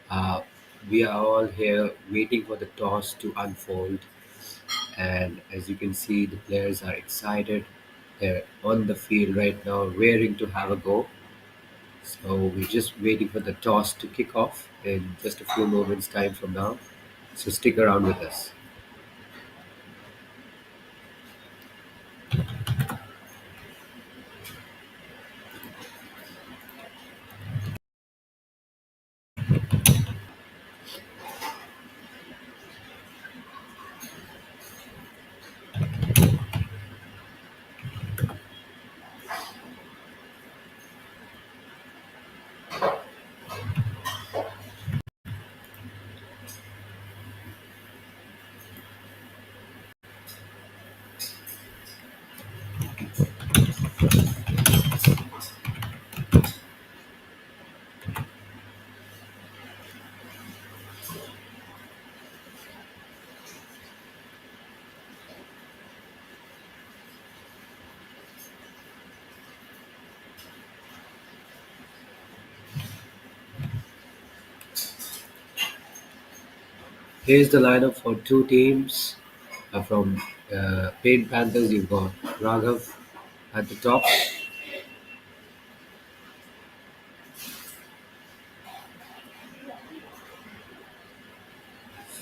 Uh, we are all here waiting for the toss to unfold, and as you can see, the players are excited. They're on the field right now, raring to have a go. So we're just waiting for the toss to kick off in just a few moments' time from now. So stick around with us. Here's the lineup for two teams. From Paint Panthers, you've got Raghav at the top.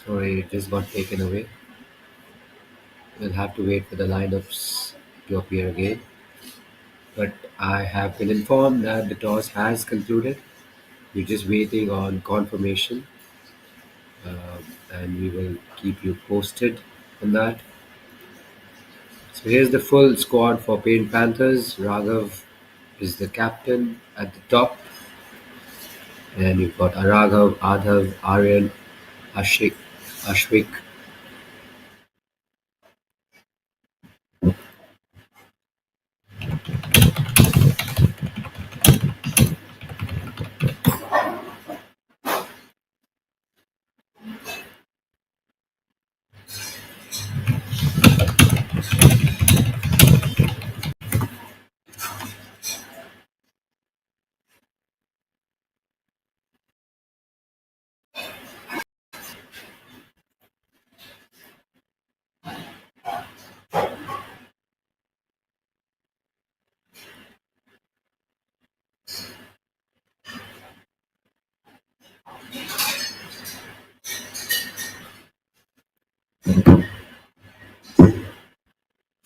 Sorry, it just got taken away. We'll have to wait for the lineups to appear again. But I have been informed that the toss has concluded. We're just waiting on confirmation, and we will keep you posted on that. So here's the full squad for Paint Panthers. Raghav is the captain at the top, and you've got Araghav, Adhav, Aryan, Ashwik.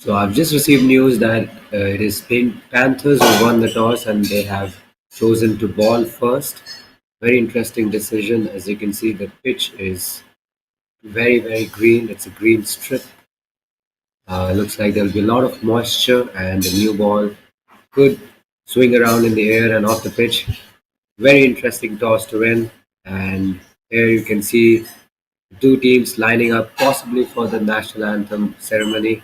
So I've just received news that it is Panthers who won the toss and they have chosen to ball first. Very interesting decision. As you can see, the pitch is very green. It's a green strip. Looks like there'll be a lot of moisture and the new ball could swing around in the air and off the pitch. Very interesting toss to win. And here you can see the two teams lining up possibly for the national anthem ceremony,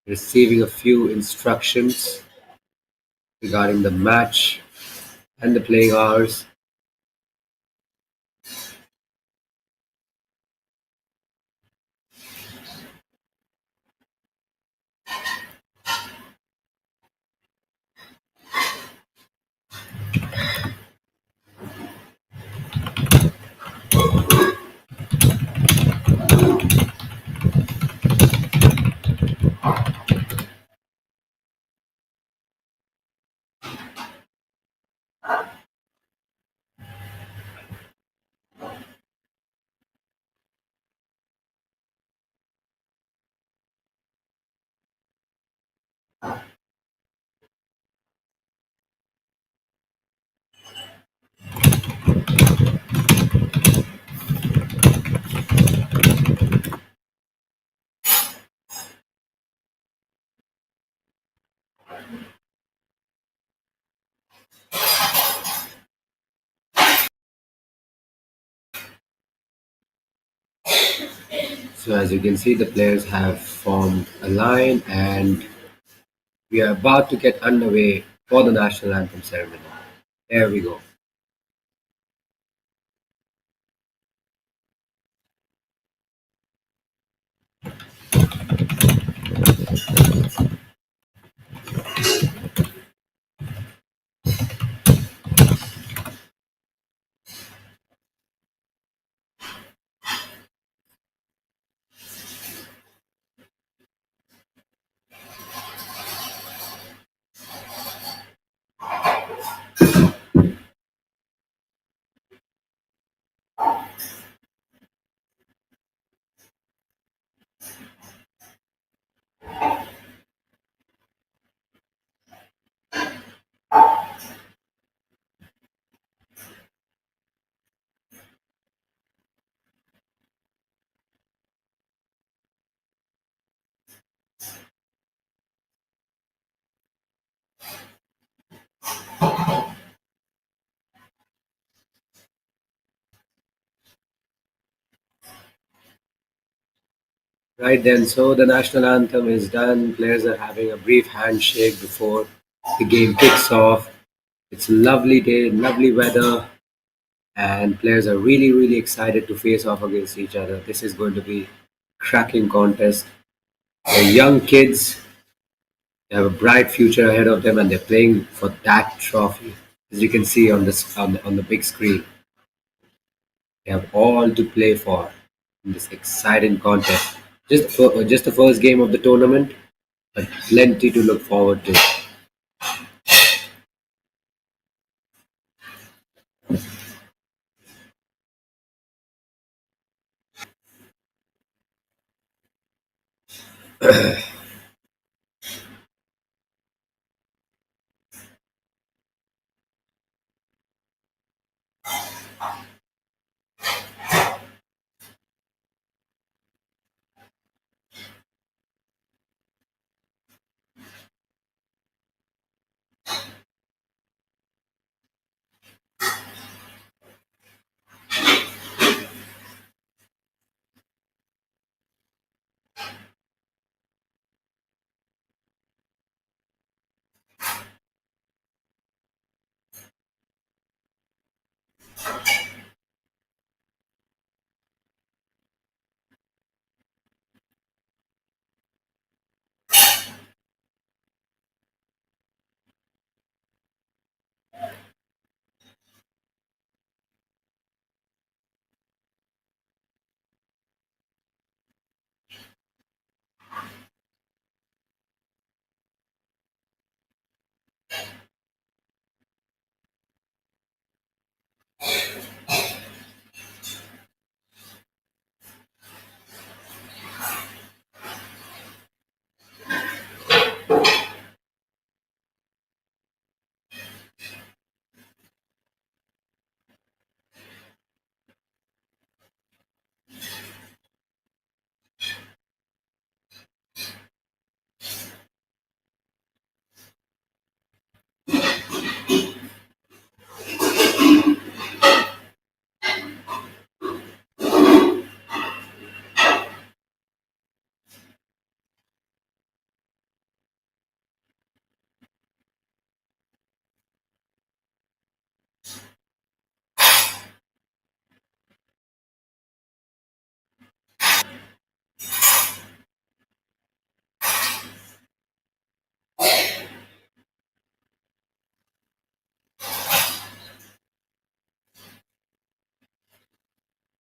receiving a few instructions regarding the match and the playing hours. So as you can see, the players have formed a line and we are about to get underway for the national anthem ceremony. There we go. Right then, so the national anthem is done. Players are having a brief handshake before the game kicks off. It's a lovely day, lovely weather, and players are really, really excited to face off against each other. This is going to be cracking contest. The young kids have a bright future ahead of them, and they're playing for that trophy. As you can see on this on the big screen, they have all to play for in this exciting contest. Just the first game of the tournament, but plenty to look forward to.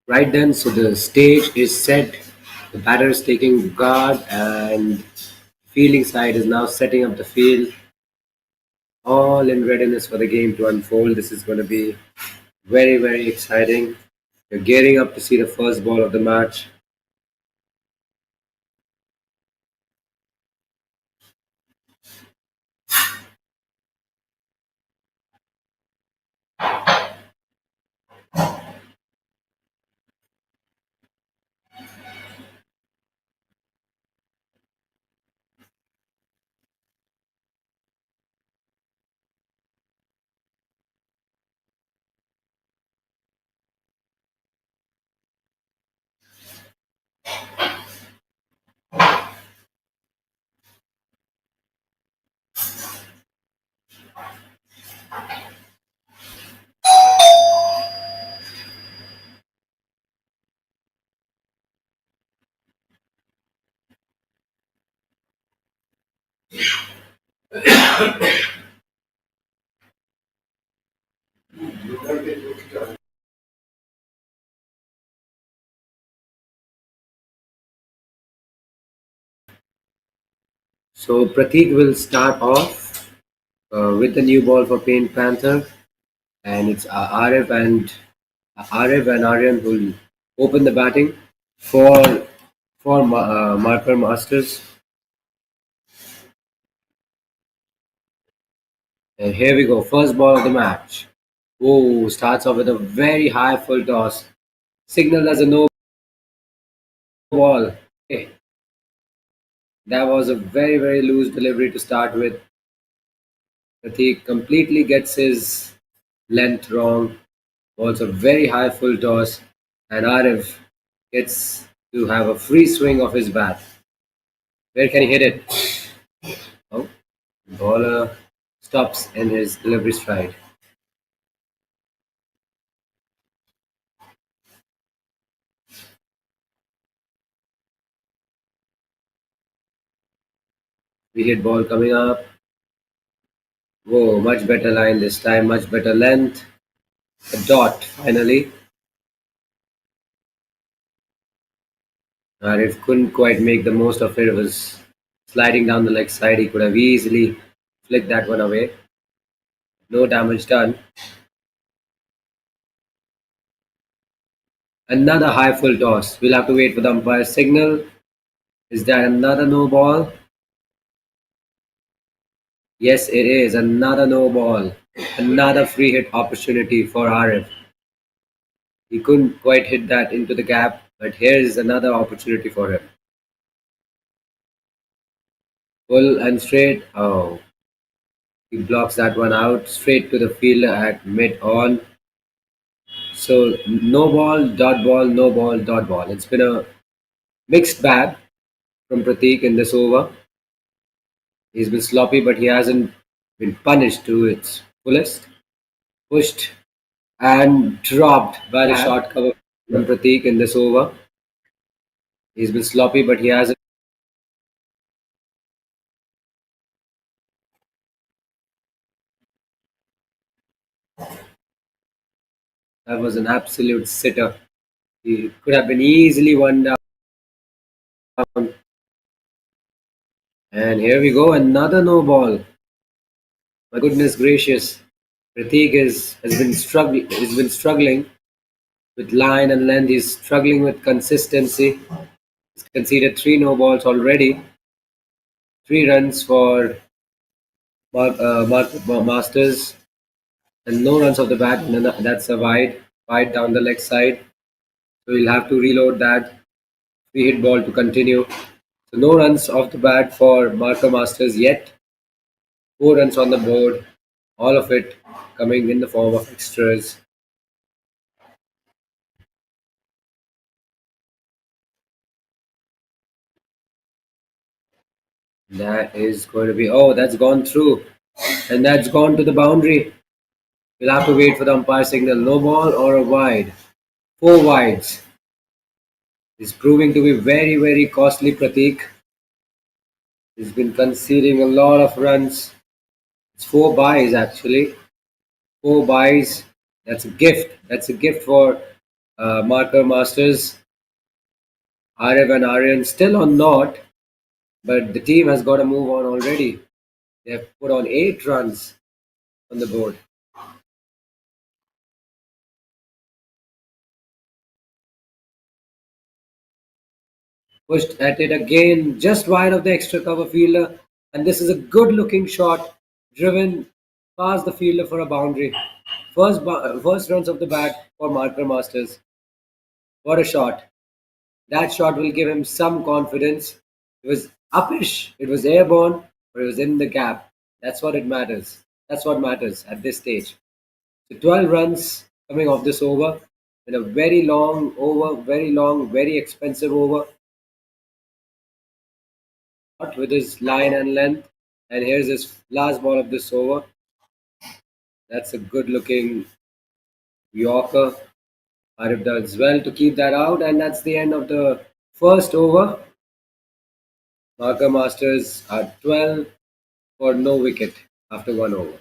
Right then, so the stage is set. The batter is taking guard, and fielding side is now setting up the field, all in readiness for the game to unfold. This is going to be very, very exciting. You're gearing up to see the first ball of the match. So Pratik will start off with the new ball for Paint Panther, and it's Arif and Aryan who will open the batting for Marker Masters. And here we go, first ball of the match. Oh, starts off with a very high full toss, signaled as a no ball. Okay, that was a very very loose delivery to start with. Pratik completely gets his length wrong. Also very high full toss, and Arif gets to have a free swing of his bat. Where can he hit it? Oh, bowler stops in his delivery stride. Free hit ball coming up. Whoa, much better line this time, much better length. A dot finally. Arif couldn't quite make the most of it. It was sliding down the leg side. He could have easily flicked that one away. No damage done. Another high full toss. We'll have to wait for the umpire's signal. Is that another no ball? Yes, it is. Another no ball. Another free hit opportunity for Arif. He couldn't quite hit that into the gap, but here is another opportunity for him. Full and straight. Oh, he blocks that one out. Straight to the fielder at mid on. So no ball, dot ball, no ball, dot ball. It's been a mixed bag from Pratik in this over. He's been sloppy, but he hasn't been punished to its fullest. Pushed and dropped by the short cover from Pratik in this over. He's been sloppy, but he hasn't. That was an absolute sitter. He could have been easily one down. And here we go, another no ball. My goodness gracious. Pratik has been struggling with line and length. He's struggling with consistency. He's conceded three no balls already. 3 runs for Mark Masters and no runs off the bat. And that's a wide down the leg side. So we'll have to reload that free hit ball to continue. So no runs off the bat for Marker Masters yet. 4 runs on the board. All of it coming in the form of extras. That is going to be, oh, that's gone through. And that's gone to the boundary. We'll have to wait for the umpire signal. No ball or a wide. 4 wides. Is proving to be very, very costly, Pratik. He's been conceding a lot of runs. It's 4 buys actually. 4 buys. That's a gift. That's a gift for Marker Masters. Arev and Aryan still on naught, but the team has got to move on already. They have put on 8 runs on the board. Pushed at it again, just wide of the extra cover fielder. And this is a good looking shot, driven past the fielder for a boundary. First runs of the bat for Marker Masters. What a shot. That shot will give him some confidence. It was uppish, it was airborne, but it was in the gap. That's what it matters. That's what matters at this stage. So 12 runs coming off this over in a very long over, very long, very expensive over with his line and length. And here's his last ball of this over. That's a good looking Yorker. Arif does well to keep that out, and that's the end of the first over. Marker Masters are 12 for no wicket after 1 over.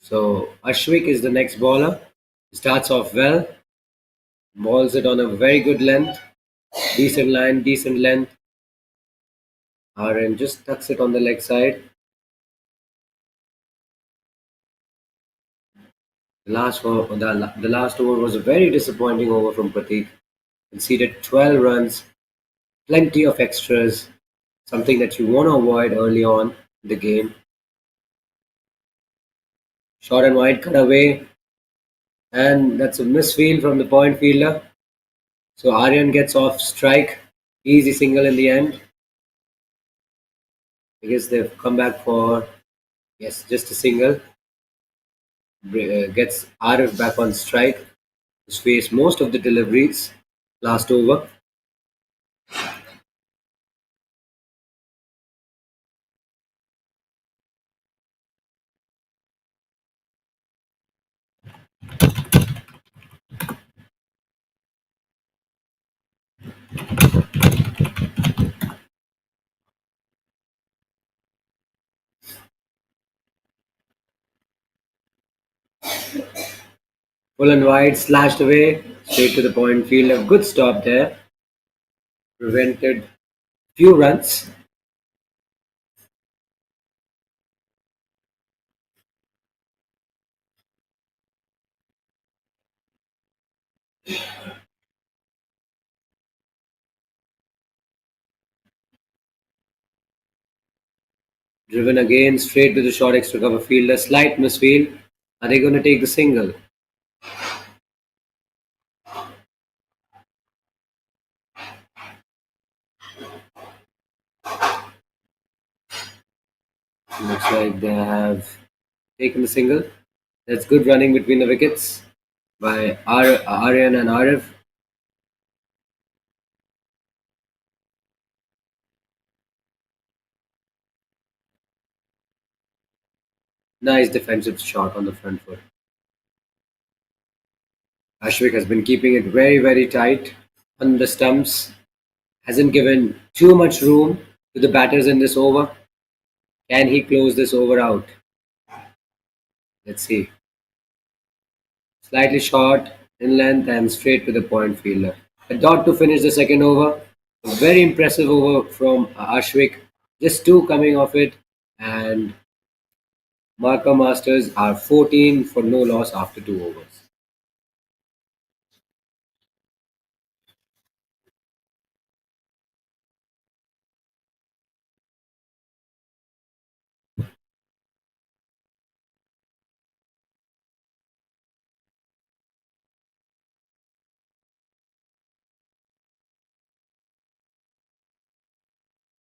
So Ashwik is the next bowler. Starts off well, bowls it on a very good length. Decent line, decent length. RN just tucks it on the leg side. The last over was a very disappointing over from Pratik. Conceded 12 runs, plenty of extras, something that you want to avoid early on in the game. Short and wide cut away, and that's a misfield from the point fielder. So Aryan gets off strike. Easy single in the end. I guess they've come back for, yes, just a single. Gets Arif back on strike. He's faced most of the deliveries last over. Full and wide, slashed away, straight to the point field. A good stop there. Prevented few runs. Driven again, straight to the short extra cover fielder. Slight misfield. Are they going to take the single? Looks like they have taken the single. That's good running between the wickets by Aryan and Arif. Nice defensive shot on the front foot. Ashwik has been keeping it very, very tight on the stumps. Hasn't given too much room to the batters in this over. Can he close this over out? Let's see. Slightly short in length and straight to the point fielder. A dot to finish the second over. A very impressive over from Ashwik. Just two coming off it, and Marker Masters are 14 for no loss after two overs.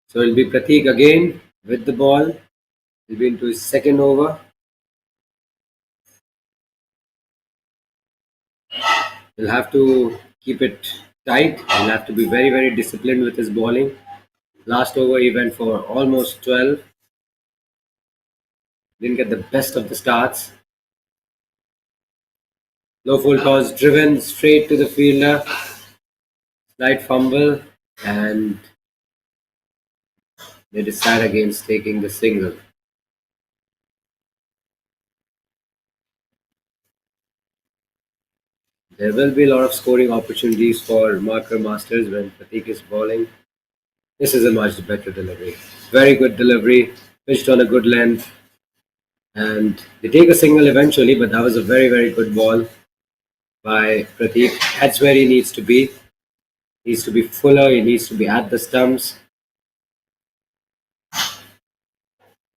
So it'll be Pratik again with the ball. He'll be into his second over. He'll have to keep it tight. He'll have to be very, very disciplined with his bowling. Last over, he went for almost 12. Didn't get the best of the starts. Low full toss driven straight to the fielder. Slight fumble, and they decide against taking the single. There will be a lot of scoring opportunities for Marker Masters when Pratik is bowling. This is a much better delivery. Very good delivery, pitched on a good length, and they take a single eventually, but that was a very, very good ball by Pratik. That's where he needs to be. He needs to be fuller, he needs to be at the stumps.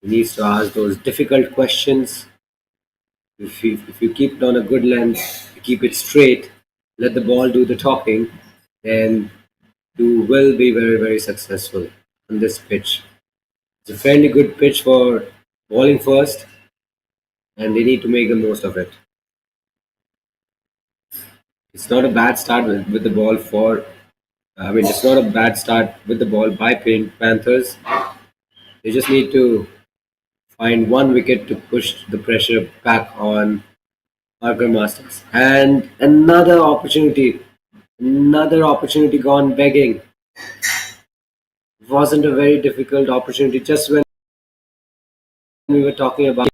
He needs to ask those difficult questions. If you keep it on a good length, you keep it straight, let the ball do the talking, then you will be very, very successful on this pitch. It's a fairly good pitch for bowling first, and they need to make the most of it. It's not a bad start with the ball for. I mean, it's not a bad start with the ball by Panthers. They just need to find one wicket to push the pressure back on Parker Masters. And another opportunity gone begging. Wasn't a very difficult opportunity. We were talking about,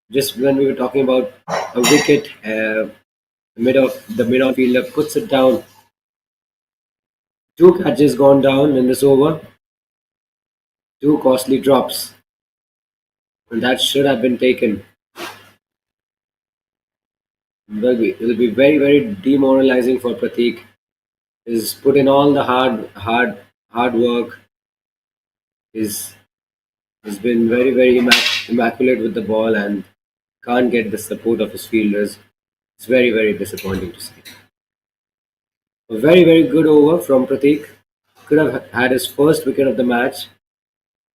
just when we were talking about a wicket, the mid-on fielder puts it down. Two catches gone down in this over, two costly drops, and that should have been taken. It'll be very, very demoralizing for Pratik. He's put in all the hard work. He's, he's been very, very immaculate with the ball and can't get the support of his fielders. It's very, very disappointing to see. A very, very good over from Pratik. Could have had his first wicket of the match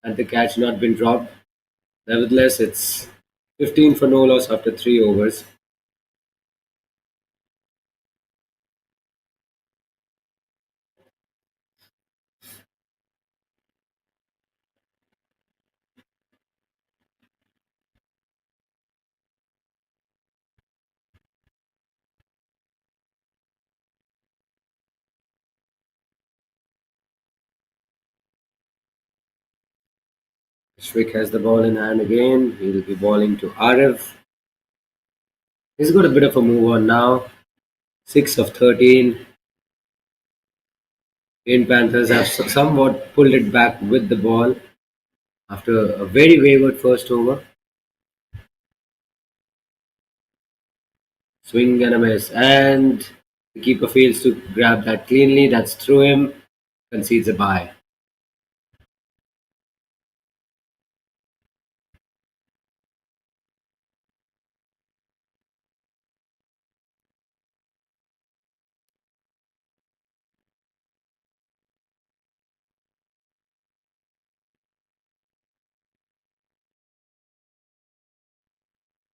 had the catch not been dropped. Nevertheless, it's 15 for no loss after 3 overs. Shvik has the ball in hand again. He'll be bowling to Arif. He's got a bit of a move on now. 6 of 13. Indian Panthers have somewhat pulled it back with the ball after a very wayward first over. Swing and a miss. And the keeper fails to grab that cleanly. That's through him. Concedes a bye.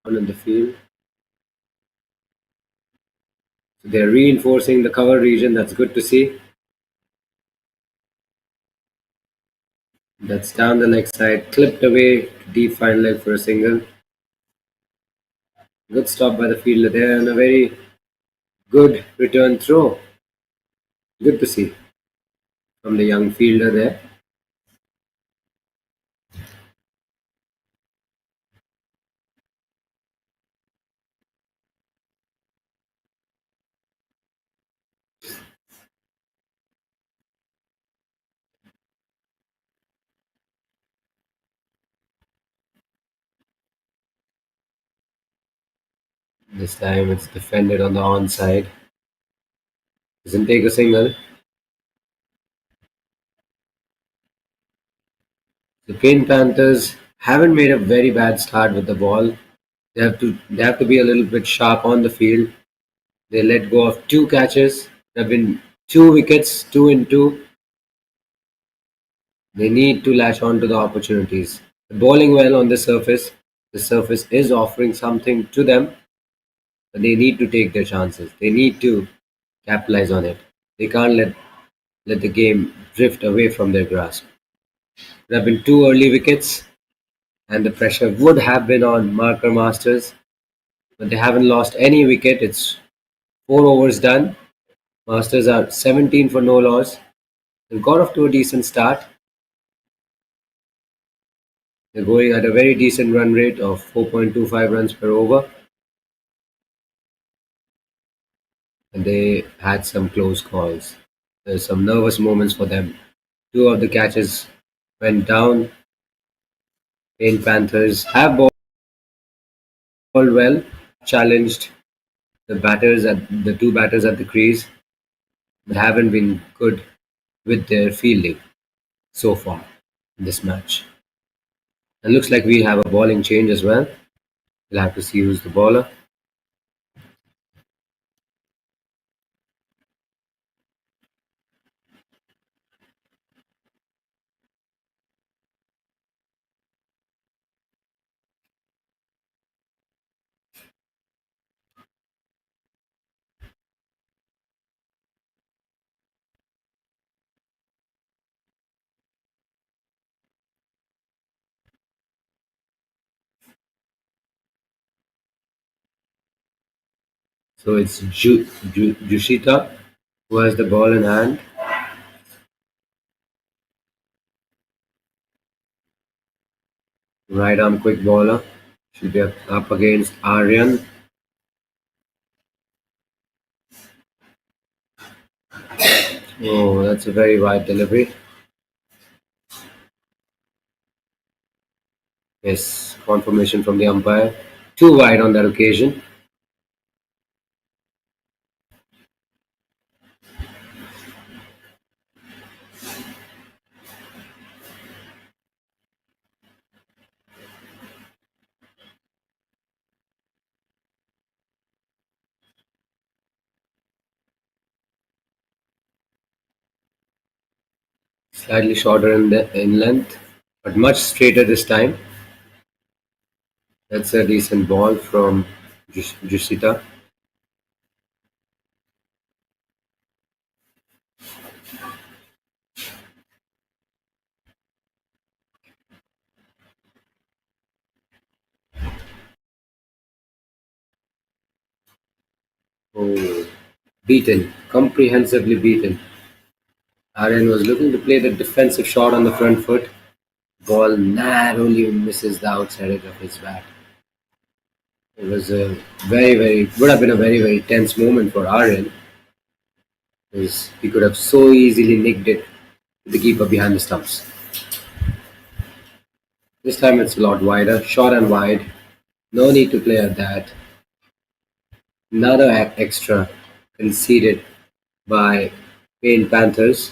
On in the field. So they're reinforcing the cover region. That's good to see. That's down the leg side. Clipped away. Deep fine leg for a single. Good stop by the fielder there and a very good return throw. Good to see from the young fielder there. This time it's defended on the onside. Doesn't take a single. The Pink Panthers haven't made a very bad start with the ball. They have to be a little bit sharp on the field. They let go of two catches. There have been two wickets, two in two. They need to latch on to the opportunities. They're bowling well on the surface. The surface is offering something to them, but they need to take their chances. They need to capitalize on it. They can't let the game drift away from their grasp. There have been two early wickets, and the pressure would have been on Marker Masters, but they haven't lost any wicket. It's 4 overs done. Masters are 17 for no loss. They've got off to a decent start. They're going at a very decent run rate of 4.25 runs per over, and they had some close calls. There's some nervous moments for them. Two of the catches went down. Pain Panthers have bowled well, challenged the two batters at the crease, but haven't been good with their fielding so far in this match. It looks like we have a bowling change as well. We'll have to see who's the bowler. So it's Jushita who has the ball in hand. Right arm quick bowler. Should be up against Aryan. Oh, that's a very wide delivery. Yes, confirmation from the umpire. Too wide on that occasion. Slightly shorter in length, but much straighter this time. That's a decent ball from Jusita. Oh, beaten, comprehensively beaten. Aryan was looking to play the defensive shot on the front foot. Ball narrowly misses the outside edge of his bat. It was a would have been a very tense moment for Aryan, because he could have so easily nicked it to the keeper behind the stumps. This time it's a lot wider, short and wide. No need to play at that. Another extra conceded by Paint Panthers.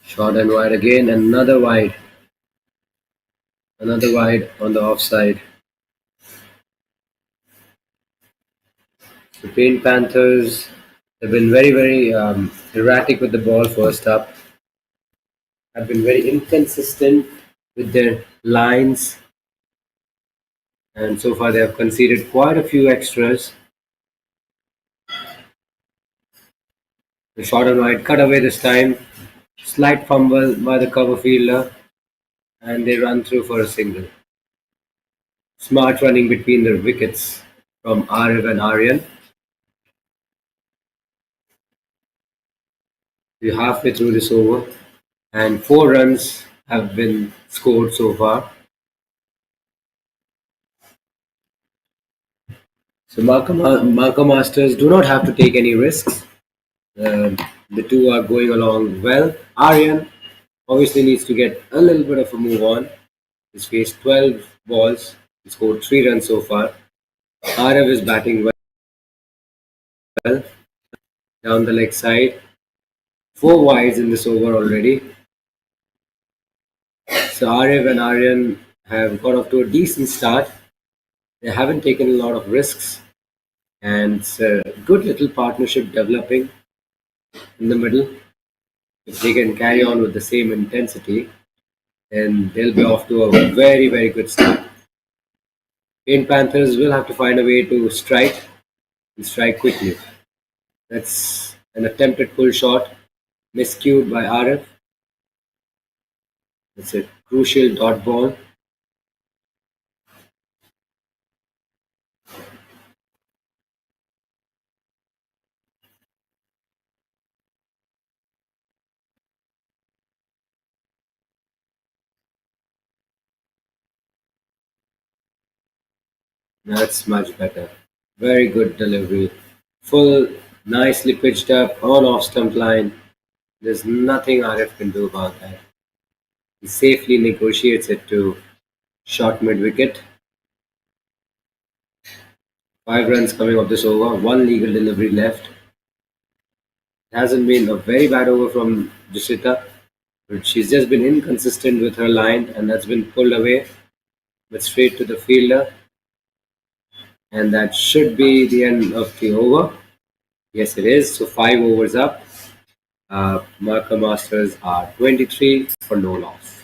Short and wide again, another wide on the offside. The Paint Panthers have been very erratic with the ball first up. Have been very inconsistent with their lines, and so far they have conceded quite a few extras. The short and wide cut away this time. Slight fumble by the cover fielder, and they run through for a single. Smart running between the wickets from Arif and Aryan. We're halfway through this over, and 4 runs have been scored so far. So Marco Masters do not have to take any risks. Uh, the two are going along well. Aryan obviously needs to get a little bit of a move on. He's faced 12 balls, he scored 3 runs so far. Arif is batting well down the leg side. 4 wides in this over already. So Arif and Aryan have got off to a decent start. They haven't taken a lot of risks, and it's a good little partnership developing in the middle. If they can carry on with the same intensity, then they'll be off to a very good start. Paint Panthers will have to find a way to strike and strike quickly. That's an attempted pull shot, miscued by Arif. It's a crucial dot ball. That's much better. Very good delivery. Full, nicely pitched up on off stump line. There's nothing Arif can do about that. He safely negotiates it to short mid wicket. 5 runs coming off this over. One legal delivery left. It hasn't been a very bad over from Jashita, but she's just been inconsistent with her line, and that's been pulled away, but straight to the fielder. And that should be the end of the over. Yes, it is. So 5 overs up. Marker Masters are 23 for no loss.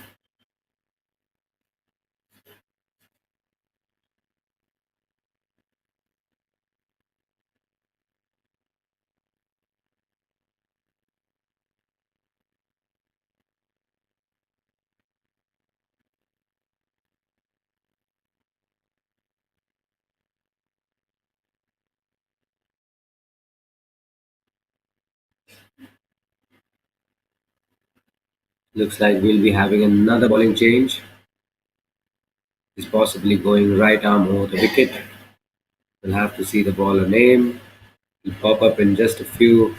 Looks like we'll be having another bowling change. He's possibly going right arm over the wicket. We'll have to see the bowler name. He'll pop up in just a few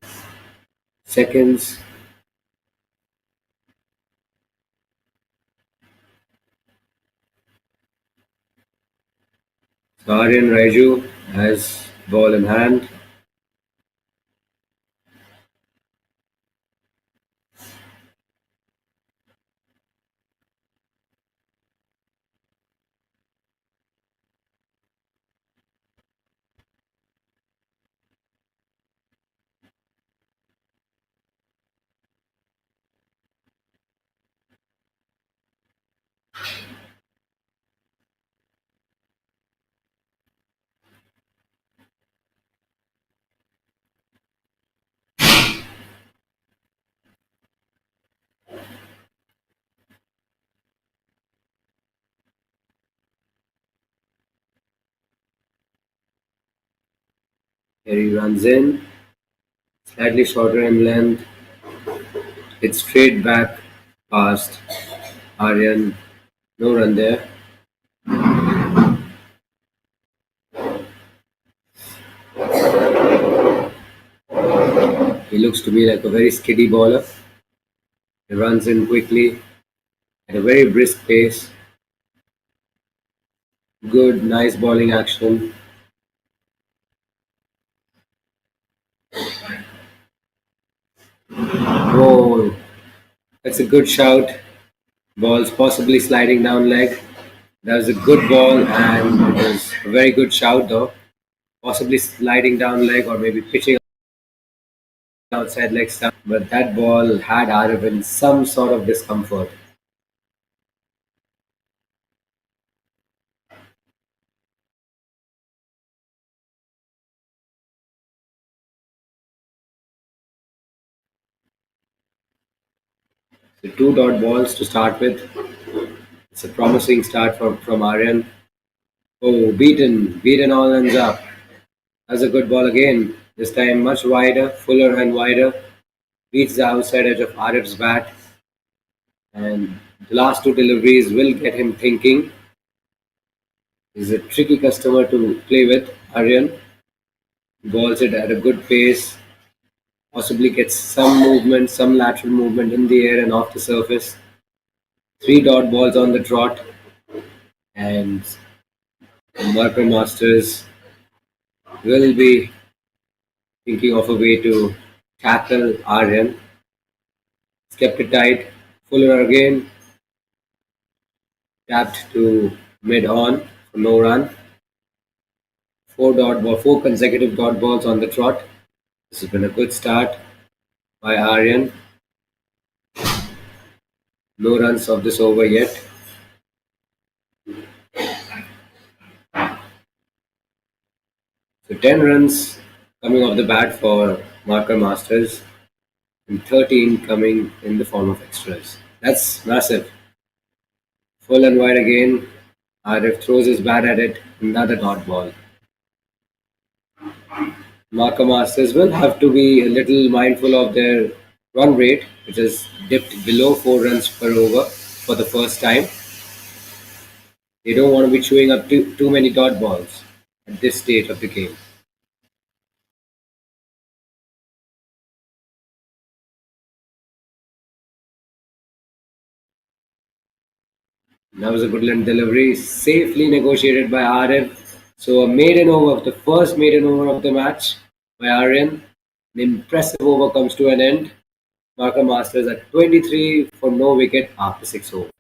seconds. So Aryan Raiju has ball in hand. Here he runs in, slightly shorter in length. It's straight back past Aryan. No run there. He looks to be like a very skiddy bowler. He runs in quickly at a very brisk pace. Good, nice bowling action. Oh, that's a good shout. Ball's possibly sliding down leg. That was a good ball and it was a very good shout though. Possibly sliding down leg or maybe pitching outside leg stump. But that ball had Arif in some sort of discomfort. So two dot balls to start with. It's a promising start from Aryan. Oh, beaten all ends up. That's a good ball again. This time much wider, fuller and wider. Beats the outside edge of Arif's bat. And the last two deliveries will get him thinking. He's a tricky customer to play with, Aryan. Balls it at a good pace. Possibly gets some movement, some lateral movement in the air and off the surface. Three dot balls on the trot. And Marco Masters will be thinking of a way to tackle Aryan. Kept it tight. Fuller again. Tapped to mid on for no run. Four consecutive dot balls on the trot. This has been a good start by Aryan. No runs of this over yet. So 10 runs coming off the bat for Marker Masters and 13 coming in the form of extras. That's massive. Full and wide again. Arif throws his bat at it. Another dot ball. Marker Masters will have to be a little mindful of their run rate, which has dipped below 4 runs per over for the first time. They don't want to be chewing up too many dot balls at this stage of the game. That was a good length delivery, safely negotiated by Arif. So a maiden over, the first maiden over of the match by Aryan. The impressive over comes to an end. Marker Masters at 23 for no wicket after 6 overs.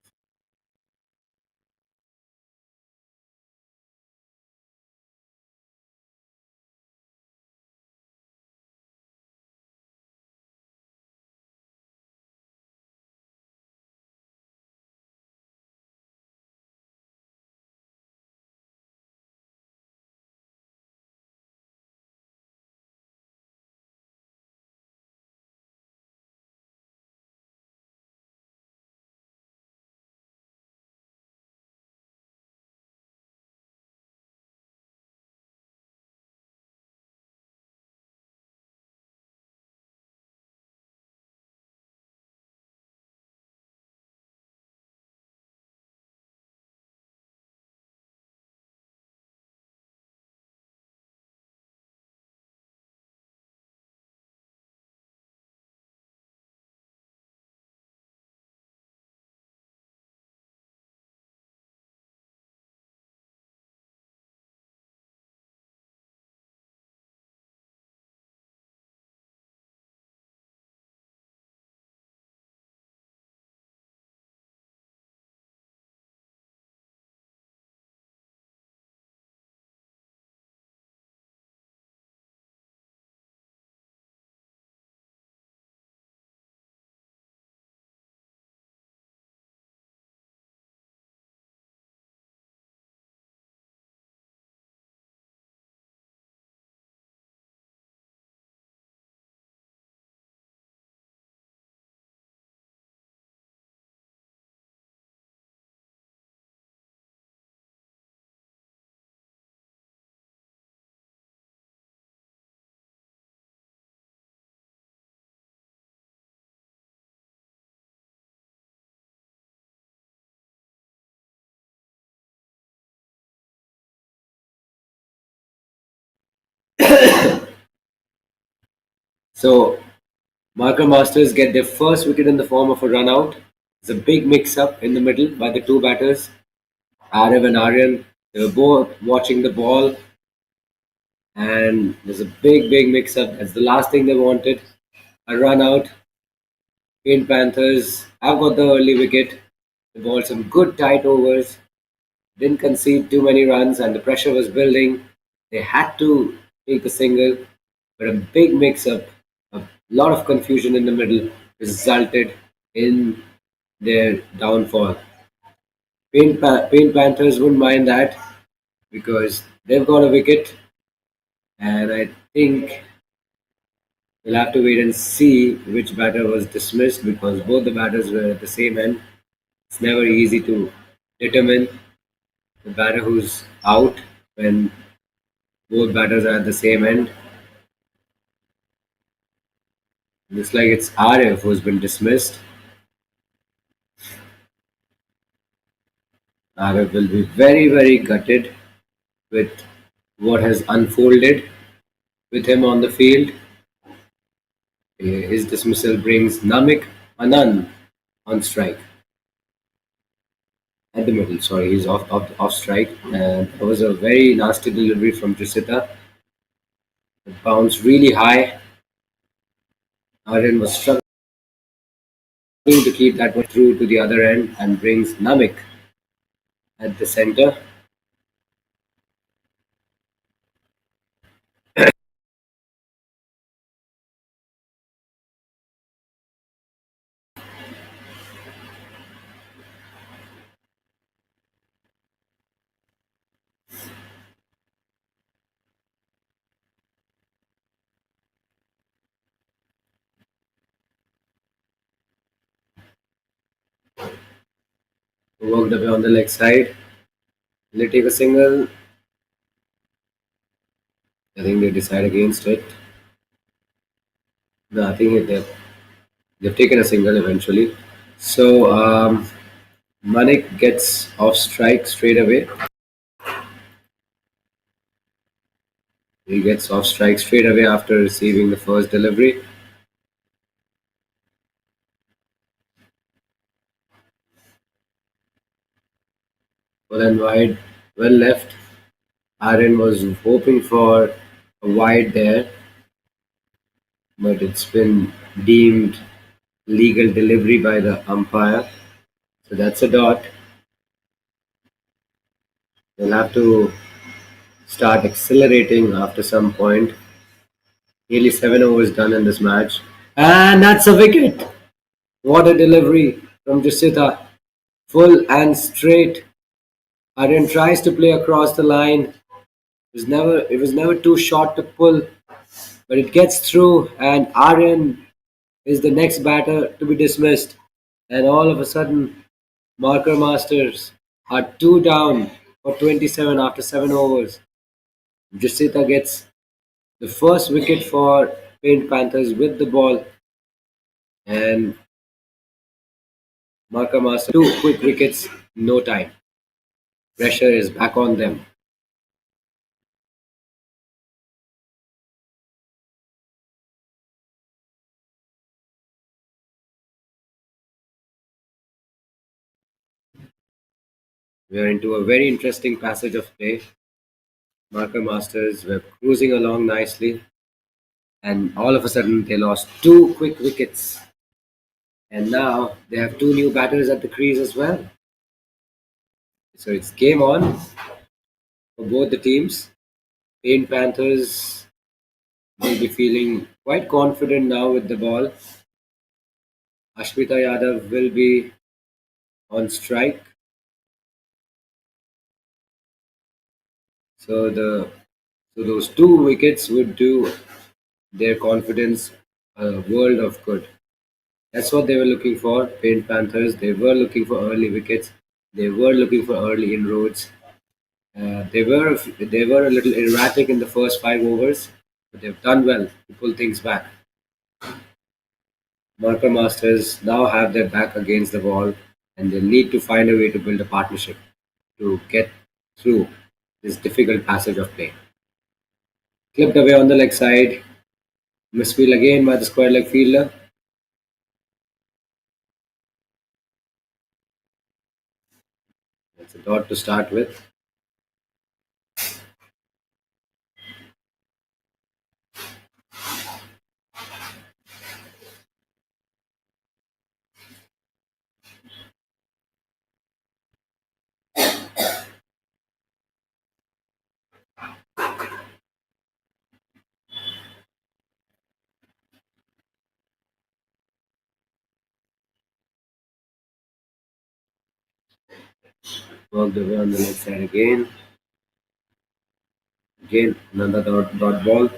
So Marker Masters get their first wicket in the form of a run out. It's a big mix up in the middle by the two batters, Arav and Aryan. They were both watching the ball, and there's a big mix up. That's the last thing they wanted. A run out. Pink Panthers have got the early wicket. They bowled some good tight overs, didn't concede too many runs, and the pressure was building. They had to take a single, but a big mix up, a lot of confusion in the middle resulted in their downfall. Paint Panthers wouldn't mind that because they've got a wicket, and I think we'll have to wait and see which batter was dismissed because both the batters were at the same end. It's never easy to determine the batter who's out when both batters are at the same end. Looks like it's RF who's been dismissed. RF will be very gutted with what has unfolded with him on the field. His dismissal brings Namik Anand on strike. At the middle, sorry, he's off strike. And it was a very nasty delivery from Jusita. It bounced really high. Aryan was struggling to keep that one through to the other end and brings Namik at the center. Worked away on the leg side. Will they take a single? I think they decide against it. No, I think they've taken a single eventually. So Manik gets off strike straight away. He gets off strike straight away after receiving the first delivery. Well and wide, well left. Aaron was hoping for a wide there, but it's been deemed legal delivery by the umpire. So that's a dot. They'll have to start accelerating after some point. Nearly 7 overs done in this match. And that's a wicket. What a delivery from Jasita. Full and straight. Aryan tries to play across the line. It was never too short to pull, but it gets through, and Aryan is the next batter to be dismissed. And all of a sudden, Marker Masters are two down for 27 after 7 overs. Jasita gets the first wicket for Paint Panthers with the ball, and Marker Masters two quick wickets, no time. Pressure is back on them. We are into a very interesting passage of play. Marker Masters were cruising along nicely, and all of a sudden they lost two quick wickets. And now they have two new batters at the crease as well. So it's game on for both the teams. Paint Panthers will be feeling quite confident now with the ball. Ashmita Yadav will be on strike. So those two wickets would do their confidence a world of good. That's what they were looking for, Paint Panthers. They were looking for early wickets. They were looking for early inroads. They were a little erratic in the first 5 overs, but they've done well to pull things back. Marker Masters now have their back against the wall, and they need to find a way to build a partnership to get through this difficult passage of play. Clipped away on the leg side. Misfield again by the square leg fielder. That's a dot to start with. Worked away on the leg side again. Again, another dot ball.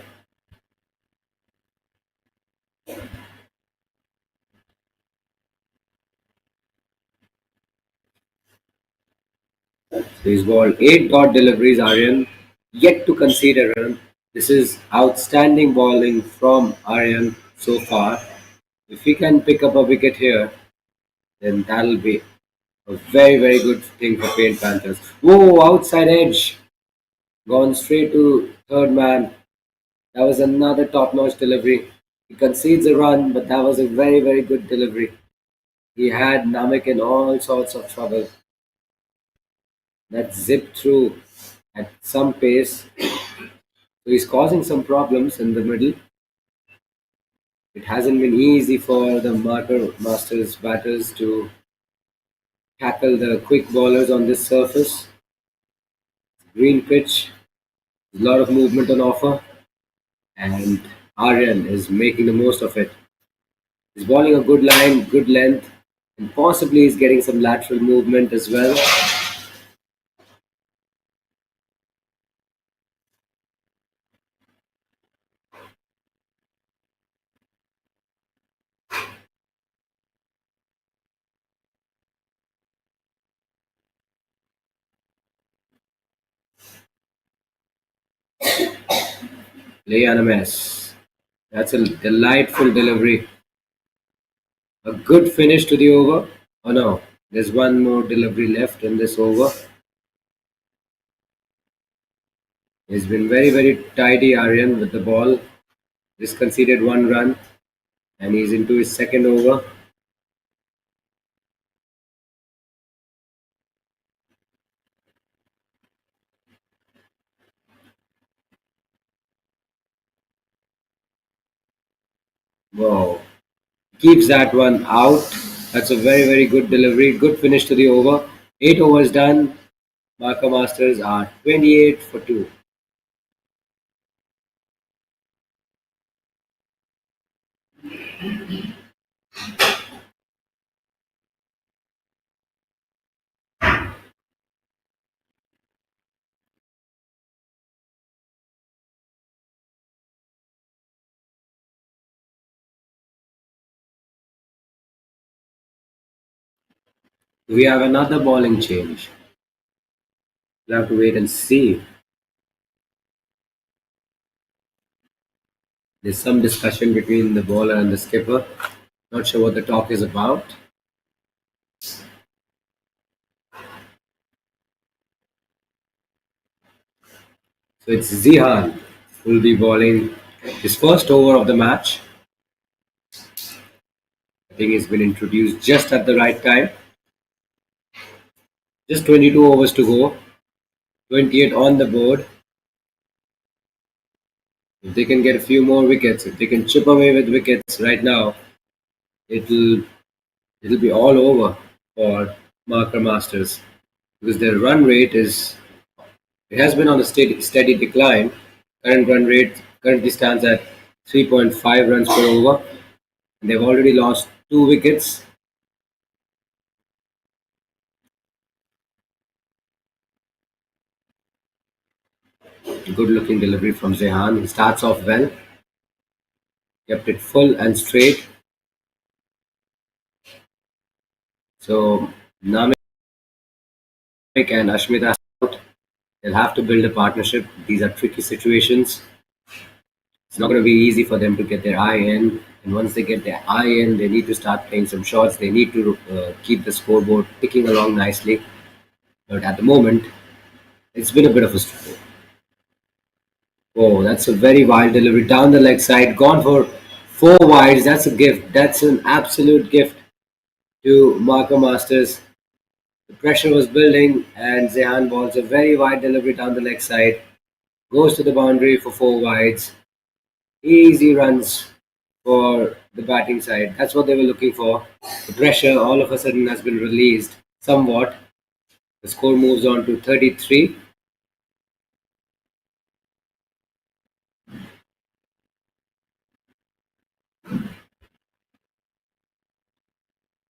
He's ball 8 dot deliveries, Aryan. Yet to concede a run. This is outstanding bowling from Aryan so far. If he can pick up a wicket here, then that'll be a very, very good thing for Paint Panthers. Whoa, outside edge. Gone straight to third man. That was another top notch delivery. He concedes a run, but that was a very, very good delivery. He had Namek in all sorts of trouble. That zipped through at some pace. So he's causing some problems in the middle. It hasn't been easy for the marker masters batters to tackle the quick bowlers on this surface. Green pitch, a lot of movement on offer, and Aryan is making the most of it. He's bowling a good line, good length, and possibly he's getting some lateral movement as well. Lay on a mess. That's a delightful delivery. A good finish to the over. Oh no, there's one more delivery left in this over. He's been very, very tidy, Aryan, with the ball. Just conceded 1 run, and he's into his second over. Wow. Keeps that one out. That's a very, very good delivery. Good finish to the over. 8 overs done. Marker Masters are 28 for 2. We have another bowling change. We'll have to wait and see. There's some discussion between the bowler and the skipper. Not sure what the talk is about. So it's Zihan who will be bowling his first over of the match. I think he's been introduced just at the right time. Just 22 overs to go. 28 on the board. If they can get a few more wickets, if they can chip away with wickets right now, it'll it'll be all over for Marker Masters because their run rate is it has been on a steady decline. Current run rate currently stands at 3.5 runs per over. And they've already lost 2 wickets. Good looking delivery from Zehan. He starts off well, kept it full and straight. So Namik and Ashmita out. They'll have to build a partnership. These are tricky situations. It's not going to be easy for them to get their eye in. And once they get their eye in, they need to start playing some shots. They need to keep the scoreboard ticking along nicely. But at the moment, it's been a bit of a struggle. Oh, that's a very wild delivery down the leg side. Gone for four wides. That's a gift. That's an absolute gift to Marco Masters. The pressure was building, and Zehan balls a very wide delivery down the leg side. Goes to the boundary for four wides. Easy runs for the batting side. That's what they were looking for. The pressure all of a sudden has been released somewhat. The score moves on to 33.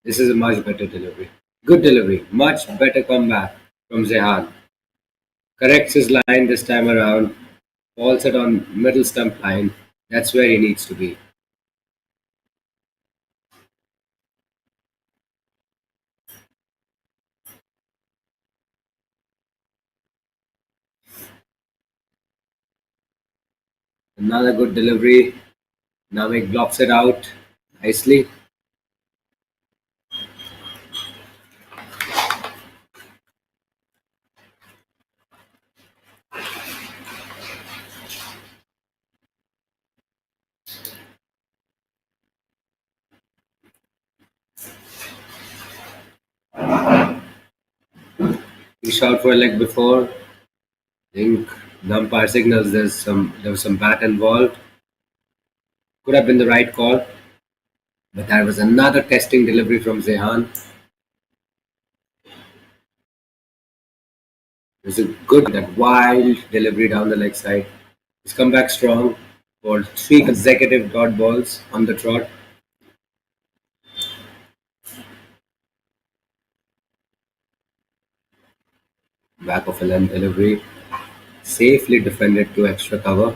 This is a much better delivery. Good delivery. Much better comeback from Zehan. Corrects his line this time around. Falls it on middle stump line. That's where he needs to be. Another good delivery. Namek blocks it out nicely. He shot for a leg before. I think the umpire signals there was some bat involved. Could have been the right call, but that was another testing delivery from Zehan. It was a good that wild delivery down the leg side. He's come back strong for three consecutive dot balls on the trot. Back of a length delivery. Safely defended to extra cover.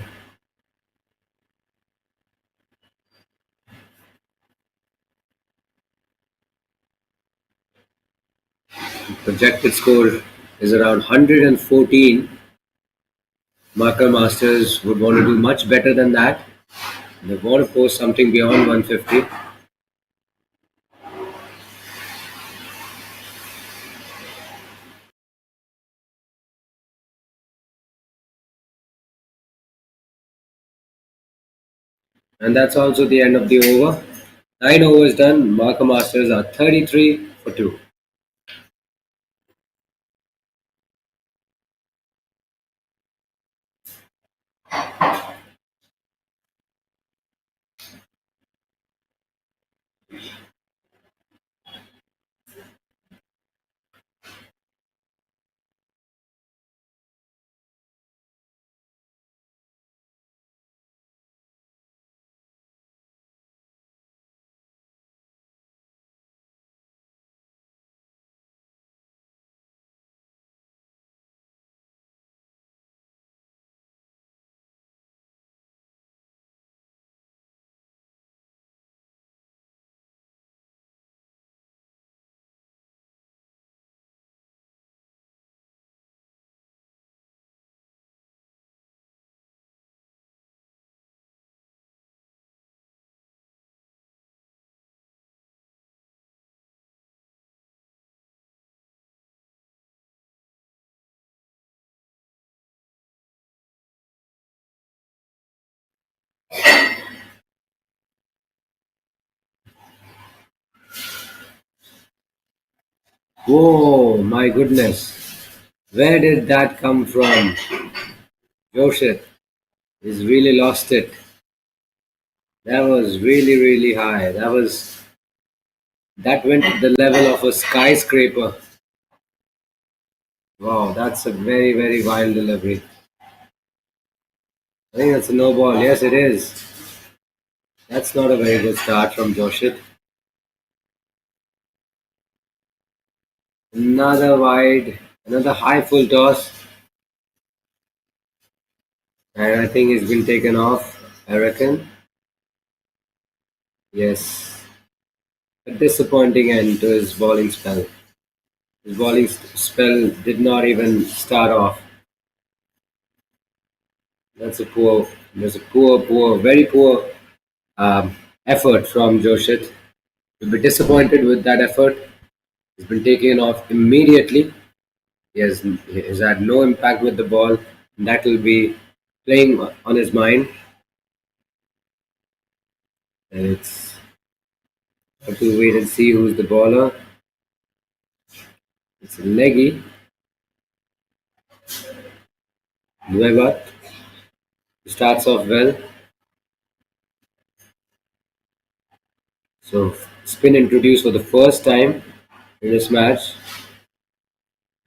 Projected score is around 114. Marker Masters would want to do much better than that. They want to post something beyond 150. And that's also the end of the over. 9 overs done. Marker Masters are 33 for 2. Whoa, my goodness. Where did that come from? Joshit has really lost it. That was really, really high. That went to the level of a skyscraper. Wow, that's a very, very wild delivery. I think that's a no ball. Yes, it is. That's not a very good start from Joshit. Another wide, another high full toss. And I think it's been taken off, I reckon. Yes. A disappointing end to his bowling spell. His bowling spell did not even start off. There's a very poor effort from Joshit. You'll be disappointed with that effort. He's been taken off immediately. He has had no impact with the ball. And that will be playing on his mind. And it's have to wait and see who's the bowler. It's a leggy. Nueva starts off well. So spin introduced for the first time in this match.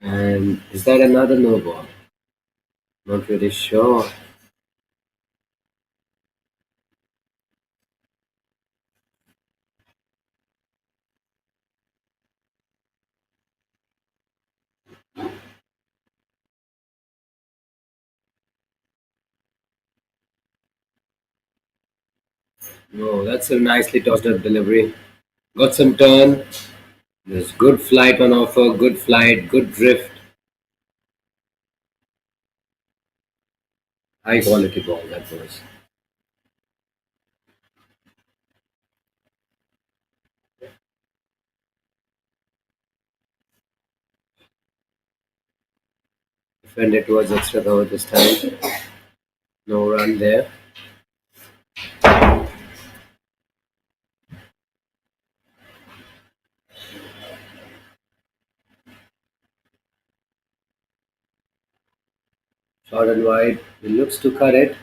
And is that another no ball? Not really sure. No, that's a nicely tossed up delivery. Got some turn. There's good flight on offer, good flight, good drift. High quality ball that was. Defended towards extra cover this time. No run there. Short and wide. He looks to cut it.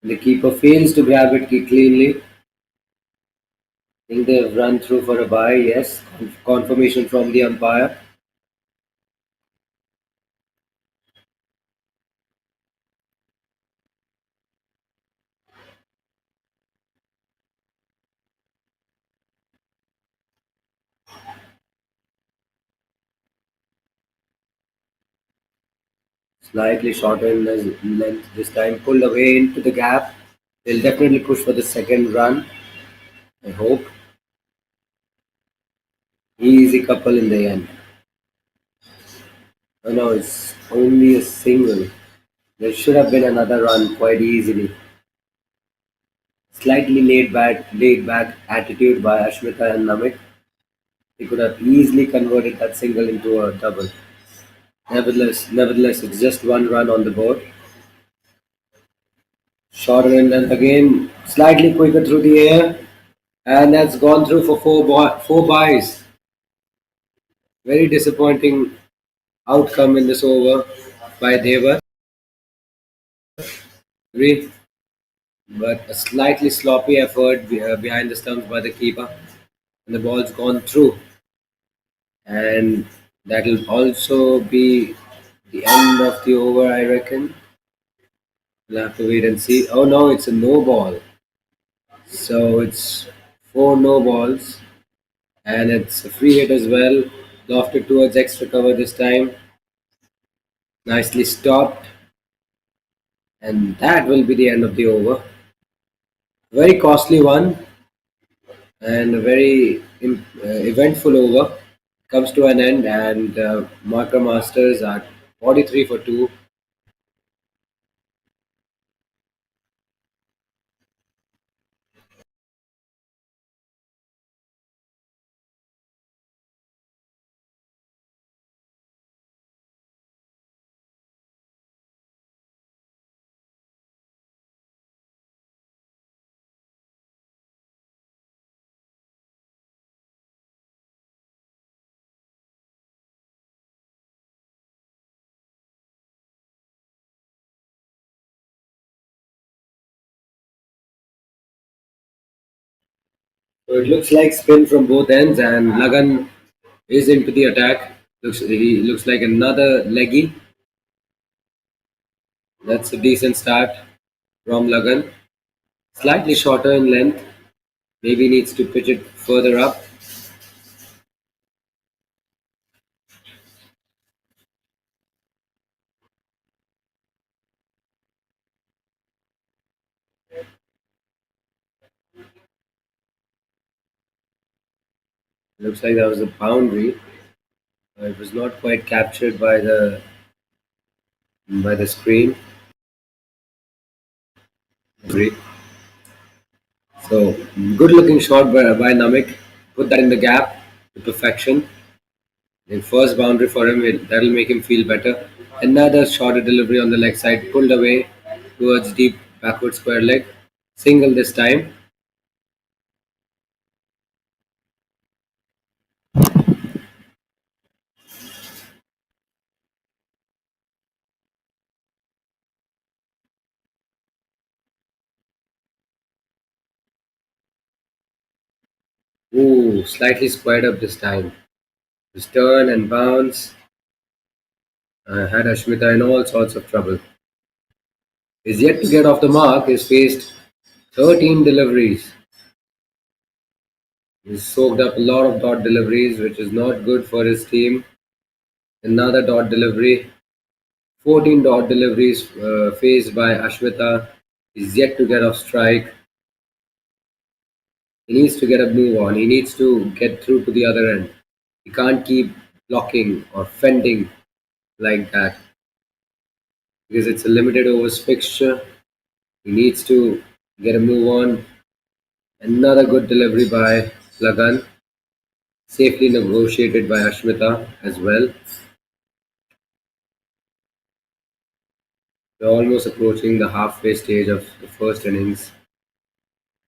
The keeper fails to grab it cleanly. Think they've run through for a bye, yes. Confirmation from the umpire. Slightly shorter in length this time. Pulled away into the gap. They'll definitely push for the second run. I hope. Easy couple in the end. Oh no, it's only a single. There should have been another run quite easily. Slightly laid back attitude by Ashmita and Namik. They could have easily converted that single into a double. Nevertheless, it's just one run on the board. Shorter and then again slightly quicker through the air, and that's gone through for four buys. Very disappointing outcome in this over by Deva, but a slightly sloppy effort behind the stumps by the keeper, and the ball's gone through, and that'll also be the end of the over, I reckon. We'll have to wait and see. Oh no, it's a no ball. So it's four no balls, and it's a free hit as well. Lofted towards extra cover this time. Nicely stopped, and that will be the end of the over. Very costly one and a very eventful over comes to an end, and Marker Masters are 43 for 2. So it looks like spin from both ends, and Lagan is into the attack. He looks like another leggy. That's a decent start from Lagan. Slightly shorter in length. Maybe needs to pitch it further up. Looks like that was a boundary. It was not quite captured by the screen. Great. So good looking shot by Namik. Put that in the gap to perfection. The first boundary for him, that'll make him feel better. Another shorter delivery on the leg side, pulled away. towards deep backward square leg. Single this time. Ooh, slightly squared up this time. His turn and bounce had Ashmita in all sorts of trouble. He's yet to get off the mark. He's faced 13 deliveries. He's soaked up a lot of dot deliveries, which is not good for his team. Another dot delivery. 14 dot deliveries faced by Ashmita. He's yet to get off strike. He needs to get a move on. He needs to get through to the other end. He can't keep blocking or fending like that because it's a limited overs fixture. He needs to get a move on. Another good delivery by Lagan, safely negotiated by Ashmita as well. We're almost approaching the halfway stage of the first innings,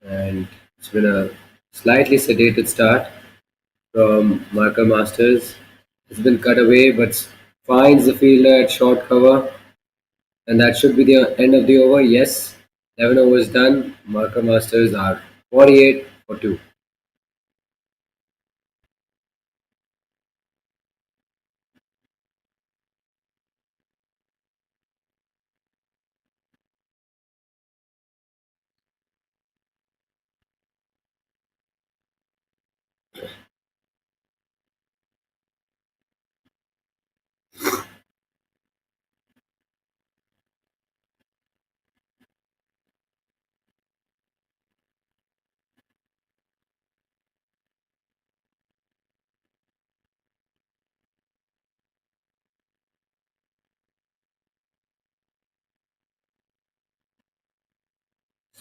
and it's been a slightly sedated start from Marker Masters. It's been cut away, but finds the fielder at short cover, and that should be the end of the over. Yes, 11 overs done. Marker Masters are 48 for 2.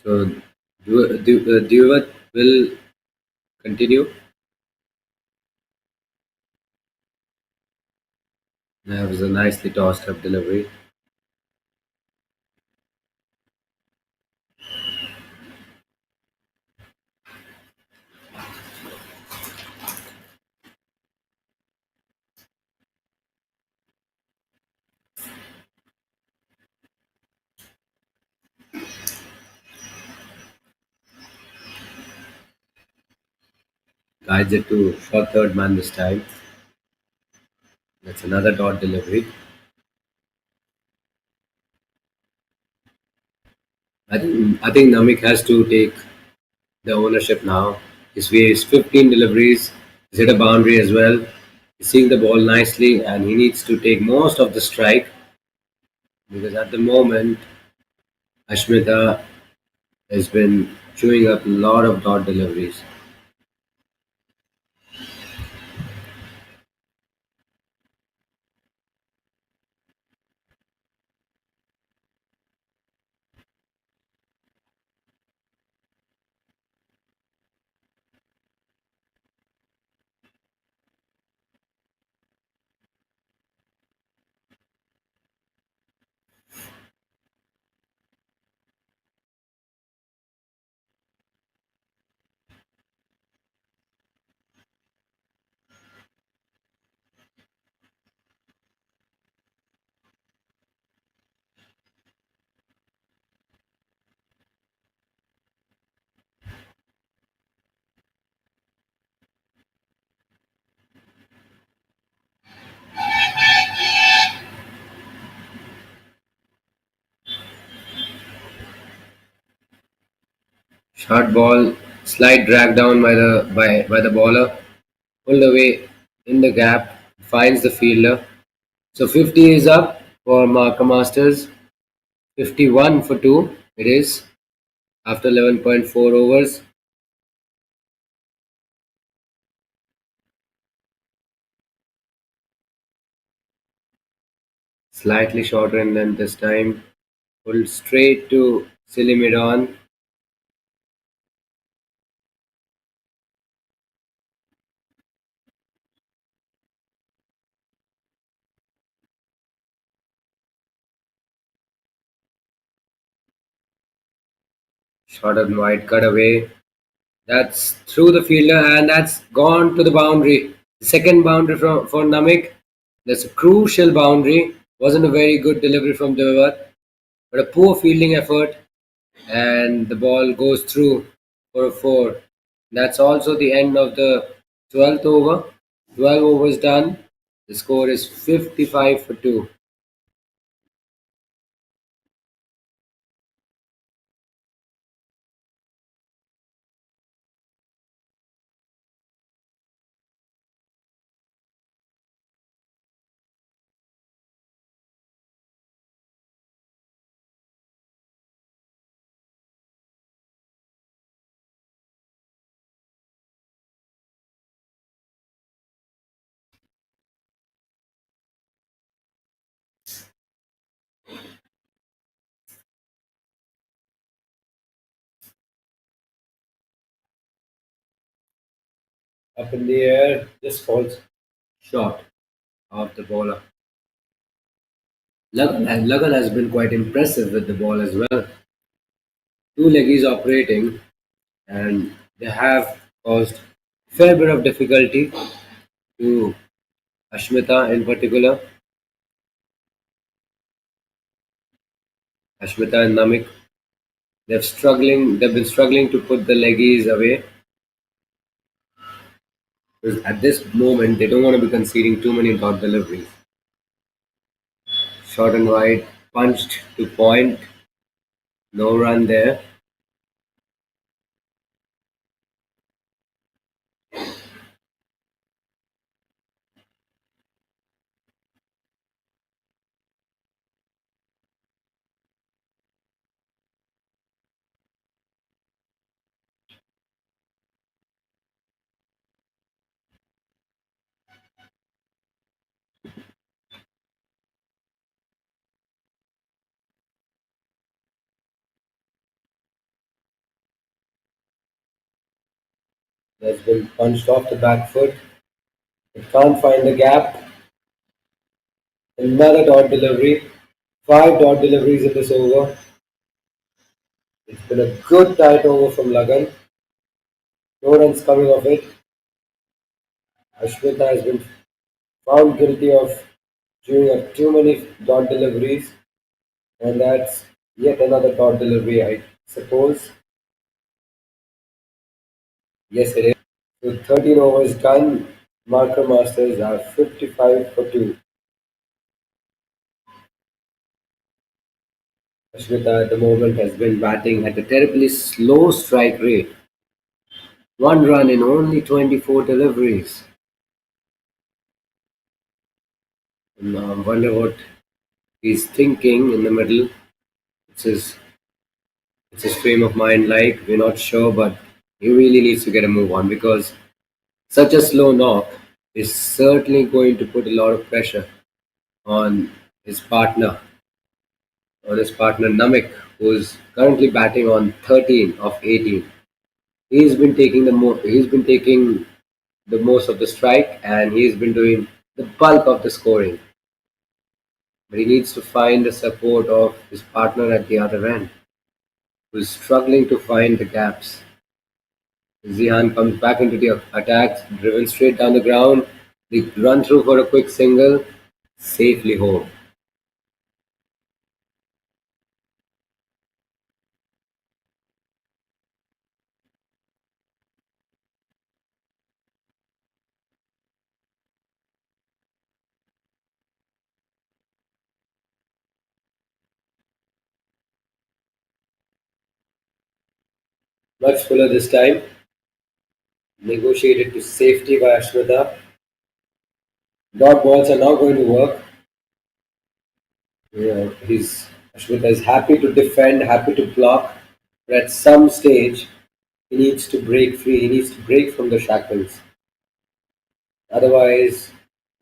So, Duvat will continue. That was a nicely tossed up delivery. Guides it to short third man this time. That's another dot delivery. I think Namik has to take the ownership now. He's faced 15 deliveries. He's hit a boundary as well. He's seeing the ball nicely, and he needs to take most of the strike because at the moment Ashmita has been chewing up a lot of dot deliveries. Short ball, slight drag down by the bowler, pulled away in the gap, finds the fielder. So 50 is up for Marker Masters. 51 for 2 it is after 11.4 overs. Slightly shorter in length this time. Pulled straight to silly mid on. Shot and wide, cut away. That's through the fielder and that's gone to the boundary. Second boundary for Namik. That's a crucial boundary. Wasn't a very good delivery from Devat, but a poor fielding effort, and the ball goes through for a four. That's also the end of the 12th over. 12 overs done. The score is 55 for 2. Up in the air, just falls short of the bowler. Lagan has been quite impressive with the ball as well. Two leggies operating, and they have caused a fair bit of difficulty to Ashmita in particular. Ashmita and Namik, they've been struggling to put the leggies away because at this moment they don't want to be conceding too many dot deliveries. Short and wide, punched to point, no run there. That's been punched off the back foot. It can't find the gap. Another dot delivery. Five dot deliveries in this over. It's been a good tight over from Lagan. No runs coming off it. Ashmita has been found guilty of doing too many dot deliveries, and that's yet another dot delivery, I suppose. Yes, it is. So 13 overs done. Marker Masters are 55 for 2. Ashmita at the moment has been batting at a terribly slow strike rate. One run in only 24 deliveries. And I wonder what he's thinking in the middle. It's his, it's his frame of mind like. We're not sure, but he really needs to get a move on because such a slow knock is certainly going to put a lot of pressure on his partner, on his partner Namik, who's currently batting on 13 of 18. He's been taking the most of the strike and he's been doing the bulk of the scoring. But he needs to find the support of his partner at the other end, who's struggling to find the gaps. Zihan comes back into the attack, driven straight down the ground. They run through for a quick single, safely home. Much fuller this time, negotiated to safety by Ashwata. Dot balls are now going to work. Ashwata is happy to defend, happy to block, but at some stage he needs to break free. He needs to break from the shackles. Otherwise,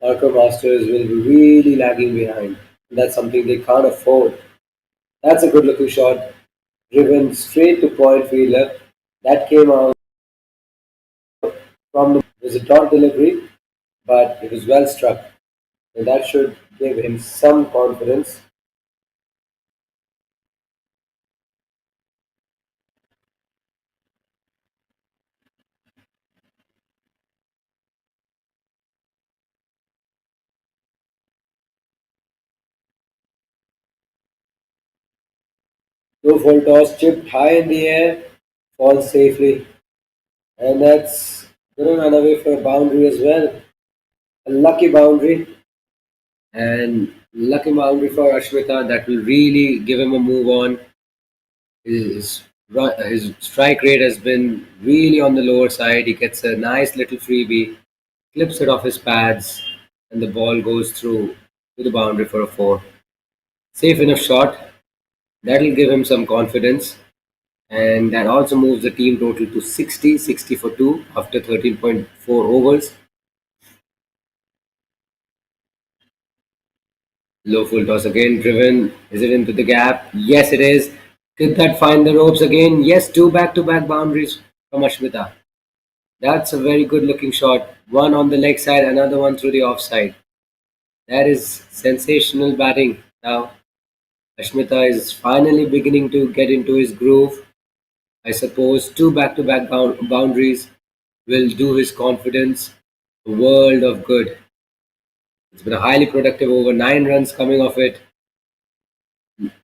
Narco Masters will be really lagging behind. That's something they can't afford. That's a good looking shot, driven straight to point fielder. That came out from the. It was a dot delivery, but it was well struck. And that should give him some confidence. Low full toss chipped high in the air, falls safely, and that's gonna run away for a boundary as well. A lucky boundary, and lucky boundary for Ashmita that will really give him a move on. His strike rate has been really on the lower side. He gets a nice little freebie, clips it off his pads, and the ball goes through to the boundary for a four. Safe enough shot. That'll give him some confidence. And that also moves the team total to 60, 60 for 2 after 13.4 overs. Low full toss again, driven. Is it into the gap? Yes, it is. Could that find the ropes again? Yes, two back to back boundaries from Ashmita. That's a very good looking shot. One on the leg side, another one through the offside. That is sensational batting. Now, Ashmita is finally beginning to get into his groove. I suppose two back to back boundaries will do his confidence a world of good. It's been a highly productive over 9 runs coming off it.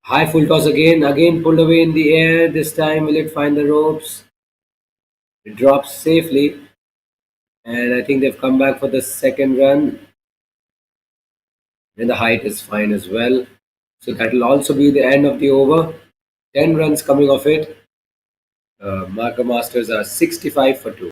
High full toss again pulled away in the air. This time, will it find the ropes? It drops safely, and I think they've come back for the second run. And the height is fine as well. So that will also be the end of the over. 10 runs coming off it. Marker Masters are 65 for 2.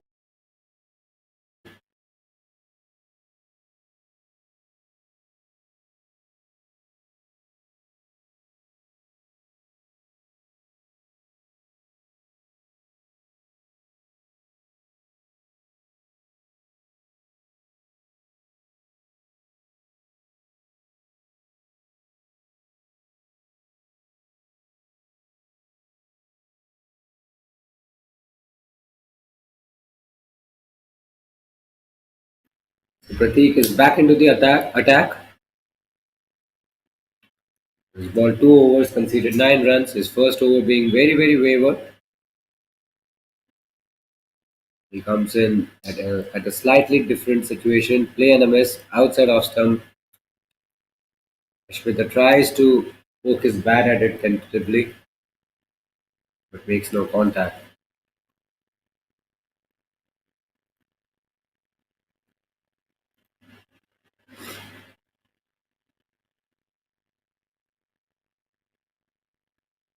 So Pratik is back into the attack. He's balled 2 overs, conceded 9 runs. His first over being very, very wayward. He comes in at a slightly different situation. Play and a miss outside off stump. Ashmita tries to poke his bat at it tentatively, but makes no contact.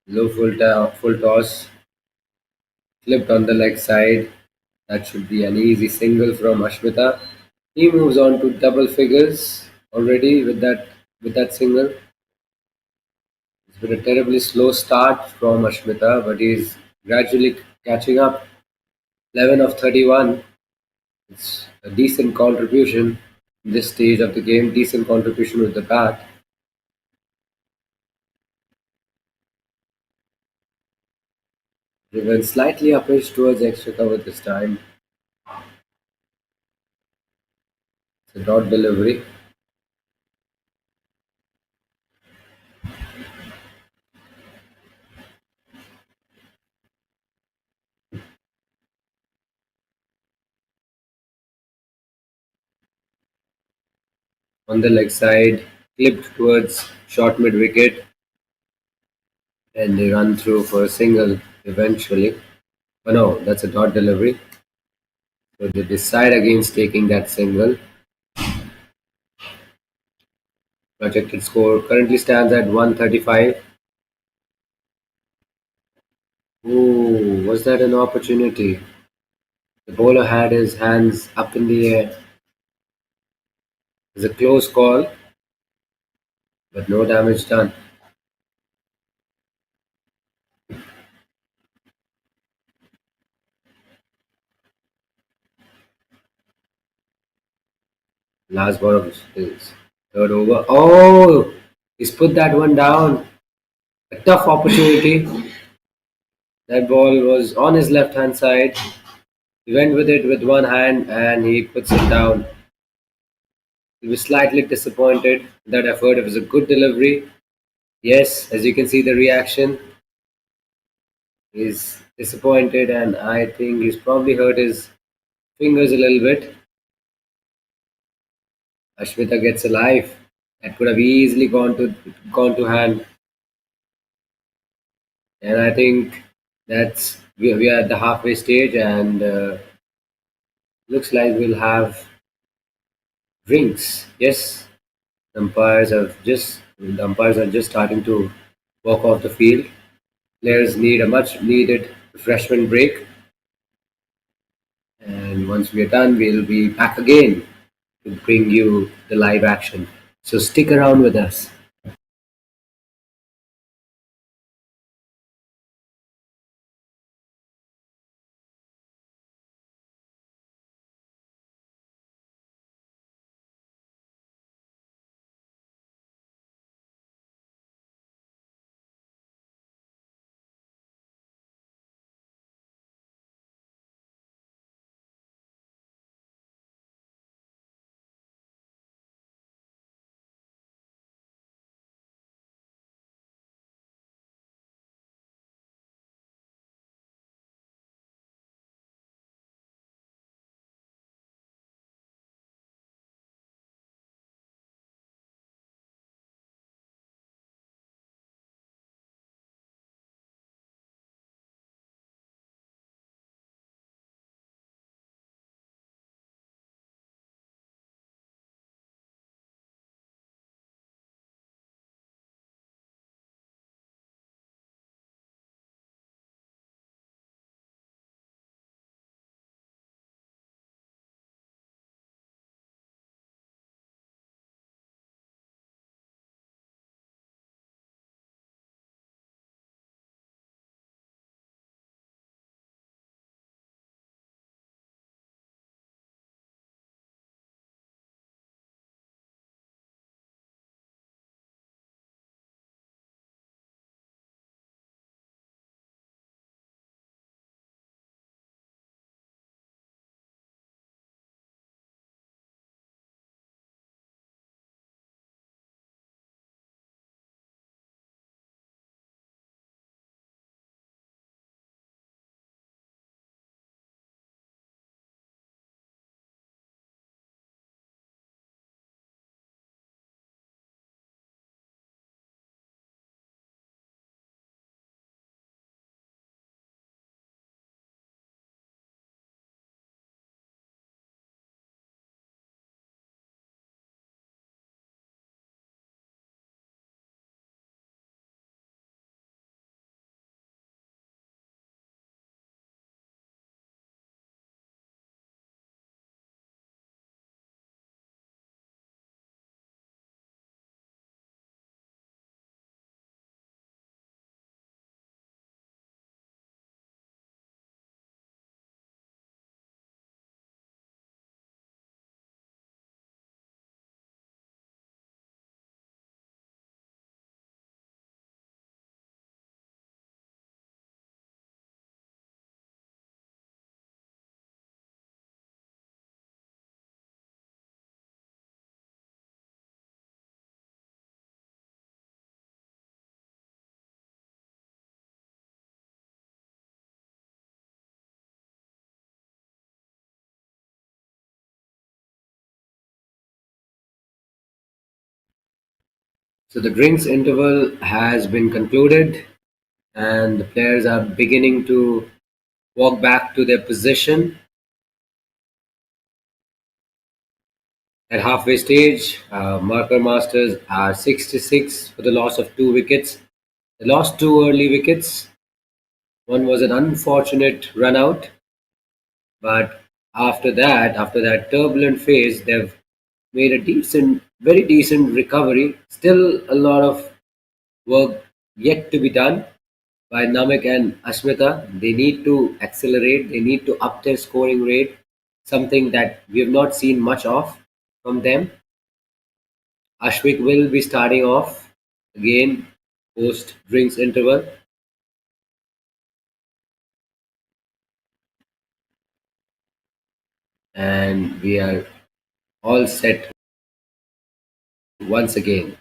Low full toss, flipped on the leg side. That should be an easy single from Ashmita. He moves on to double figures already with that single. It's been a terribly slow start from Ashmita, but he's gradually catching up. 11 of 31. It's a decent contribution in this stage of the game. Decent contribution with the bat. He went slightly uppish towards extra cover this time. It's a dot delivery. On the leg side, clipped towards short mid wicket, and they run through for a single eventually. Oh no, that's a dot delivery. So they decide against taking that single. Projected score currently stands at 135. Ooh, was that an opportunity? The bowler had his hands up in the air. It's a close call, but no damage done. Last ball of his third over. Oh, he's put that one down. A tough opportunity. That ball was on his left hand side. He went with it with one hand and he puts it down. He was slightly disappointed in that effort. It was a good delivery. Yes, as you can see the reaction. He's disappointed and I think he's probably hurt his fingers a little bit. Ashmita gets a life. That could have easily gone to hand. And I think we are at the halfway stage, and looks like we'll have drinks. Yes, the umpires are just starting to walk off the field. Players need a much needed refreshment break, and once we are done, we'll be back again to bring you the live action. So stick around with us. So the drinks interval has been concluded, and the players are beginning to walk back to their position. At halfway stage, marker masters are 66 for the loss of 2 wickets. They lost two early wickets. One was an unfortunate run out, but after that turbulent phase, they've made a very decent recovery. Still a lot of work yet to be done by Namak and Ashmita. They need to accelerate, they need to up their scoring rate, something that we have not seen much of from them. Ashwik will be starting off again post drinks interval, and we are all set once again.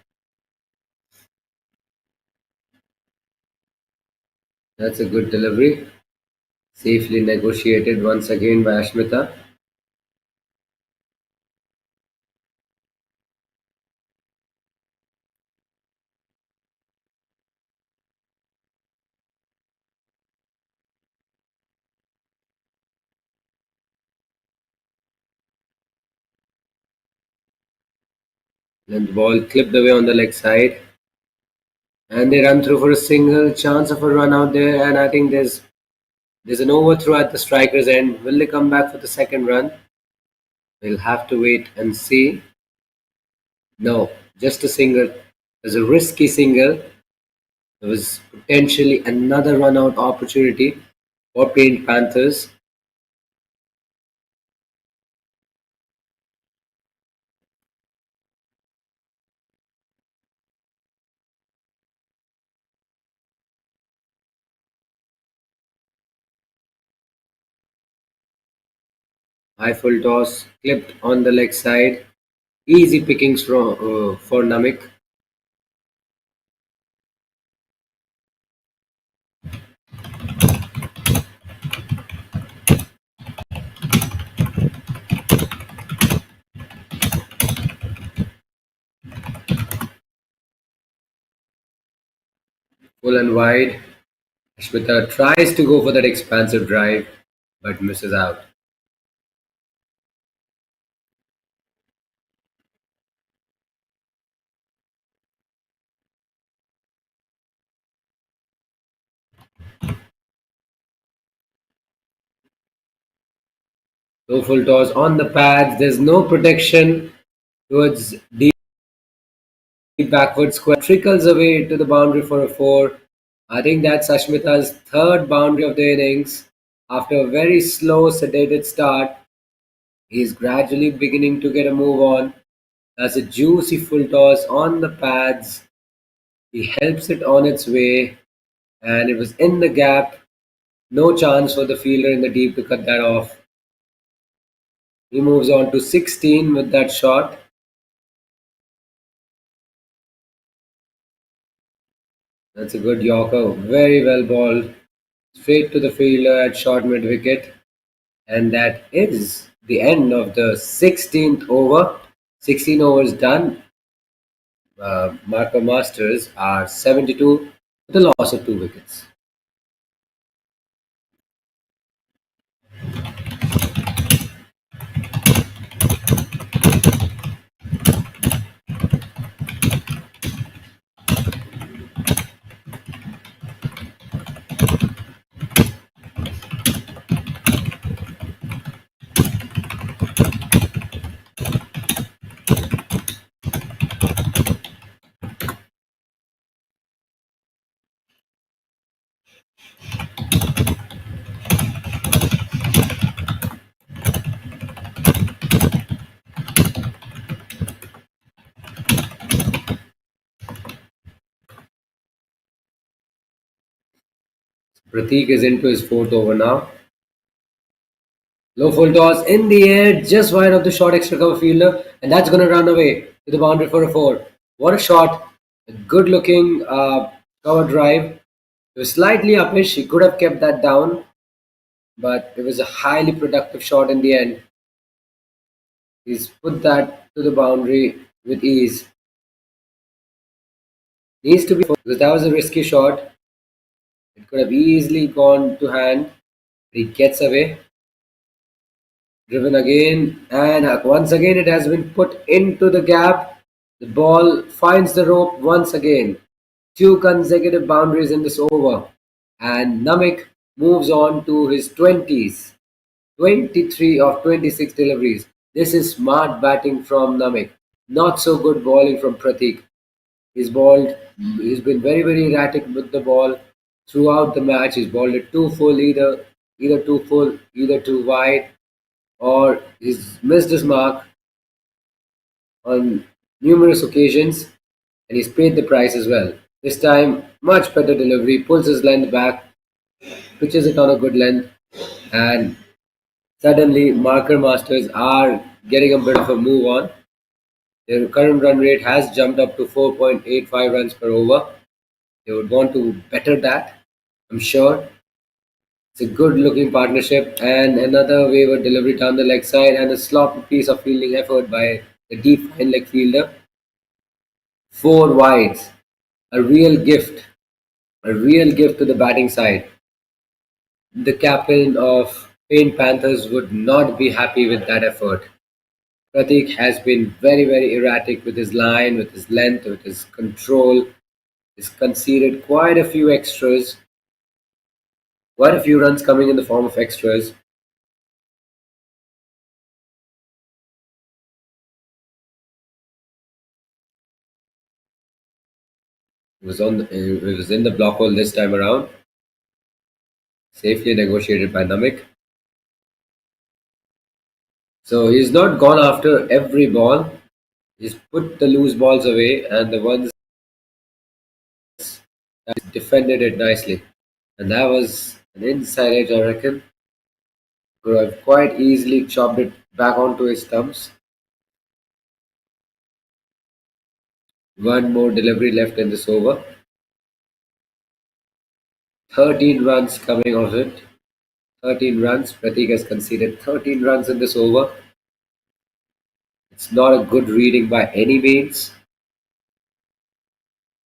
That's a good delivery. Safely negotiated once again by Ashmita. Then the ball clipped away on the leg side, and they run through for a single. Chance of a run out there, and I think there's an overthrow at the striker's end. Will they come back for the second run? We'll have to wait and see. No, just a single. There's a risky single. There was potentially another run out opportunity for Paint Panthers. High full toss, clipped on the leg side. Easy pickings for Namik. Full and wide. Ashmita tries to go for that expansive drive, but misses out. Low full toss on the pads. There's no protection towards deep backward square. Trickles away to the boundary for a four. I think that's Ashmita's third boundary of the innings. After a very slow, sedated start, he's gradually beginning to get a move on. That's a juicy full toss on the pads. He helps it on its way, and it was in the gap. No chance for the fielder in the deep to cut that off. He moves on to 16 with that shot. That's a good Yorker. Very well balled. Straight to the fielder at short mid wicket. And that is the end of the 16th over. 16 overs done. Marco Masters are 72 with a loss of 2 wickets. Pratik is into his fourth over now. Low full toss in the air, just wide of the short extra cover fielder, and that's going to run away to the boundary for a four. What a shot! A good looking cover drive. It was slightly uppish, he could have kept that down, but it was a highly productive shot in the end. He's put that to the boundary with ease. Needs to be because that was a risky shot. It could have easily gone to hand. He gets away. Driven again, and once again it has been put into the gap. The ball finds the rope once again. Two consecutive boundaries in this over, and Namik moves on to his 20s. 23 of 26 deliveries. This is smart batting from Namik. Not so good bowling from Pratik. He's bowled. He's been very erratic with the ball throughout the match. He's bowled it too full, either too full, either too wide, or he's missed his mark on numerous occasions, and he's paid the price as well. This time, much better delivery, pulls his length back, pitches it on a good length, and suddenly marker masters are getting a bit of a move on. Their current run rate has jumped up to 4.85 runs per over. They would want to better that, I'm sure. It's a good looking partnership, and another wayward delivery down the leg side, and a sloppy piece of fielding effort by the deep fine leg fielder. Four wides. A real gift. A real gift to the batting side. The captain of Paint Panthers would not be happy with that effort. Pratik has been very, very erratic with his line, with his length, with his control. He's conceded quite a few runs coming in the form of extras. It was in the block hole this time around, safely negotiated by Namik. So he's not gone after every ball. He's put the loose balls away, and the ones that defended it nicely. And that was an inside edge, I reckon. Could have quite easily chopped it back onto his thumbs. One more delivery left in this over. 13 runs coming of it. 13 runs. Pratik has conceded 13 runs in this over. It's not a good reading by any means.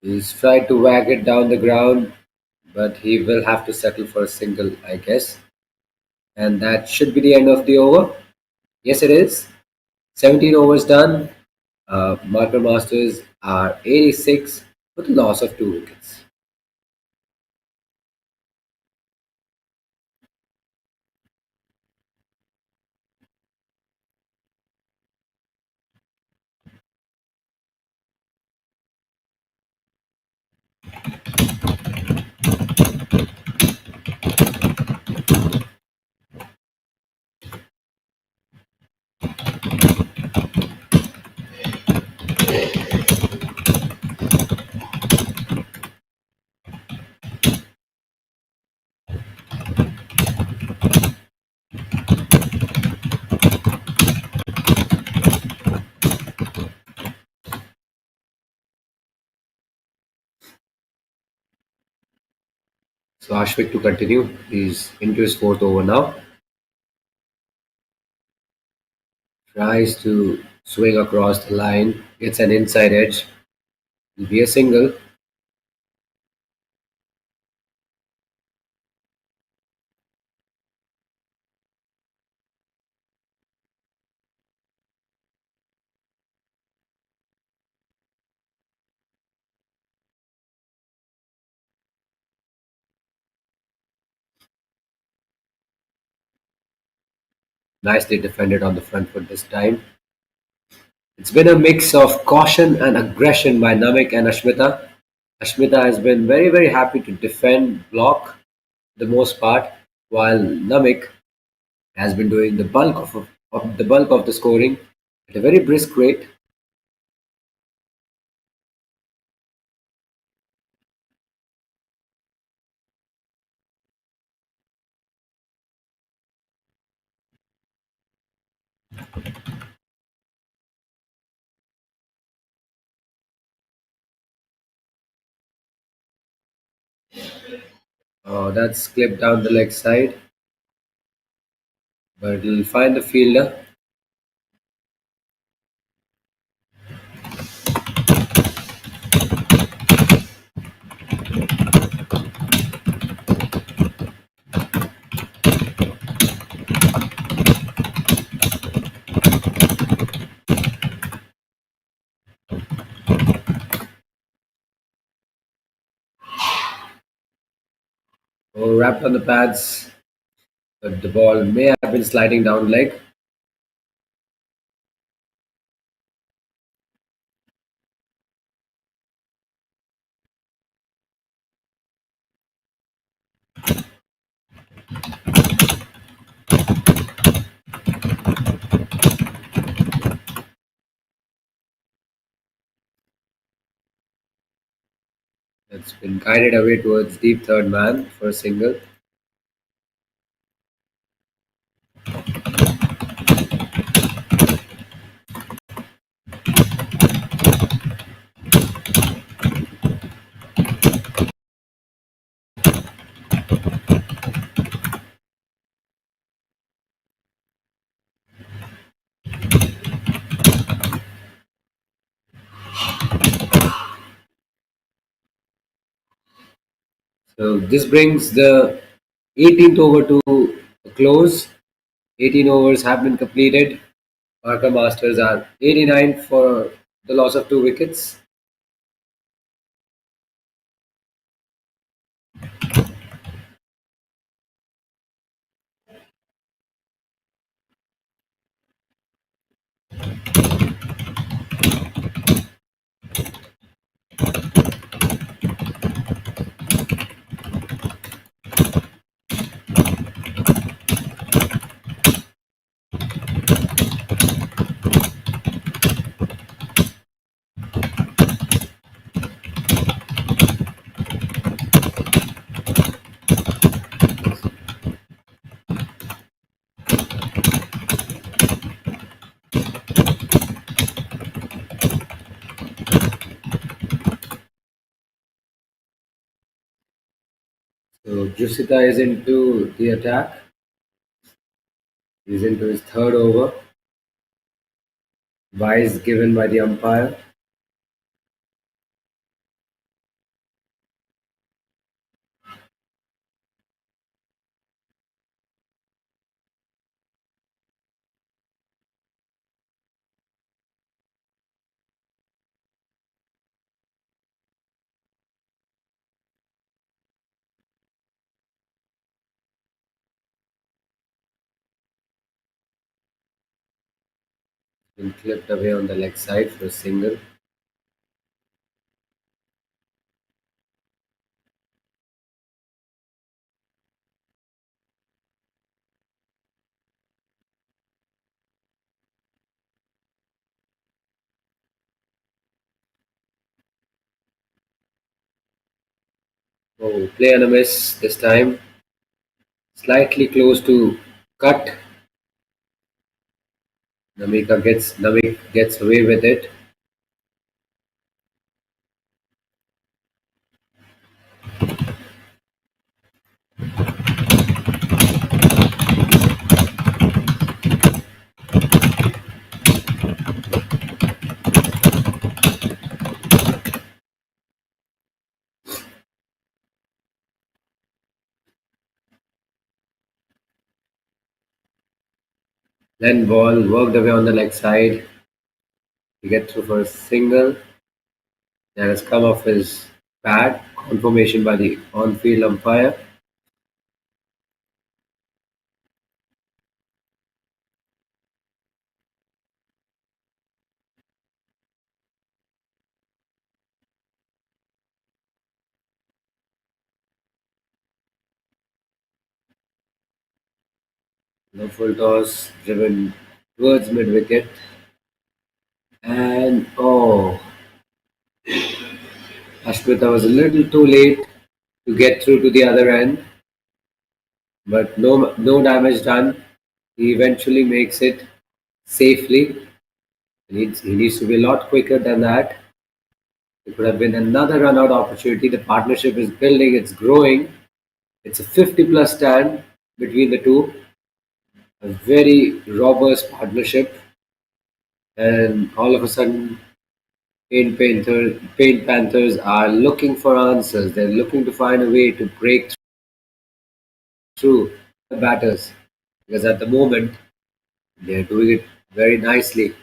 He's tried to whack it down the ground, but he will have to settle for a single, I guess. And that should be the end of the over. Yes, it is. 17 overs done. Marker Masters are 86 with a loss of 2 wickets. So Ashvik to continue. He's into his fourth over now. Tries to swing across the line. Gets an inside edge. Will be a single. Nicely defended on the front foot this time. It's been a mix of caution and aggression by Namik and Ashmita. Ashmita has been very, very happy to defend, block the most part, while Namik has been doing the bulk of the scoring at a very brisk rate. That's clipped down the leg side, but it'll find the fielder. Wrapped on the pads, but the ball may have been sliding down leg. It's been guided away towards deep third man for a single. So this brings the 18th over to a close. 18 overs have been completed. Marker Masters are 89 for the loss of 2 wickets. So Jusita is into the attack. He's into his third over. Wise given by the umpire. Been clipped away on the leg side for a single. Oh, play and a miss this time. Slightly close to cut. Namik gets away with it. Then ball worked away on the leg side to get through for a single. That has come off his pad. Confirmation by the on-field umpire. No full toss driven towards mid wicket. And oh, Ashmita was a little too late to get through to the other end, but no damage done. He eventually makes it safely. He needs to be a lot quicker than that. It could have been another run out opportunity. The partnership is building, it's growing. It's a 50 plus stand between the two. A very robust partnership. And all of a sudden, Paint Panthers are looking for answers. They're looking to find a way to break through the batters. Because at the moment, they're doing it very nicely.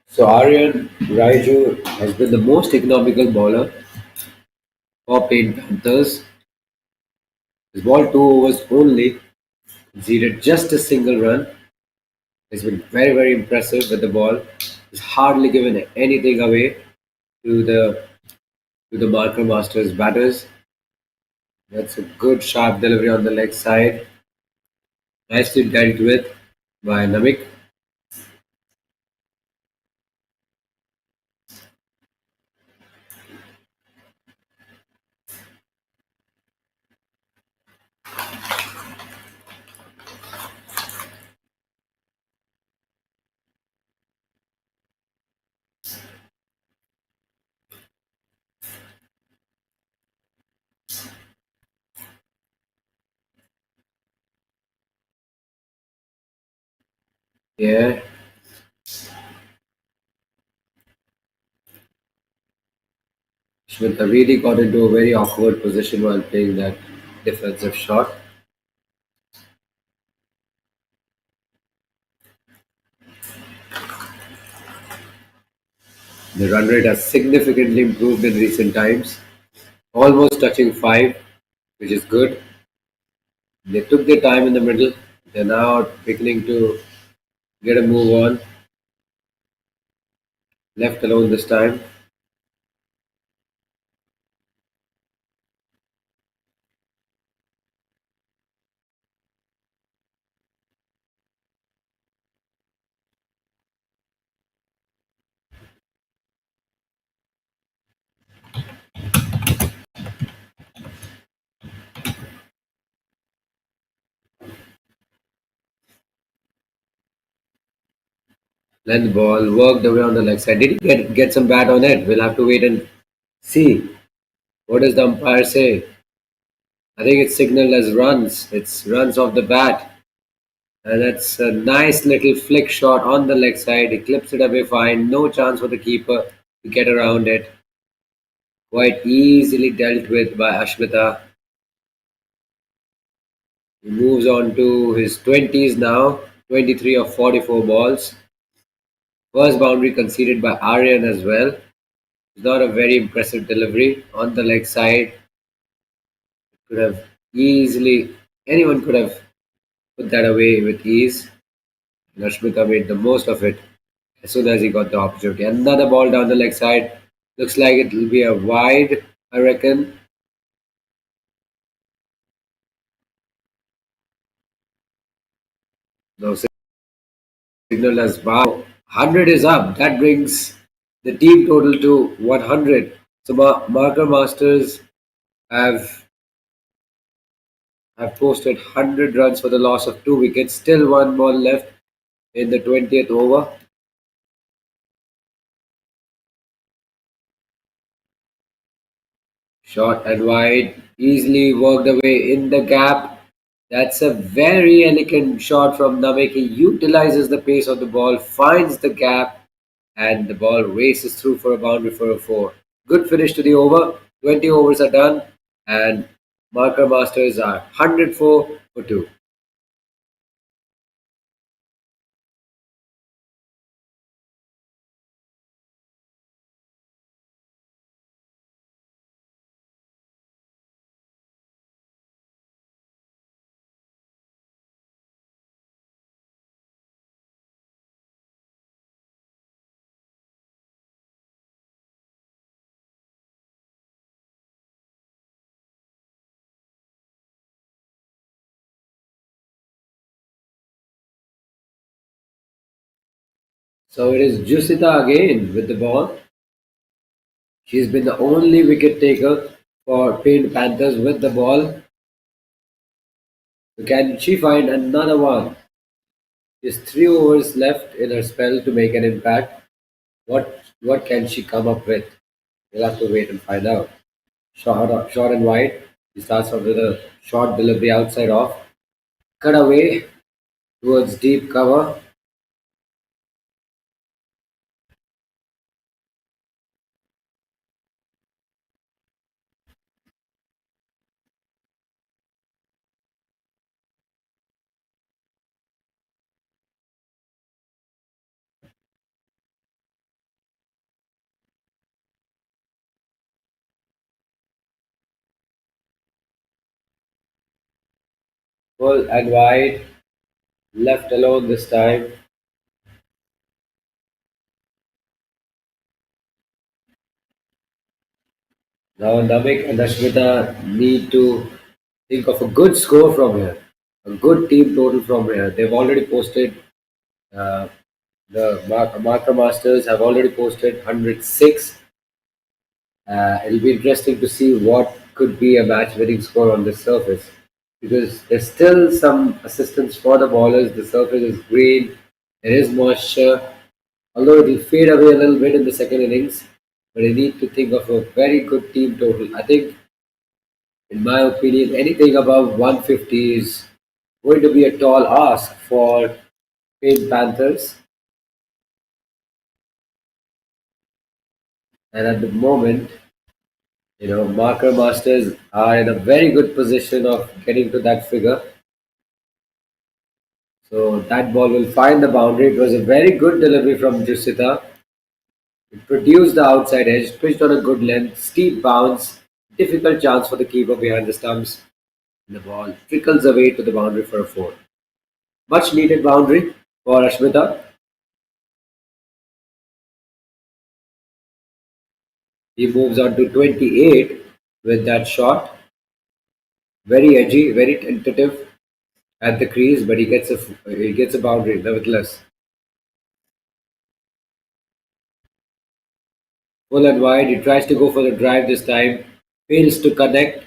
So Aryan Raiju has been the most economical bowler for Paint Panthers. His ball 2 overs only, conceded just a single run. He's been very, very impressive with the ball. He's hardly given anything away to the Marker Masters batters. That's a good sharp delivery on the leg side. Nicely dealt with by Namik. Yeah, Schmidt really got into a very awkward position while playing that defensive shot. The run rate has significantly improved in recent times, almost touching 5, which is good. They took their time in the middle. They're now beginning to get a move on, left alone this time. Let the ball worked away on the leg side. Did he get some bat on it? We'll have to wait and see. What does the umpire say? I think it's signaled as runs. It's runs off the bat. And that's a nice little flick shot on the leg side. He clips it away fine. No chance for the keeper to get around it. Quite easily dealt with by Ashmita. He moves on to his 20s now. 23 of 44 balls. First boundary conceded by Aryan as well. It's not a very impressive delivery on the leg side. Could have easily, anyone could have put that away with ease. Nashmita made the most of it as soon as he got the opportunity. Another ball down the leg side. Looks like it will be a wide, I reckon. No signal as wow. 100 is up. That brings the team total to 100. So Marker Masters have have posted 100 runs for the loss of 2 wickets. Still one ball left in the 20th over. Short and wide, easily worked away in the gap. That's a very elegant shot from Namek. He utilizes the pace of the ball, finds the gap, and the ball races through for a boundary for a 4. Good finish to the over. 20 overs are done, and Marker Masters are 104 for 2. So it is Jusita again with the ball. She's been the only wicket taker for Paint Panthers with the ball. So can she find another one? There's 3 overs left in her spell to make an impact. What can she come up with? We'll have to wait and find out. Short and wide. He starts off with a short delivery outside off. Cut away towards deep cover. Full and wide. Left alone this time. Now Namik and Ashmita need to think of a good score from here, a good team total from here. They've already posted, uh, Marker Masters have already posted 106. It'll be interesting to see what could be a match winning score on this surface because there's still some assistance for the bowlers. The surface is green, there is moisture, although it will fade away a little bit in the second innings. But I need to think of a very good team total. I think, in my opinion, anything above 150 is going to be a tall ask for Payne Panthers. And at the moment, Marker Masters are in a very good position of getting to that figure. So that ball will find the boundary. It was a very good delivery from Jusita. It produced the outside edge, pitched on a good length, steep bounce, difficult chance for the keeper behind the stumps. And the ball trickles away to the boundary for a four. Much needed boundary for Ashmita. He moves on to 28 with that shot. Very edgy, very tentative at the crease, but he gets a boundary nevertheless. Full and wide, he tries to go for the drive this time, fails to connect.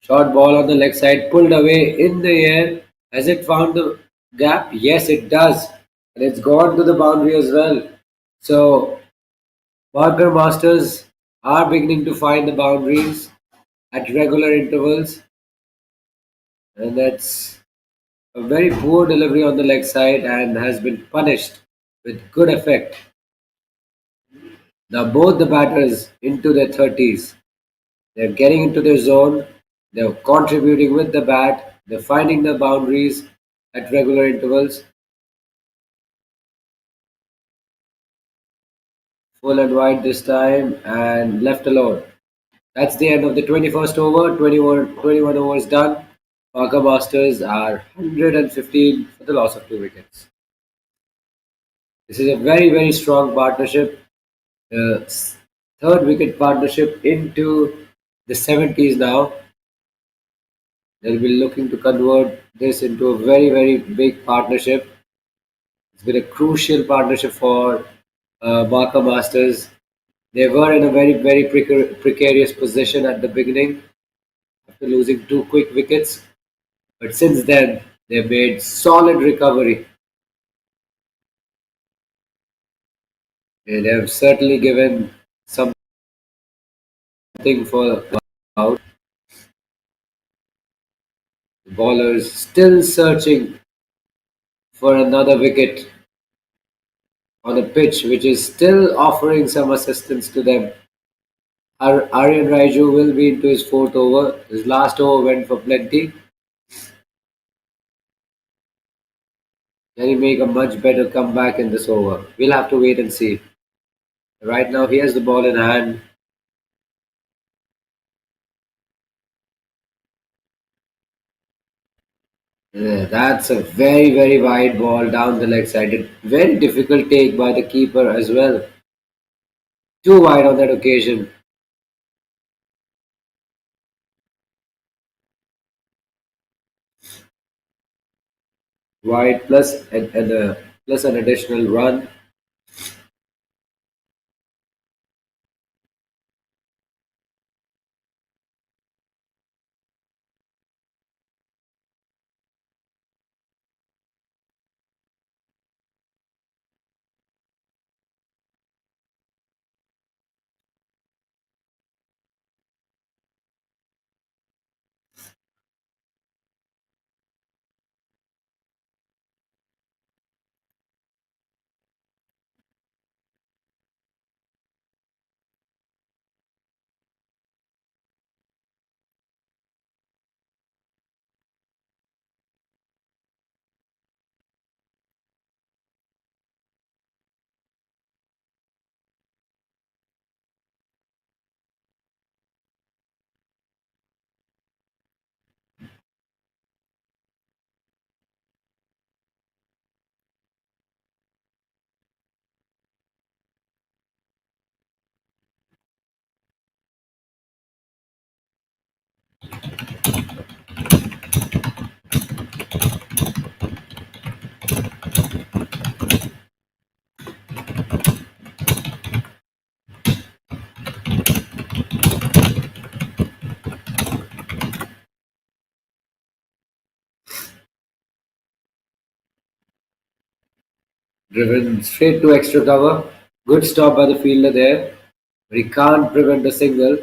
Short ball on the leg side, pulled away in the air. Has it found the gap? Yes, it does. And it's gone to the boundary as well. So, Barker Masters are beginning to find the boundaries at regular intervals. And that's a very poor delivery on the leg side and has been punished with good effect. Now, both the batters into their 30s. They're getting into their zone. They're contributing with the bat. They're finding the boundaries at regular intervals. Full and wide this time and left alone. That's the end of the 21st over. 21 overs done. Parker Masters are 115 for the loss of 2 wickets. This is a very, very strong partnership. The third wicket partnership into the 70s now. They'll be looking to convert this into a very, very big partnership. It's been a crucial partnership for Barker Masters. They were in a very, very precarious position at the beginning after losing 2 quick wickets. But since then, they've made solid recovery. They have certainly given something for out. The bowlers still searching for another wicket on a pitch which is still offering some assistance to them. Aryan Raiju will be into his fourth over. His last over went for plenty. Can he make a much better comeback in this over? We'll have to wait and see. Right now, he has the ball in hand. Yeah, that's a very, very wide ball down the leg side. A very difficult take by the keeper as well. Too wide on that occasion. Wide plus an additional run. Driven straight to extra cover. Good stop by the fielder there. But he can't prevent a single.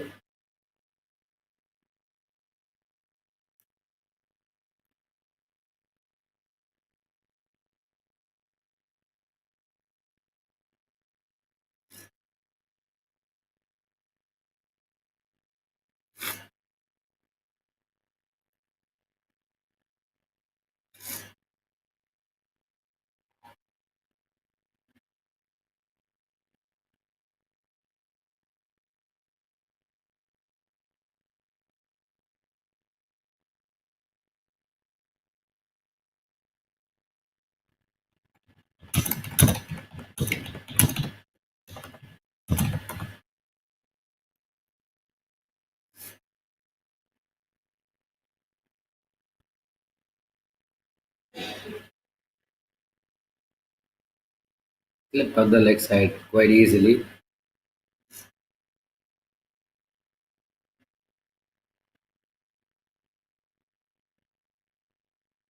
Clipped on the leg side quite easily.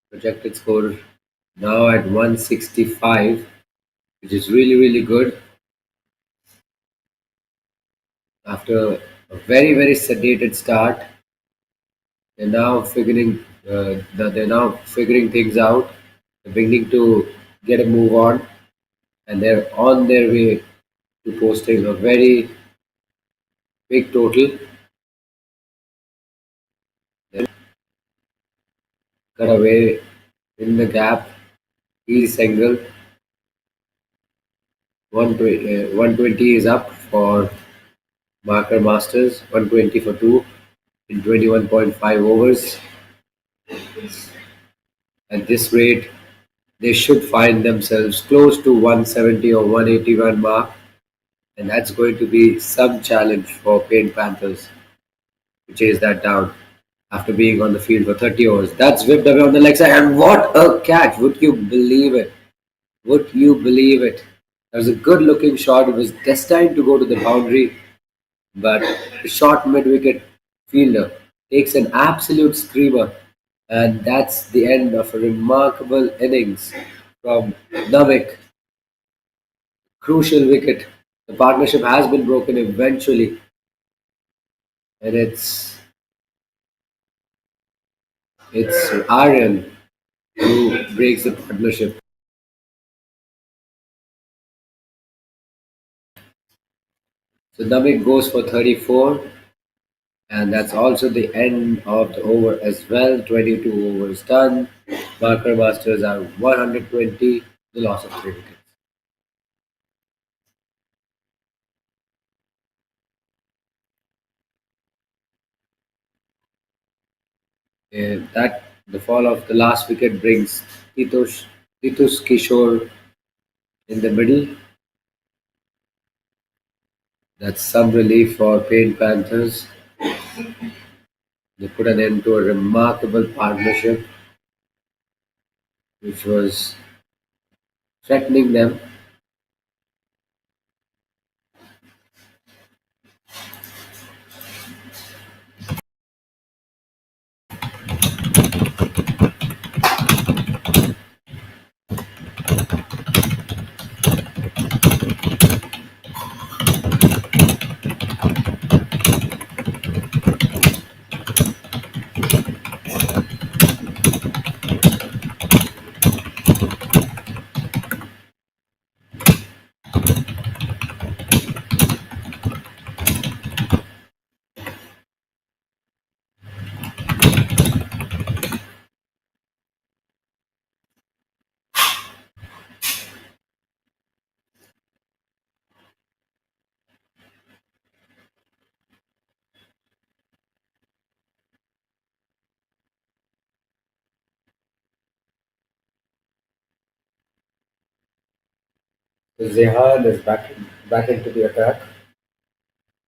Projected score now at 165, which is really, really good. After a very, very sedated start, they're now figuring things out. They're beginning to get a move on, and they're on their way to posting a very big total. They cut away in the gap. Easy single. 120 is up for Marker Masters. 120 for two in 21.5 overs. At this rate, they should find themselves close to 170 or 181 mark, and that's going to be some challenge for Paint Panthers to chase that down after being on the field for 30 overs. That's whipped away on the leg side, and what a catch! Would you believe it? Would you believe it? That was a good looking shot. It was destined to go to the boundary, but the short mid wicket fielder takes an absolute screamer, and that's the end of a remarkable innings from Navik. Crucial wicket. The partnership has been broken eventually, and it's Aryan who breaks the partnership. So Navik goes for 34, and that's also the end of the over as well. 22 overs done. Marker Masters are 120, the loss of 3 wickets. That the fall of the last wicket brings Titus Kishore in the middle. That's some relief for Paint Panthers. They put an end to a remarkable partnership which was threatening them. Zehan is back into the attack.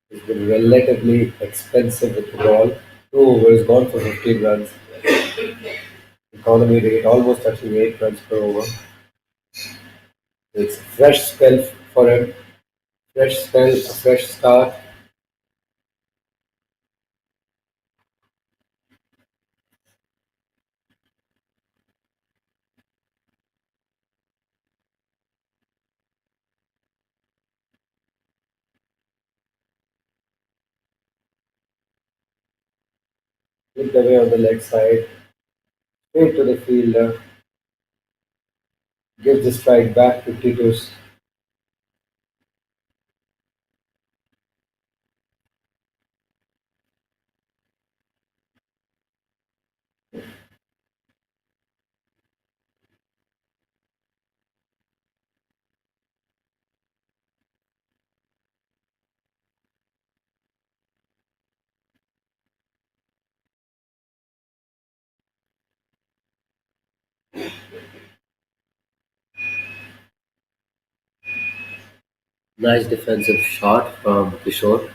He's been relatively expensive with the ball. 2 overs gone for 15 runs. Economy rate almost touching 8 runs per over. It's a fresh spell for him. Fresh spell, a fresh start. Flicked away on the leg side, straight to the fielder, gives the strike back to Titus. Nice defensive shot from Kishore.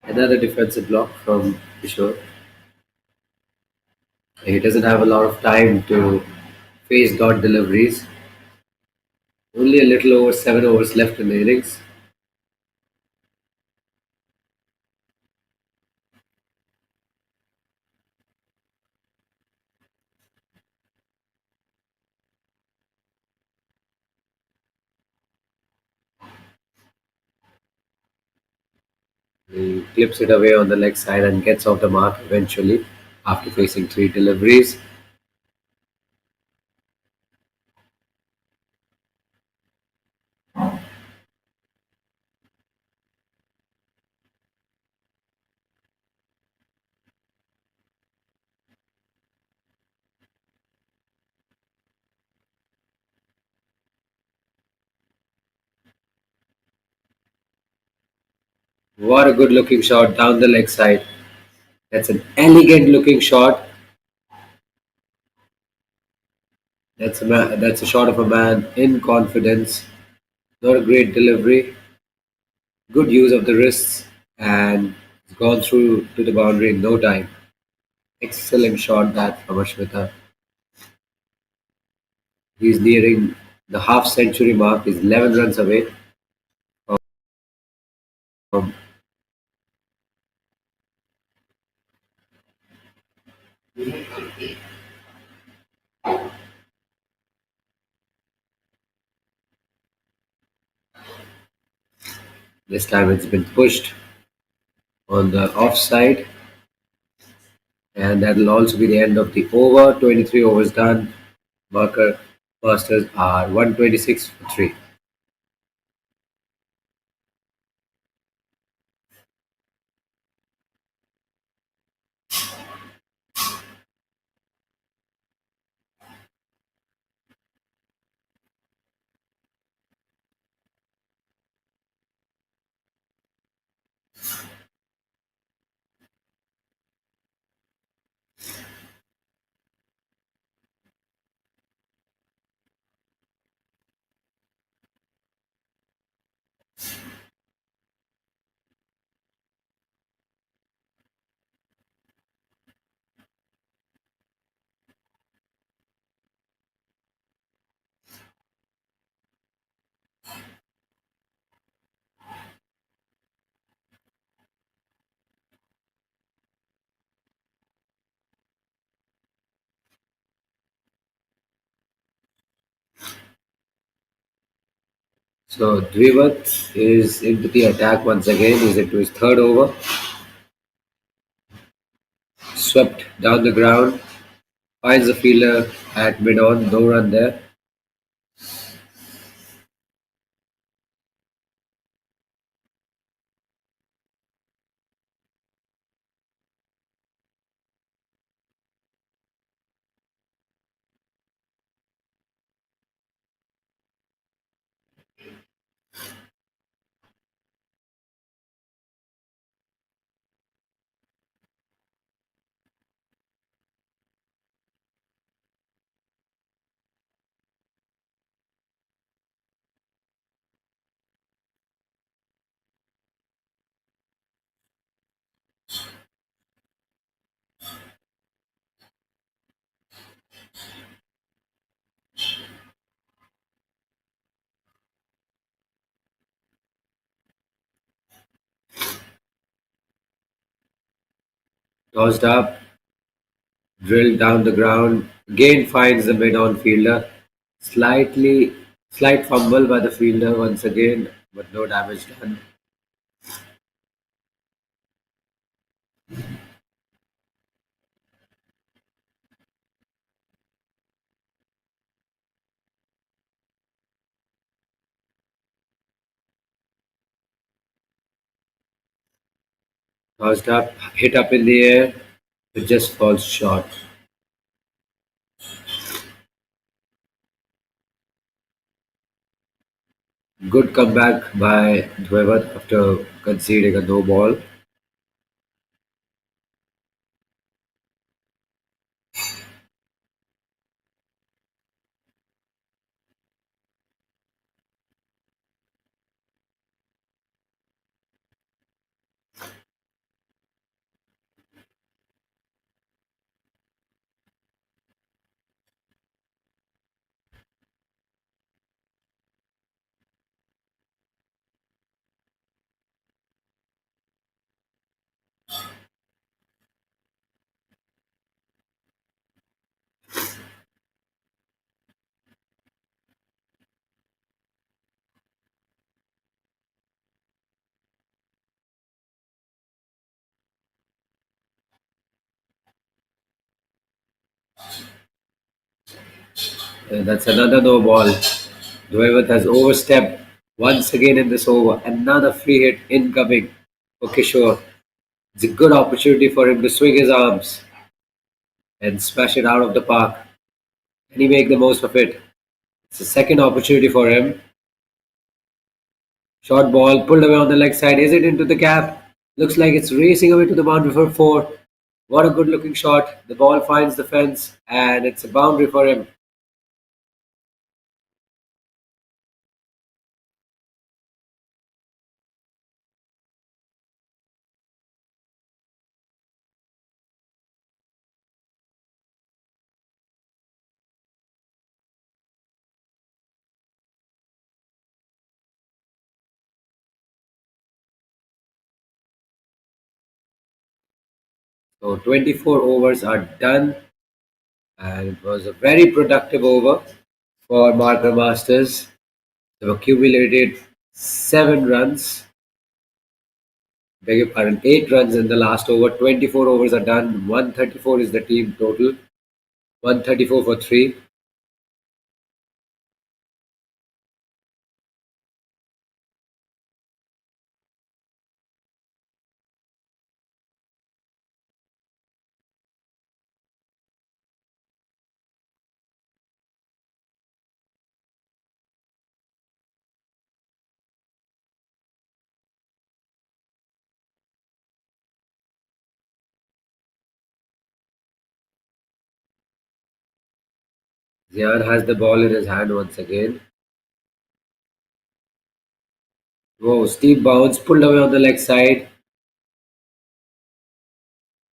Another defensive block from Kishore. He doesn't have a lot of time to face dot deliveries. Only a little over 7 overs left in the innings. He clips it away on the leg side and gets off the mark eventually after facing three deliveries. What a good looking shot down the leg side. That's an elegant looking shot. That's a shot of a man in confidence. Not a great delivery. Good use of the wrists and it's gone through to the boundary in no time. Excellent shot that from Ashmita. He's nearing the half century mark. He's 11 runs away from this time. It's been pushed on the offside, and that'll also be the end of the over. 23 overs done. Marker Masters are 126 for 3. So Dwivat is into the attack once again. He's into his third over. Swept down the ground. Finds the fielder at mid on. No run there. Tossed up, drilled down the ground. Again finds the mid-on fielder. Slight fumble by the fielder once again, but no damage done. Tossed up, hit up in the air. It just falls short. Good comeback by whoever after conceding a no ball. And that's another no ball. Whoever has overstepped once again in this over. Another free hit incoming for Kishore. It's a good opportunity for him to swing his arms and smash it out of the park. Can he make the most of it? It's a second opportunity for him. Short ball pulled away on the leg side. Is it into the gap? Looks like it's racing away to the boundary for four. What a good looking shot. The ball finds the fence and it's a boundary for him. So 24 overs are done and it was a very productive over for Marker Masters. They've accumulated 7 runs, beg your pardon, 8 runs in the last over. 24 overs are done. 134 is the team total. 134 for three. Zian has the ball in his hand once again. Whoa, steep bounce pulled away on the leg side.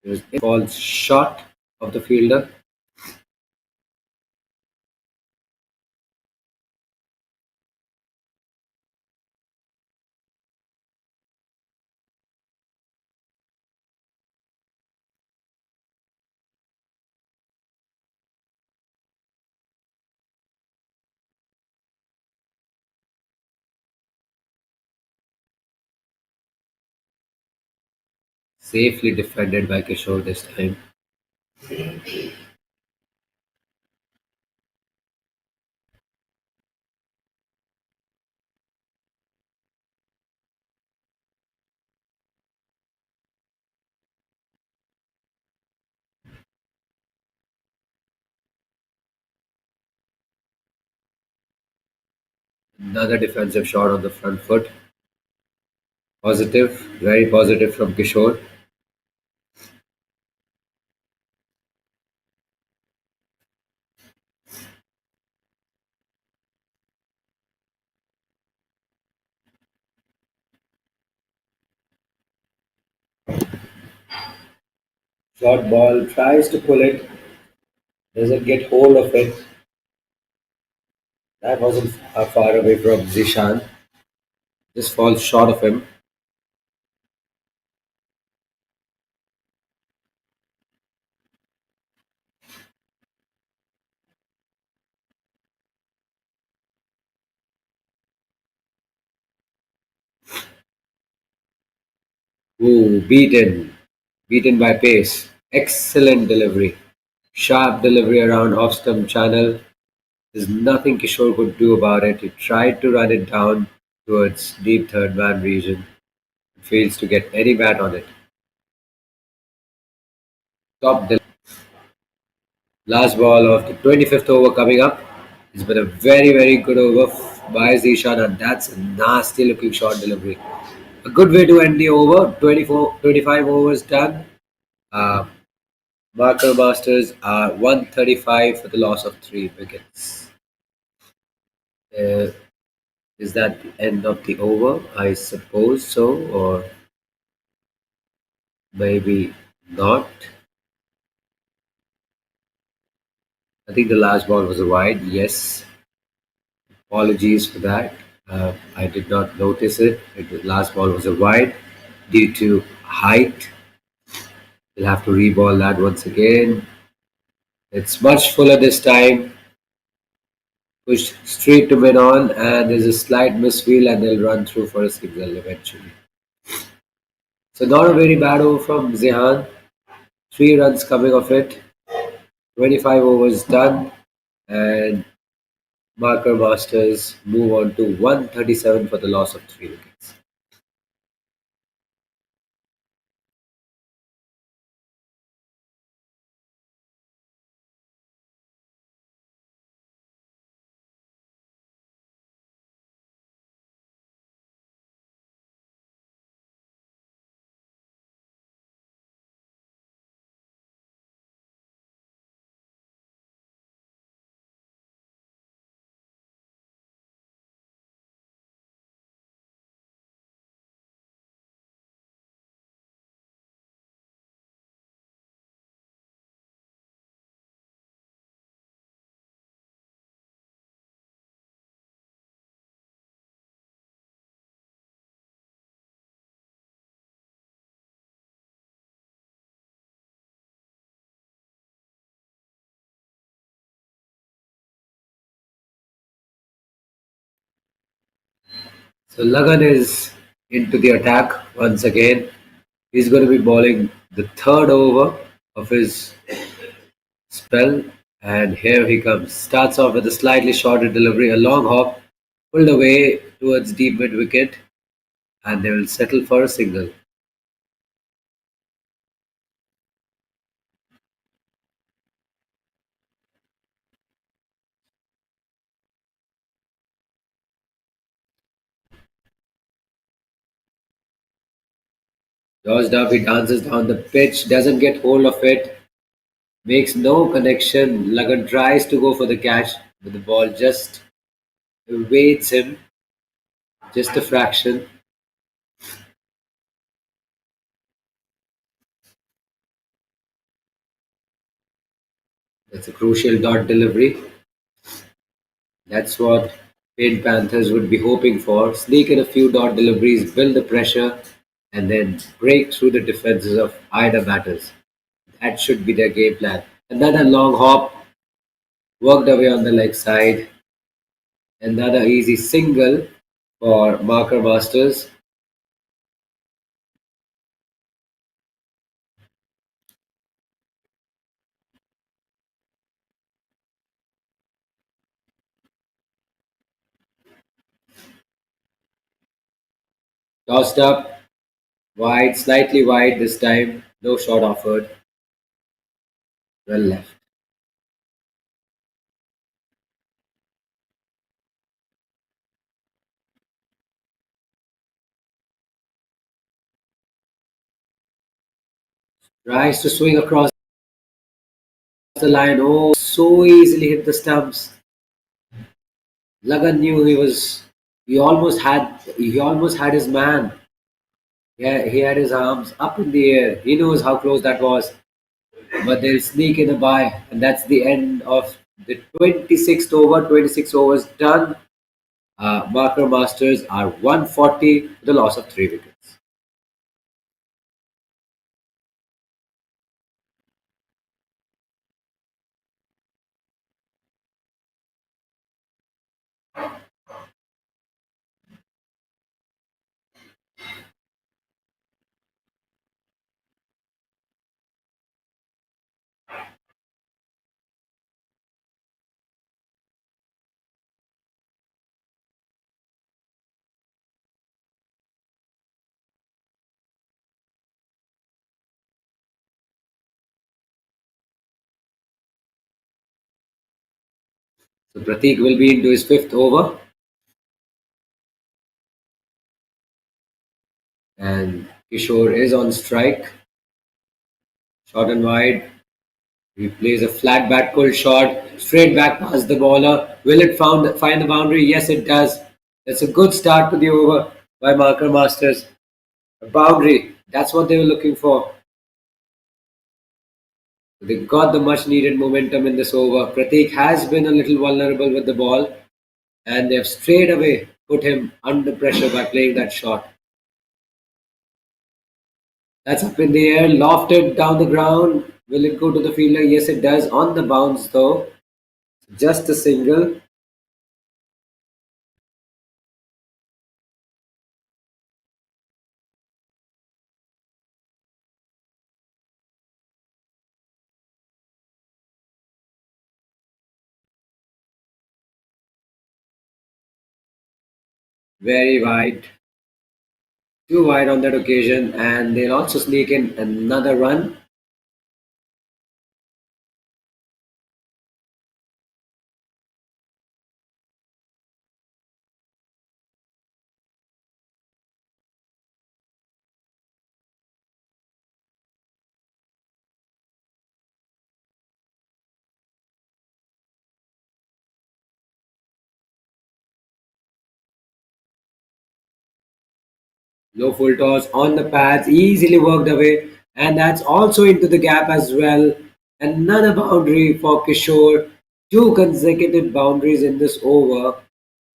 It falls short of the fielder. Safely defended by Kishore this time. Another defensive shot on the front foot. Positive, very positive from Kishore. Short ball, tries to pull it, doesn't get hold of it. That wasn't far away from Zishan. Just falls short of him. Ooh, beaten by pace. Excellent delivery. Sharp delivery around off stump channel. There's nothing Kishore could do about it. He tried to run it down towards deep third man region. Fails to get any bat on it. Top Last ball of the 25th over coming up. It's been a very, very good over by Zishan, and that's a nasty looking short delivery. A good way to end the over. 25 overs done. Uh, Marker Masters are 135 for the loss of 3 wickets. Uh, is that the end of the over? I suppose so, or maybe not. I think the last ball was a wide. Yes, apologies for that. I did not notice it. The last ball was a wide due to height. We'll have to reball that once again. It's much fuller this time. Pushed straight to mid on, and there's a slight misfeel, and they'll run through for a single eventually. So not a very bad over from Zehan. 3 runs coming off it. 25 overs done, and Marker Masters move on to 137 for the loss of 3 wickets. So Lagan is into the attack once again. He's going to be bowling the third over of his spell, and here he comes. Starts off with a slightly shorter delivery, a long hop, pulled away towards deep mid wicket, and they will settle for a single. George Duffy dances down the pitch, doesn't get hold of it, makes no connection. Lagan tries to go for the catch, but the ball just evades him, just a fraction. That's a crucial dot delivery. That's what Paint Panthers would be hoping for. Sneak in a few dot deliveries, build the pressure, and then break through the defenses of either batters. That should be their game plan. Another long hop, worked away on the leg side. Another easy single for Marker Masters. Tossed up, wide, slightly wide this time. No shot offered. Well left. Tries to swing across the line. Oh, so easily hit the stumps. Lagan knew he almost had his man. Yeah, he had his arms up in the air. He knows how close that was. But they'll sneak in a bye, and that's the end of the 26th over. 26 overs done. Marker Masters are 140 for the loss of 3 wickets. So Pratik will be into his fifth over, and Kishore is on strike. Short and wide. He plays a flat bat pull shot, straight back past the bowler. Will it find the boundary? Yes, it does. That's a good start to the over by Marker Masters. A boundary. That's what they were looking for. They got the much needed momentum in this over. Pratik has been a little vulnerable with the ball, and they've straight away put him under pressure by playing that shot. That's up in the air, lofted down the ground. Will it go to the fielder? Yes, it does. On the bounce, though. Just a single. Very wide. Too wide on that occasion, and they'll also sneak in another run. Low full toss on the pads, easily worked away, and that's also into the gap as well. Another boundary for Kishore. Two consecutive boundaries in this over,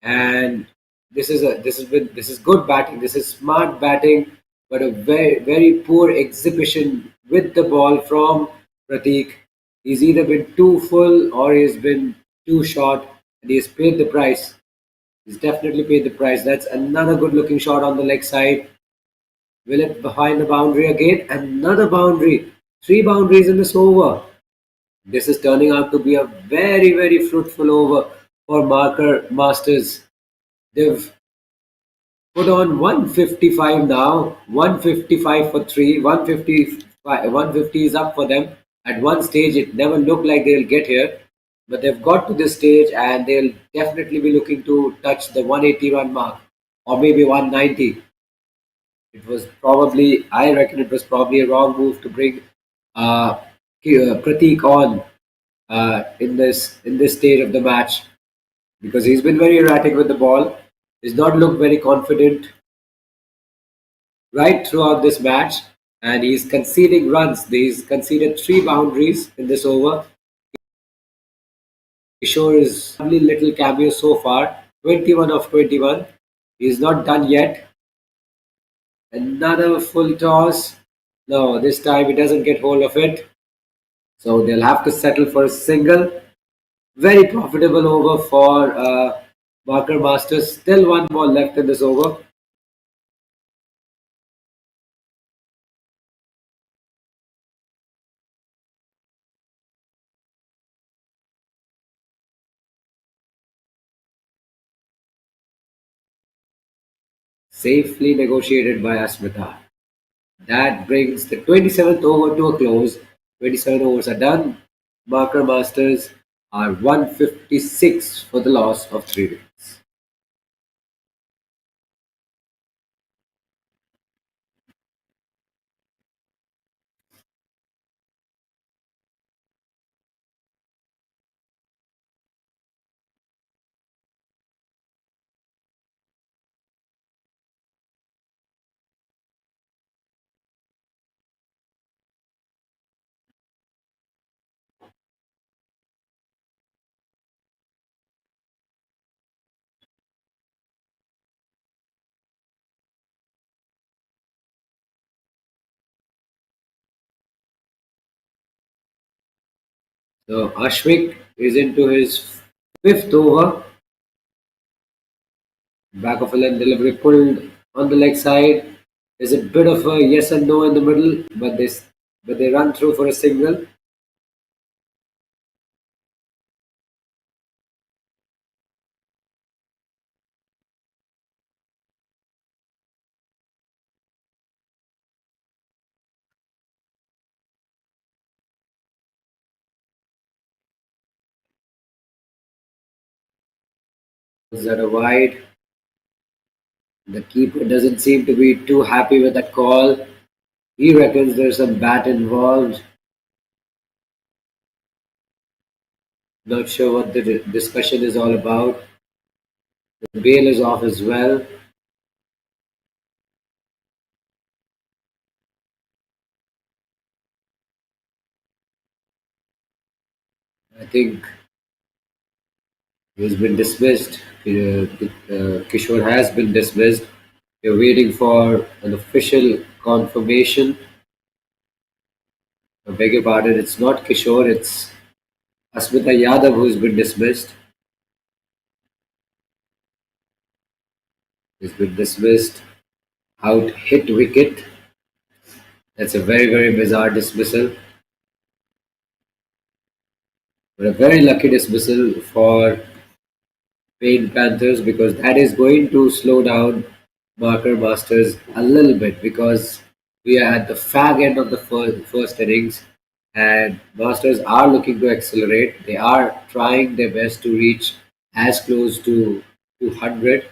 and this is good batting. This is smart batting, but a very poor exhibition with the ball from Pratik. He's either been too full or he's been too short, and he's paid the price. He's definitely paid the price. That's another good looking shot on the leg side. Will it behind the boundary again? Another boundary. Three boundaries in this over. This is turning out to be a very fruitful over for Marker Masters. They've put on 155 now. 155 for three. 150 is up for them. At one stage, it never looked like they'll get here. But they've got to this stage and they'll definitely be looking to touch the 180 run mark or maybe 190. It was probably, I reckon it was probably a wrong move to bring uh, Pratik on in this stage of the match because he's been very erratic with the ball. He's not looked very confident right throughout this match, and he's conceding runs. He's conceded three boundaries in this over. Kishore is only little cameo so far, 21 of 21. He's not done yet. Another full toss. No, this time he doesn't get hold of it. So they'll have to settle for a single. Very profitable over for Marker Masters. Still one ball left in this over. Safely negotiated by Asmita. That brings the 27th over to a close. 27 overs are done. Marker Masters are 156 for the loss of 3 wickets. So Ashwik is into his fifth over. Back of a leg delivery pulled on the leg side. There's a bit of a yes and no in the middle, but they run through for a single. Is that a wide? The keeper doesn't seem to be too happy with that call. He reckons there's some bat involved. Not sure what the discussion is all about. The bail is off as well. I think he's been dismissed. Kishore has been dismissed. We're waiting for an official confirmation. I beg your pardon, it's not Kishore, it's Asmita Yadav who's been dismissed. He's been dismissed. Out hit wicket. That's a very, very bizarre dismissal. But a very lucky dismissal for Paint Panthers because that is going to slow down Marker Masters a little bit because we are at the fag end of the first innings and Masters are looking to accelerate. They are trying their best to reach as close to 200,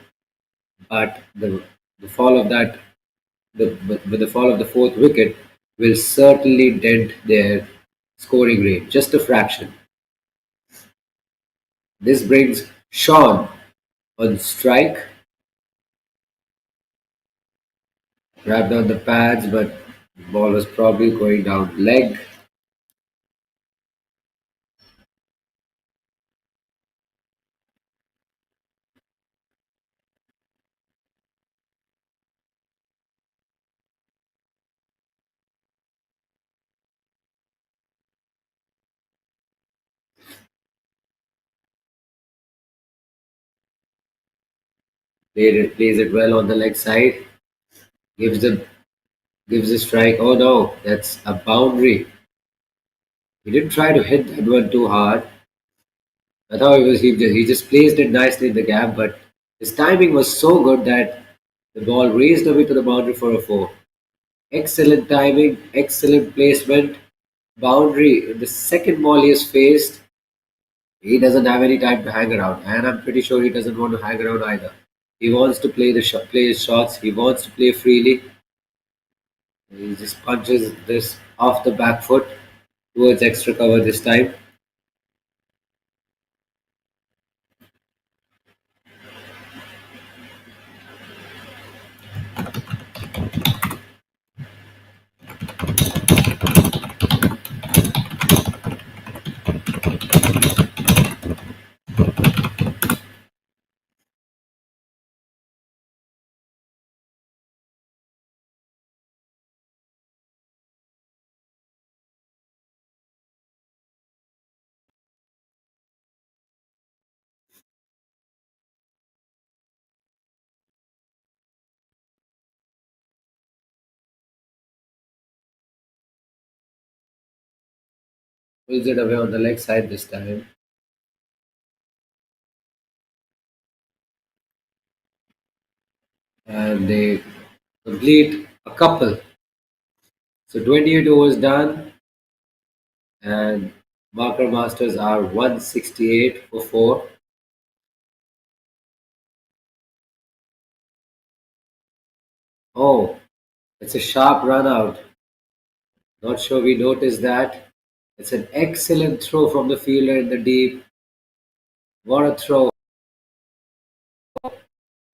but the fall of that with the fall of the fourth wicket will certainly dent their scoring rate just a fraction. This brings Sean on strike, wrapped on the pads, but the ball was probably going down leg. Plays it well on the leg side. Gives the gives the strike. Oh no, that's a boundary. He didn't try to hit that one too hard. I thought he just placed it nicely in the gap, but his timing was so good that the ball raced away to the boundary for a four. Excellent timing, excellent placement, boundary. The second ball he has faced, he doesn't have any time to hang around, and I'm pretty sure he doesn't want to hang around either. He wants to play his shots. He wants to play freely. He just punches this off the back foot towards extra cover this time. Pulls it away on the leg side this time. And they complete a couple. So 28 overs done, and Marker Masters are 168 for 4. Oh, it's a sharp run out. Not sure we noticed that. It's an excellent throw from the fielder in the deep. What a throw.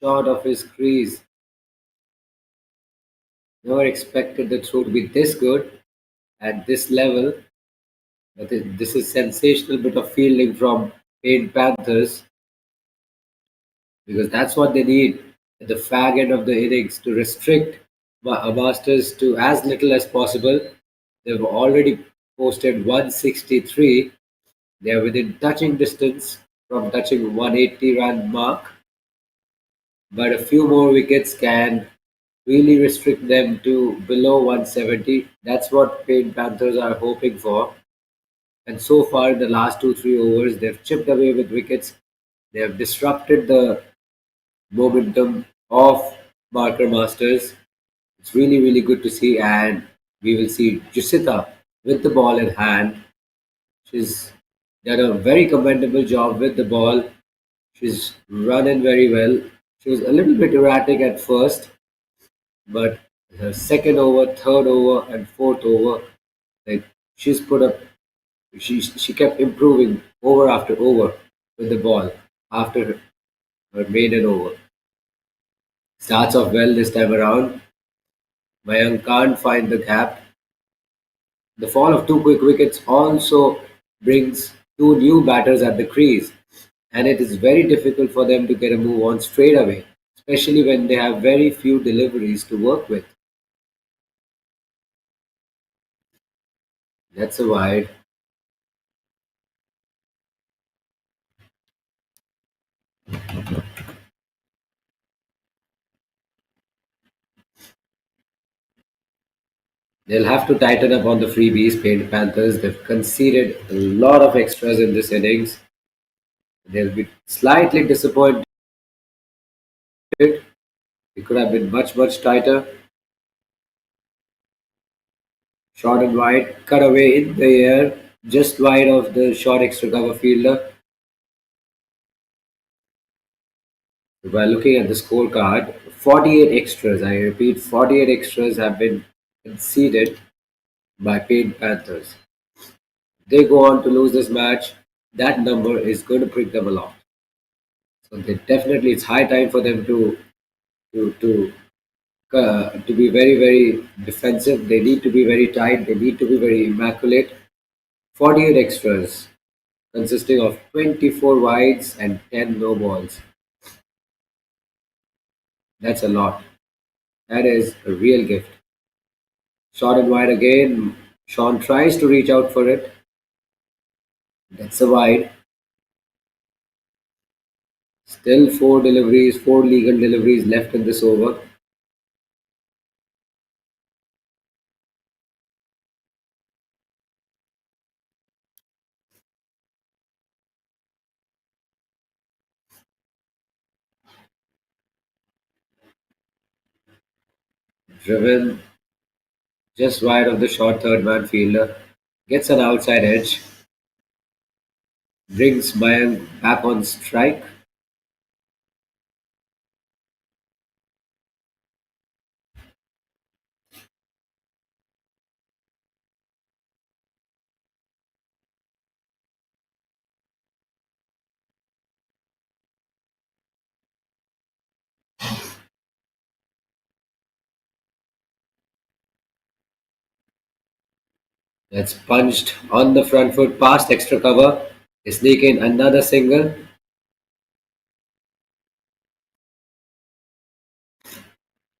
Short of his crease. Never expected the throw to be this good at this level. But this is sensational bit of fielding from Paint Panthers because that's what they need at the fag end of the innings to restrict Masters to as little as possible. They've already posted 163. They are within touching distance from touching 180 run mark, but a few more wickets can really restrict them to below 170. That's what Paint Panthers are hoping for. And so far, in the last 2 3 overs, they've chipped away with wickets. They have disrupted the momentum of Marker Masters. It's really, really good to see. And we will see Jusita with the ball in hand. She's done a very commendable job with the ball. She's running very well. She was a little bit erratic at first, but her second over, third over, and fourth over, like she's put up, she kept improving over after over with the ball after her maiden over. Starts off well this time around. Mayank can't find the gap. The fall of two quick wickets also brings two new batters at the crease, and it is very difficult for them to get a move on straight away, especially when they have very few deliveries to work with. That's a wide. They'll have to tighten up on the freebies, Paint Panthers. They've conceded a lot of extras in this innings. They'll be slightly disappointed. It could have been much, much tighter. Short and wide, cut away in the air, just wide of the short extra cover fielder. By looking at the scorecard, 48 extras, I repeat, 48 extras have been conceded by Paint Panthers. They go on to lose this match. That number is going to prick them a lot. So they definitely, it's high time for them to to to be very very defensive. They need to be very tight. They need to be very immaculate. 48 extras consisting of 24 wides and 10 no balls. That's a lot. That is a real gift. Short and wide again. Sean tries to reach out for it. That's a wide. Still four deliveries, four legal deliveries left in this over. Driven just wide of the short third man fielder. Gets an outside edge. Brings Mayank back on strike. That's punched on the front foot past extra cover. They sneak in another single.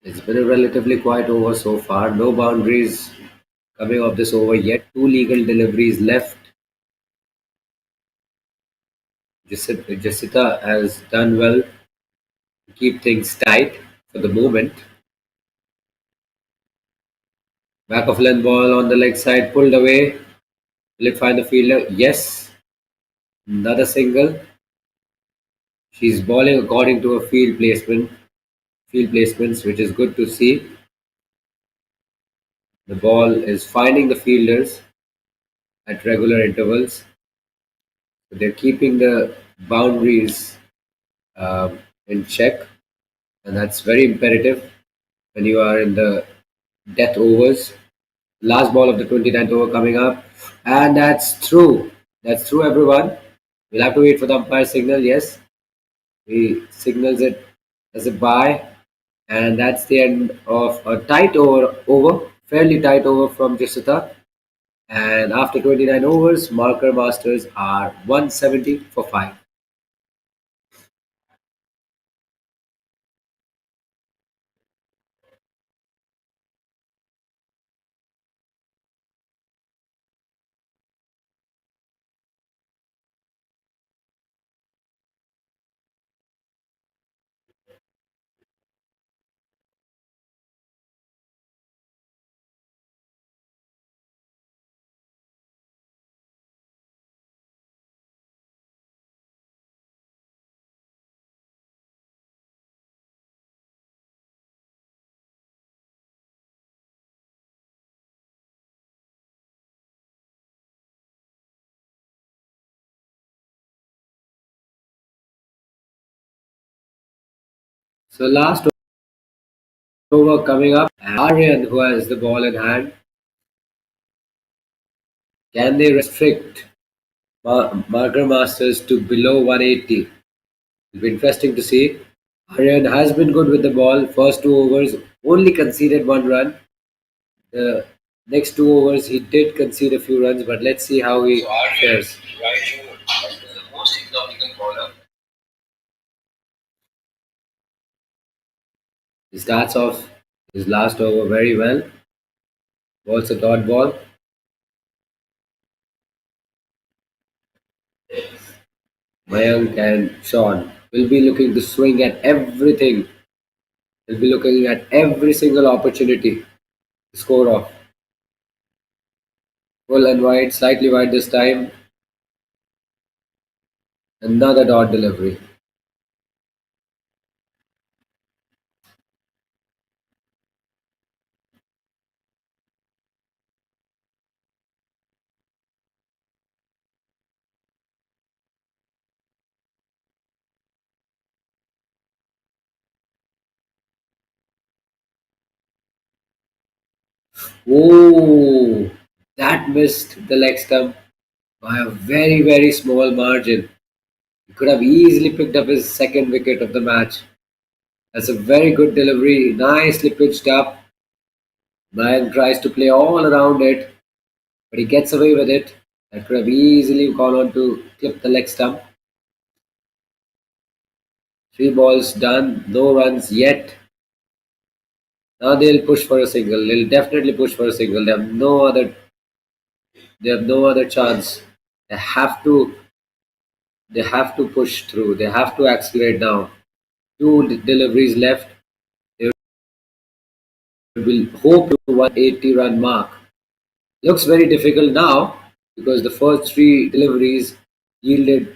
It's been a relatively quiet over so far. No boundaries coming off this over yet. Two legal deliveries left. Jessica has done well to keep things tight for the moment. Back of length ball on the leg side, pulled away. Will it find the fielder? Yes. Another single. She's bowling according to her field placements, which is good to see. The ball is finding the fielders at regular intervals. So they're keeping the boundaries in check, and that's very imperative when you are in the death overs. Last ball of the 29th over coming up, and that's through. That's through, everyone. We'll have to wait for the umpire signal. Yes, he signals it as a bye, and that's the end of a tight over, fairly tight over from Jessita. And after 29 overs, marker masters are 170 for 5. So last over coming up, Aryan who has the ball in hand. Can they restrict Marker Masters to below 180? It'll be interesting to see. Aryan has been good with the ball. First two overs only conceded one run. The next two overs he did concede a few runs, but let's see how he fares. He starts off his last over very well. Balls a dot ball. Mayank and Sean will be looking to swing at everything. They'll be looking at every single opportunity to score off. Full and wide, slightly wide this time. Another dot delivery. Oh, that missed the leg stump by a very, very small margin. He could have easily picked up his second wicket of the match. That's a very good delivery, nicely pitched up. Mayank tries to play all around it, but he gets away with it. That could have easily gone on to clip the leg stump. Three balls done, no runs yet. Now they'll push for a single. They'll definitely push for a single. They have no other chance. They have to they have to push through. They have to accelerate now. Two deliveries left. They will hope to 180 run mark. Looks very difficult now because the first three deliveries yielded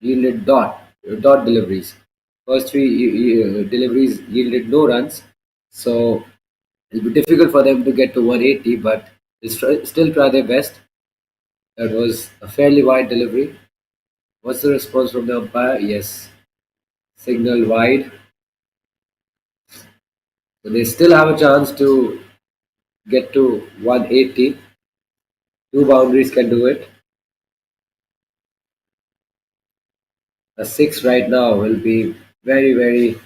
yielded dot deliveries. First three deliveries yielded no runs, so it'll be difficult for them to get to 180. But they'll still try their best. That was a fairly wide delivery. What's the response from the umpire? Yes, signal wide. So they still have a chance to get to 180. Two boundaries can do it. A six right now will be very, very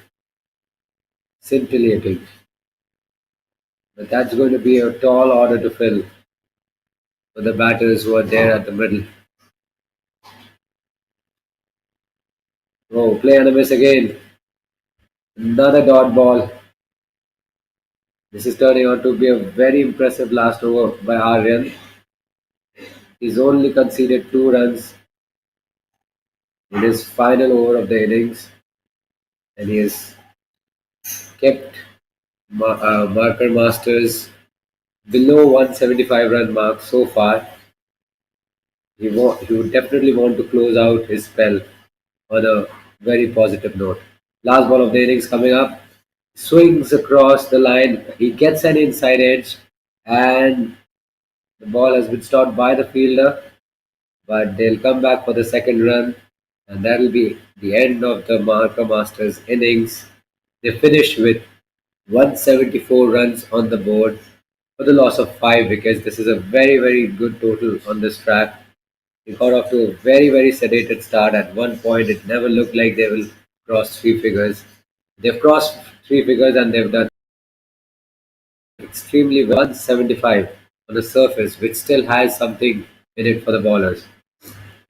scintillating. But that's going to be a tall order to fill for the batters who are there at the middle. Oh, play and a miss again. Another dot ball. This is turning out to be a very impressive last over by Aryan. He's only conceded two runs in his final over of the innings, and he has kept Marker Masters below 175 run mark so far. He would definitely want to close out his spell on a very positive note. Last ball of the innings coming up. Swings across the line. He gets an inside edge, and the ball has been stopped by the fielder. But they'll come back for the second run, and that'll be the end of the Marker Masters innings. They finish with 174 runs on the board for the loss of 5 wickets. This is a very, very good total on this track. They got off to a very, very sedated start. At one point, it never looked like they will cross three figures. They've crossed three figures and they've done extremely well. 175 on the surface, which still has something in it for the bowlers.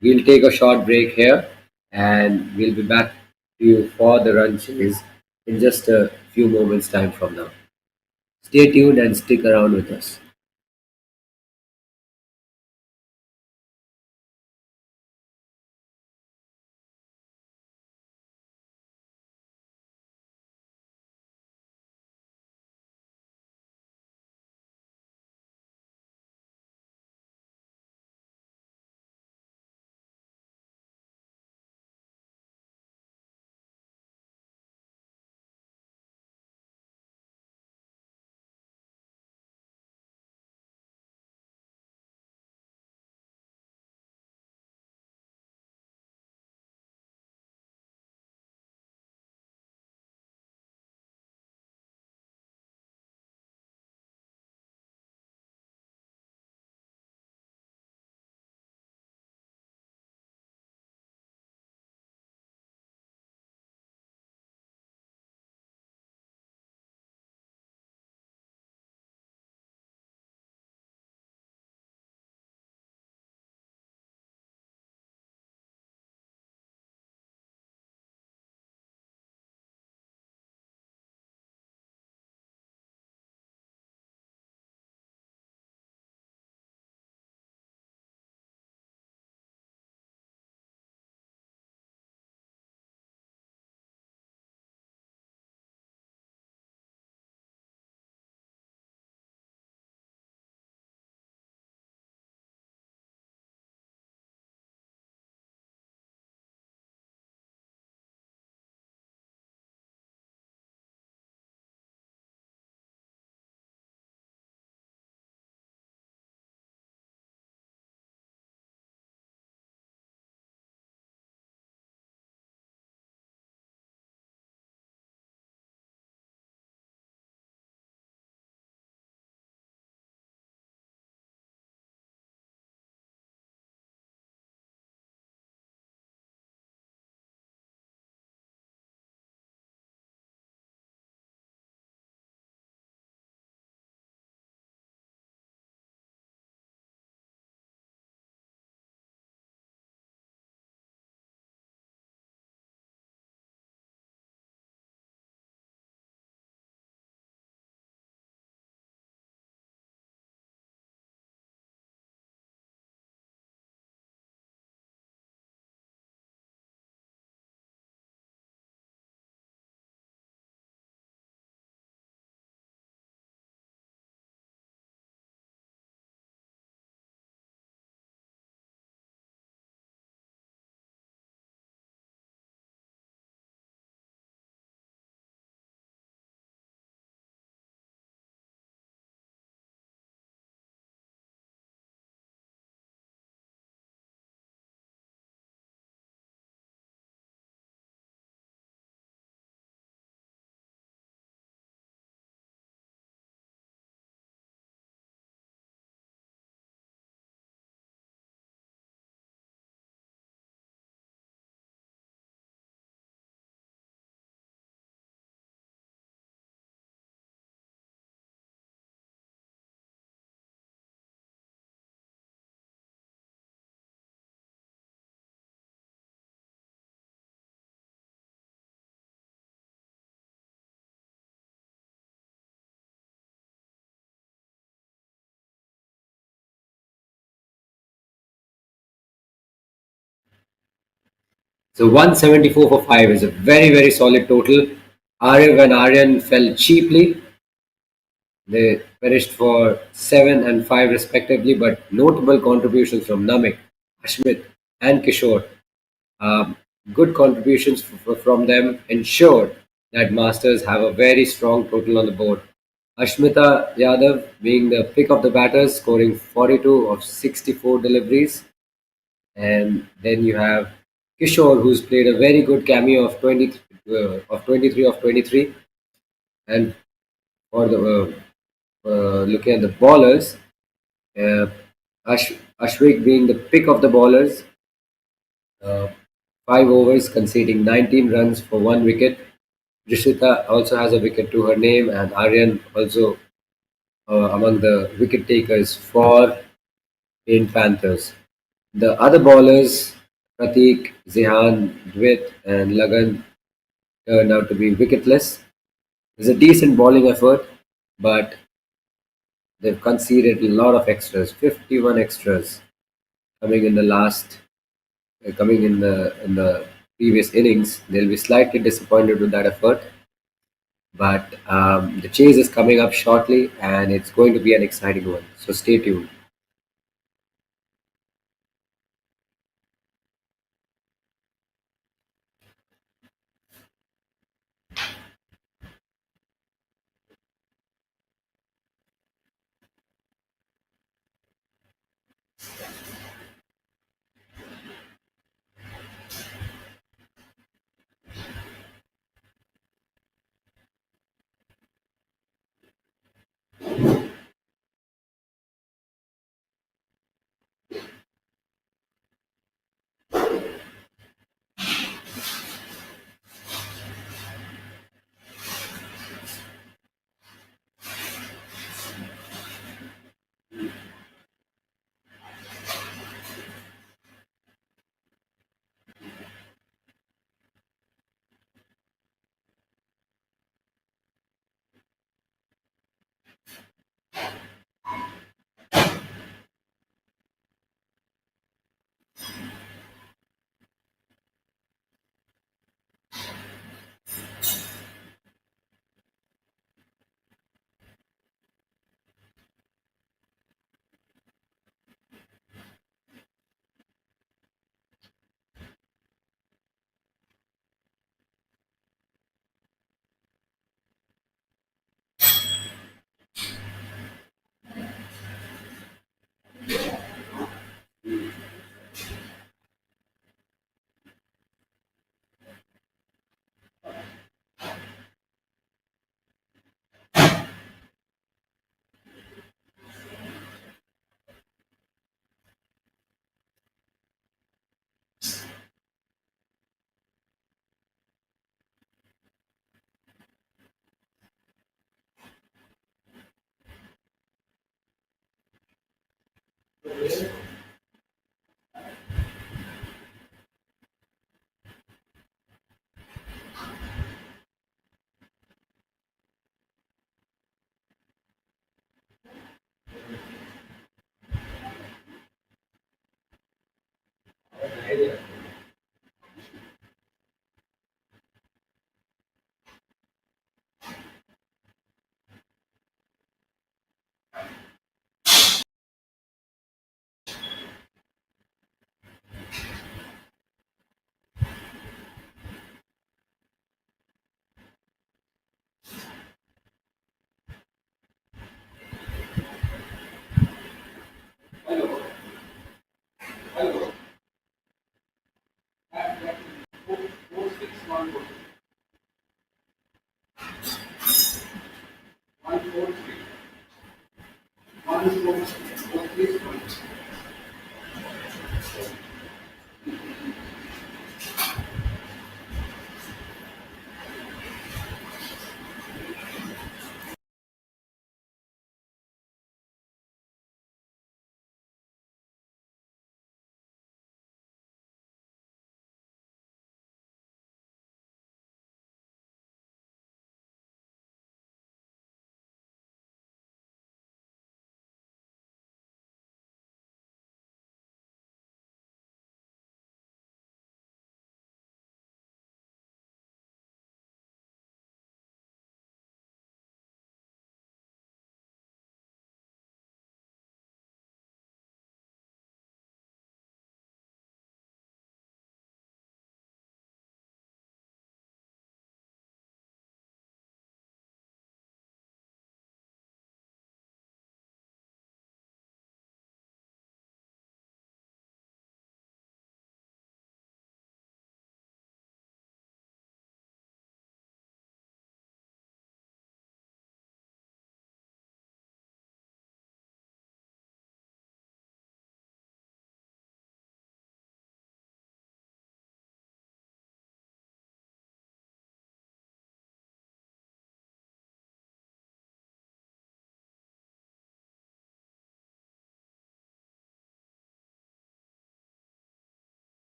We'll take a short break here and we'll be back to you for the run chase in just a few moments' time from now. Stay tuned and stick around with us. So 174 for 5 is a very, very solid total. Aryav and Aryan fell cheaply. They finished for 7 and 5 respectively, but notable contributions from Namik, Ashmit, and Kishore. Um, Good contributions from them ensured that Masters have a very strong total on the board. Ashmita Yadav being the pick of the batters, scoring 42 of 64 deliveries. And then you have Kishore, who's played a very good cameo of 23 of 23. And for the looking at the bowlers, uh, Ashwik being the pick of the bowlers, uh, 5 overs conceding 19 runs for 1 wicket. Rishita also has a wicket to her name, and Aryan also among the wicket takers for in Panthers. The other bowlers, Pratik, Zihan, Dwit, and Lagan, turned out to be wicketless. It's a decent bowling effort, but they've conceded a lot of extras, 51 extras coming in the last, coming in the previous innings. They'll be slightly disappointed with that effort, but the chase is coming up shortly, and it's going to be an exciting one. So stay tuned.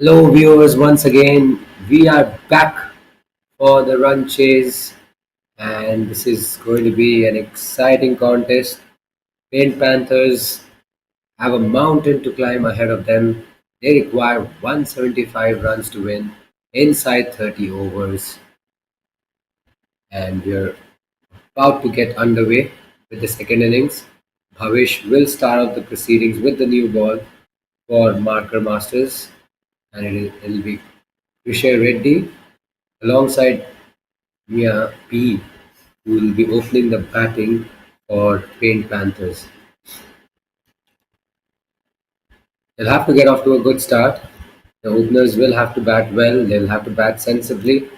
Hello, viewers. Once again, we are back for the run chase, and this is going to be an exciting contest. Paint Panthers have a mountain to climb ahead of them. They require 175 runs to win inside 30 overs, and we're about to get underway with the second innings. Bhavish will start off the proceedings with the new ball for Marker Masters, and it'll be Cricsay Reddy alongside Mia P, who will be opening the batting for Paint Panthers. They'll have to get off to a good start. The openers will have to bat well. They'll have to bat sensibly,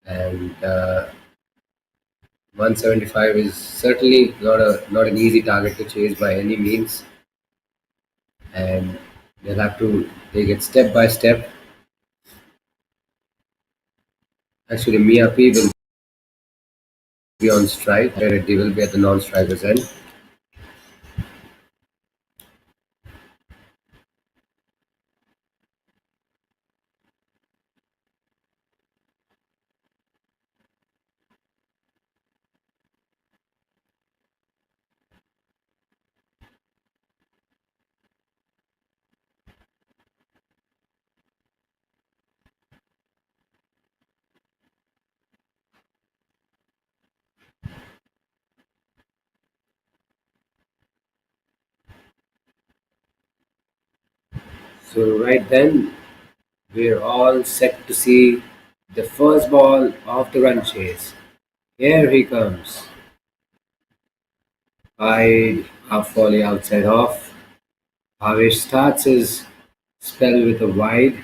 and 175 is certainly not an easy target to chase by any means. And they'll have to take it step by step. Actually, Mia P will be on strike. Reddy will be at the non-strikers end. So right then, we're all set to see the first ball of the run chase. Here he comes. Wide, half volley outside off. Bhavesh starts his spell with a wide.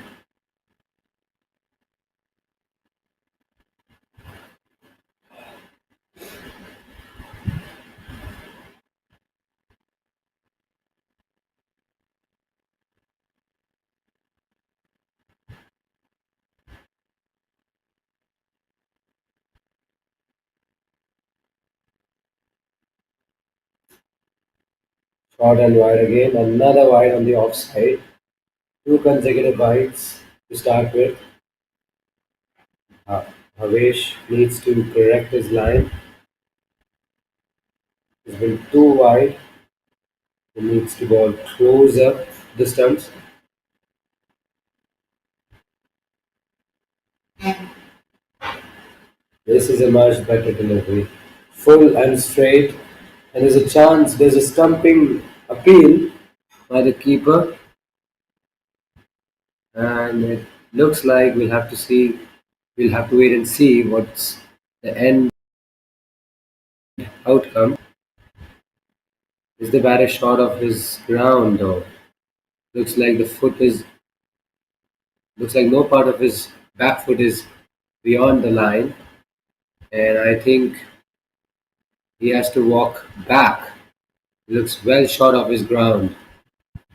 Short and wide again. Another wide on the offside. Two consecutive wides to start with. Uh, Bhavesh needs to correct his line. He's been too wide. He needs to go closer the stumps. This is a much better delivery. Full and straight. And there's a chance, there's a stumping appeal by the keeper. And it looks like we'll have to wait and see what's the end outcome. Is the batter short of his ground though? Looks like the foot is, looks like no part of his back foot is beyond the line. And I think he has to walk back. He looks well short of his ground.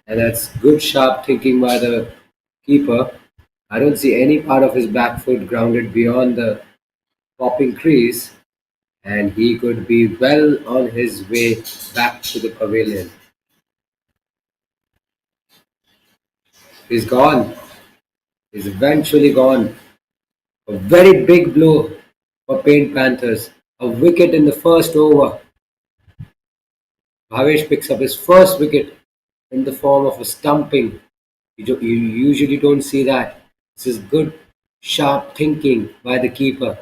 And that's good sharp thinking by the keeper. I don't see any part of his back foot grounded beyond the popping crease, and he could be well on his way back to the pavilion. He's gone. He's eventually gone. A very big blow for Paint Panthers. A wicket in the first over. Bhavesh picks up his first wicket in the form of a stumping. You usually don't see that. This is good, sharp thinking by the keeper.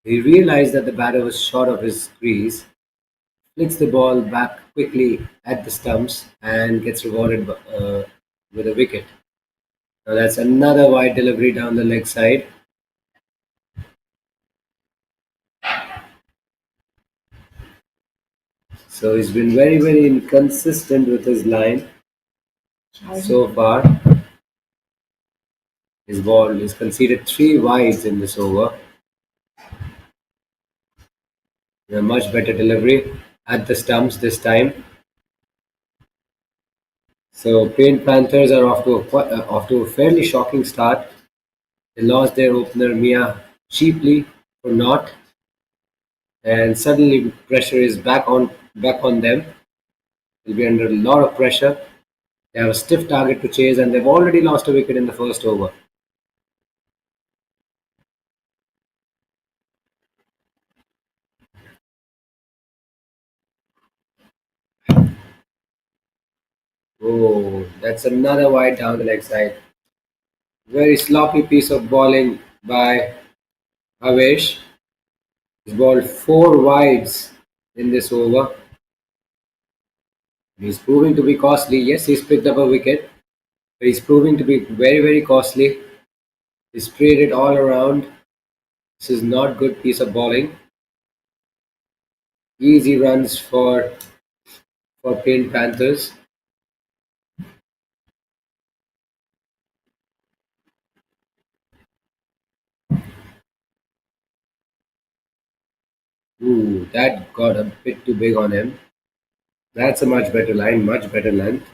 He realized that the batter was short of his crease, flicks the ball back quickly at the stumps, and gets rewarded with a wicket. Now that's another wide delivery down the leg side. So he's been very, very inconsistent with his line so far. His ball is conceded three wides in this over. A much better delivery at the stumps this time. So Paint Panthers are off to a fairly shocking start. They lost their opener Mia cheaply for naught, and suddenly pressure is back on them. They'll be under a lot of pressure. They have a stiff target to chase, and they've already lost a wicket in the first over. Oh, that's another wide down the leg side. Very sloppy piece of bowling by Havesh. He's bowled four wides in this over. He's proving to be costly. Yes, he's picked up a wicket, but he's proving to be very, very costly. He's sprayed it all around. This is not good piece of bowling. Easy runs for Pink Panthers. Ooh, that got a bit too big on him. That's a much better line, much better length.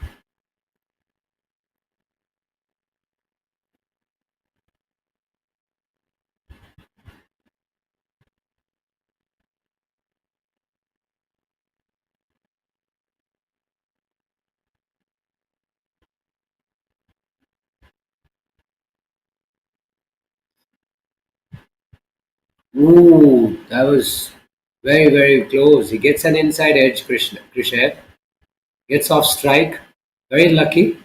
Ooh, that was very, very close. He gets an inside edge, Cricsay. Gets off strike. Very lucky.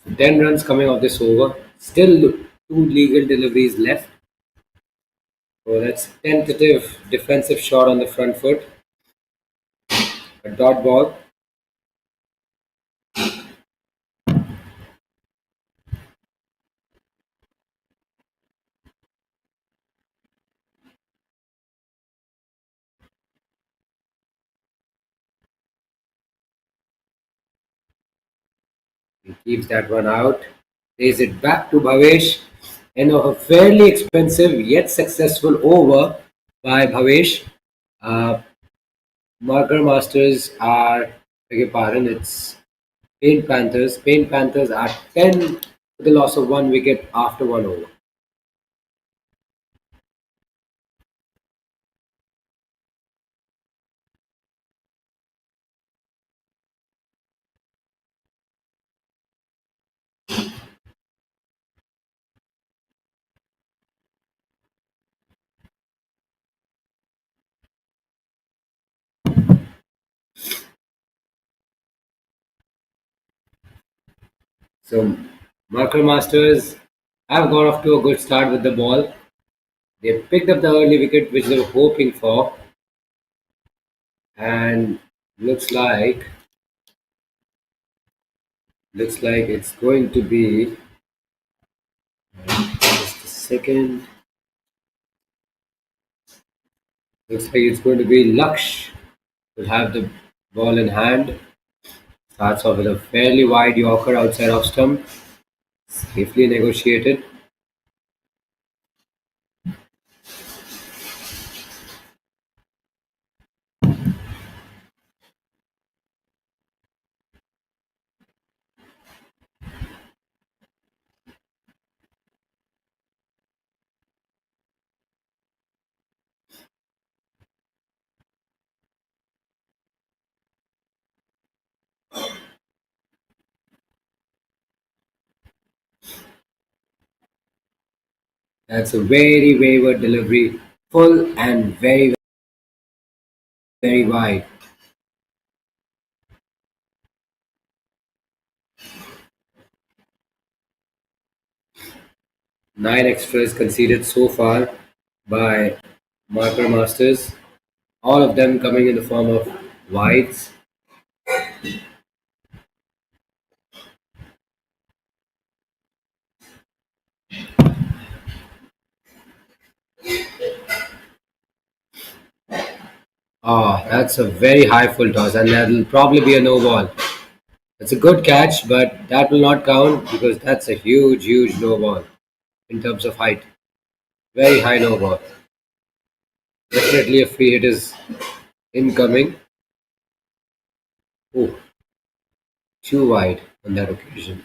So 10 runs coming off this over. Still two legal deliveries left. So that's tentative defensive shot on the front foot. A dot ball. He keeps that one out. Plays it back to Bhavesh. And a fairly expensive yet successful over by Bhavesh. Uh, Marker Masters are, beg your pardon, it's Paint Panthers. Paint Panthers are 10 with the loss of one wicket after one over. So Marker Masters have got off to a good start with the ball. They picked up the early wicket which they were hoping for, and looks like it's going to be just a second. Looks like it's going to be Laksh will have the ball in hand. Starts off with a fairly wide Yorker outside off stump, safely negotiated. That's a very wayward delivery, full and very, very wide. Nine extras conceded so far by Marker Masters, all of them coming in the form of wides. Ah, that's a very high full toss, and that'll probably be a no ball. It's a good catch, but that will not count because that's a huge, huge no ball in terms of height. Very high no ball. Definitely a free hit is incoming. Oh, too wide on that occasion.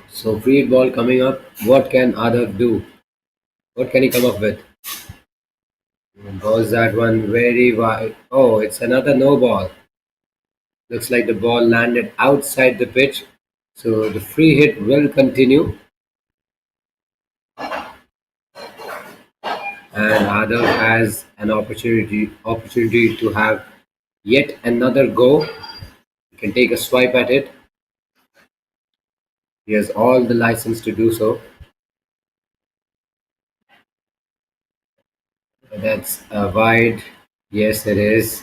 So free ball coming up. What can Adav do? What can he come up with? Was that one very wide? Oh, it's another no ball. Looks like the ball landed outside the pitch. So the free hit will continue, and Adav has an opportunity to have yet another go. He can take a swipe at it. He has all the license to do so. That's a wide. Yes, it is.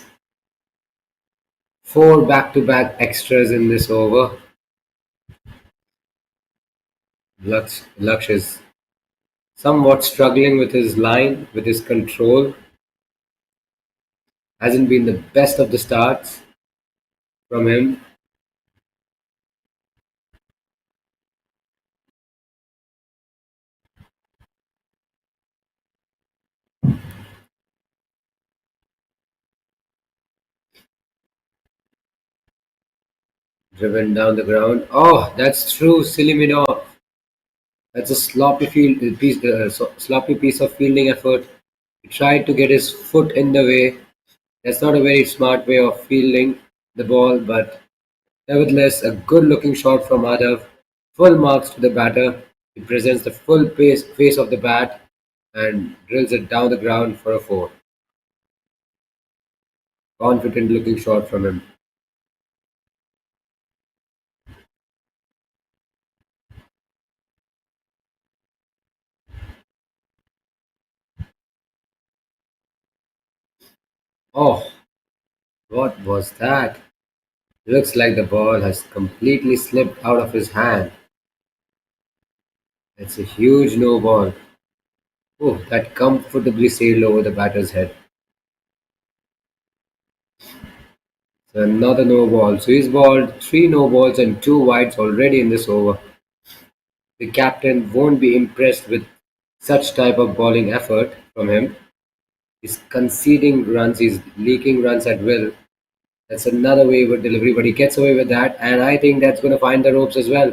Four back-to-back extras in this over. Lux is somewhat struggling with his line, with his control. Hasn't been the best of the starts from him. Driven down the ground. Oh, that's true. Silly me off. That's a sloppy piece of fielding effort. He tried to get his foot in the way. That's not a very smart way of fielding the ball, but nevertheless, a good-looking shot from Adav. Full marks to the batter. He presents the full face of the bat and drills it down the ground for a four. Confident-looking shot from him. Oh, what was that? Looks like the ball has completely slipped out of his hand. It's a huge no ball. Oh, that comfortably sailed over the batter's head. So another no ball. So he's balled three no balls and two wides already in this over. The captain won't be impressed with such type of bowling effort from him. He's conceding runs, he's leaking runs at will. That's another wayward delivery, but he gets away with that, and I think that's going to find the ropes as well.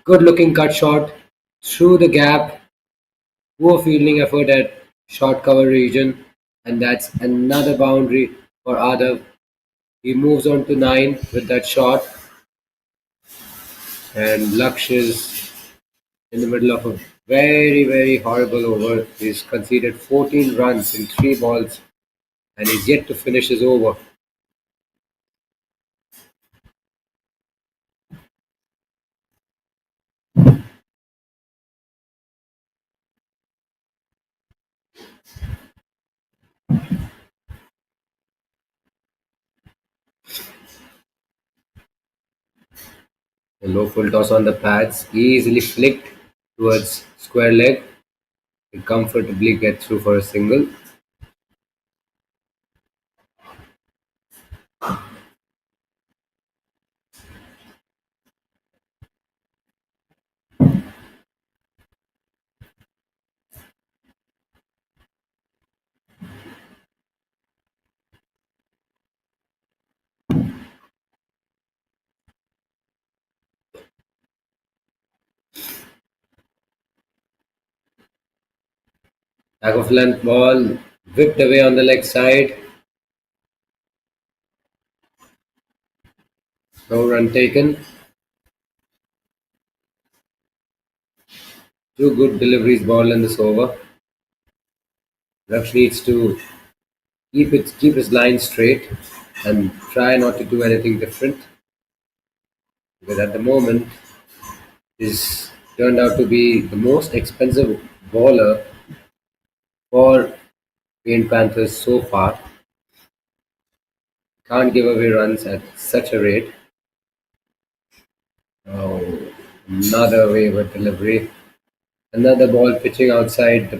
Good looking cut shot through the gap. Poor fielding effort at short cover region, and that's another boundary for Adav. He moves on to nine with that shot, and Laksh is in the middle of a very horrible over. He's conceded 14 runs in three balls, and he's yet to finish his over. The low full toss on the pads, easily flicked towards square leg. He comfortably gets through for a single. Back of length ball whipped away on the leg side. No run taken. Two good deliveries ball in this over. Raksh needs to keep his line straight and try not to do anything different because at the moment he's turned out to be the most expensive bowler for Paint Panthers so far. Can't give away runs at such a rate. Oh, another wayward delivery. Another ball pitching outside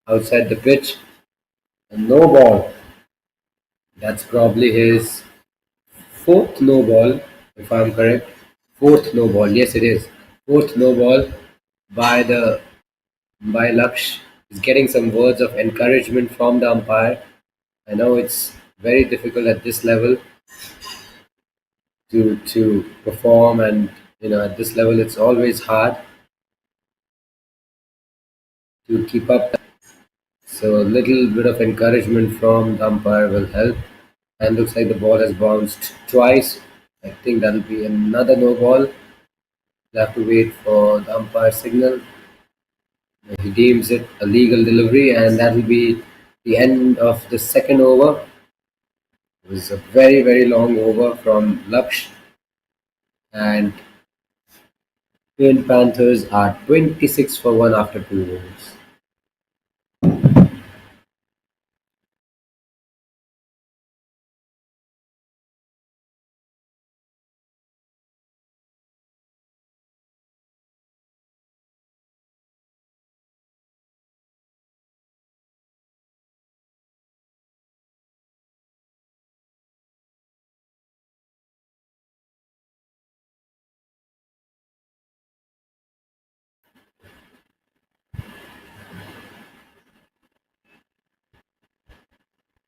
the pitch. And no ball. That's probably his fourth no ball, if I'm correct. Fourth no ball. Yes, it is. Fourth no ball by the by Laksh is getting some words of encouragement from the umpire. I know it's very difficult at this level to perform, and at this level it's always hard to keep up. So a little bit of encouragement from the umpire will help. And looks like the ball has bounced twice. I think that'll be another no ball. We'll have to wait for the umpire signal. He deems it a legal delivery, and that will be the end of the second over. It was a very, very long over from Laksh, and Twin Panthers are 26 for 1 after 2 overs.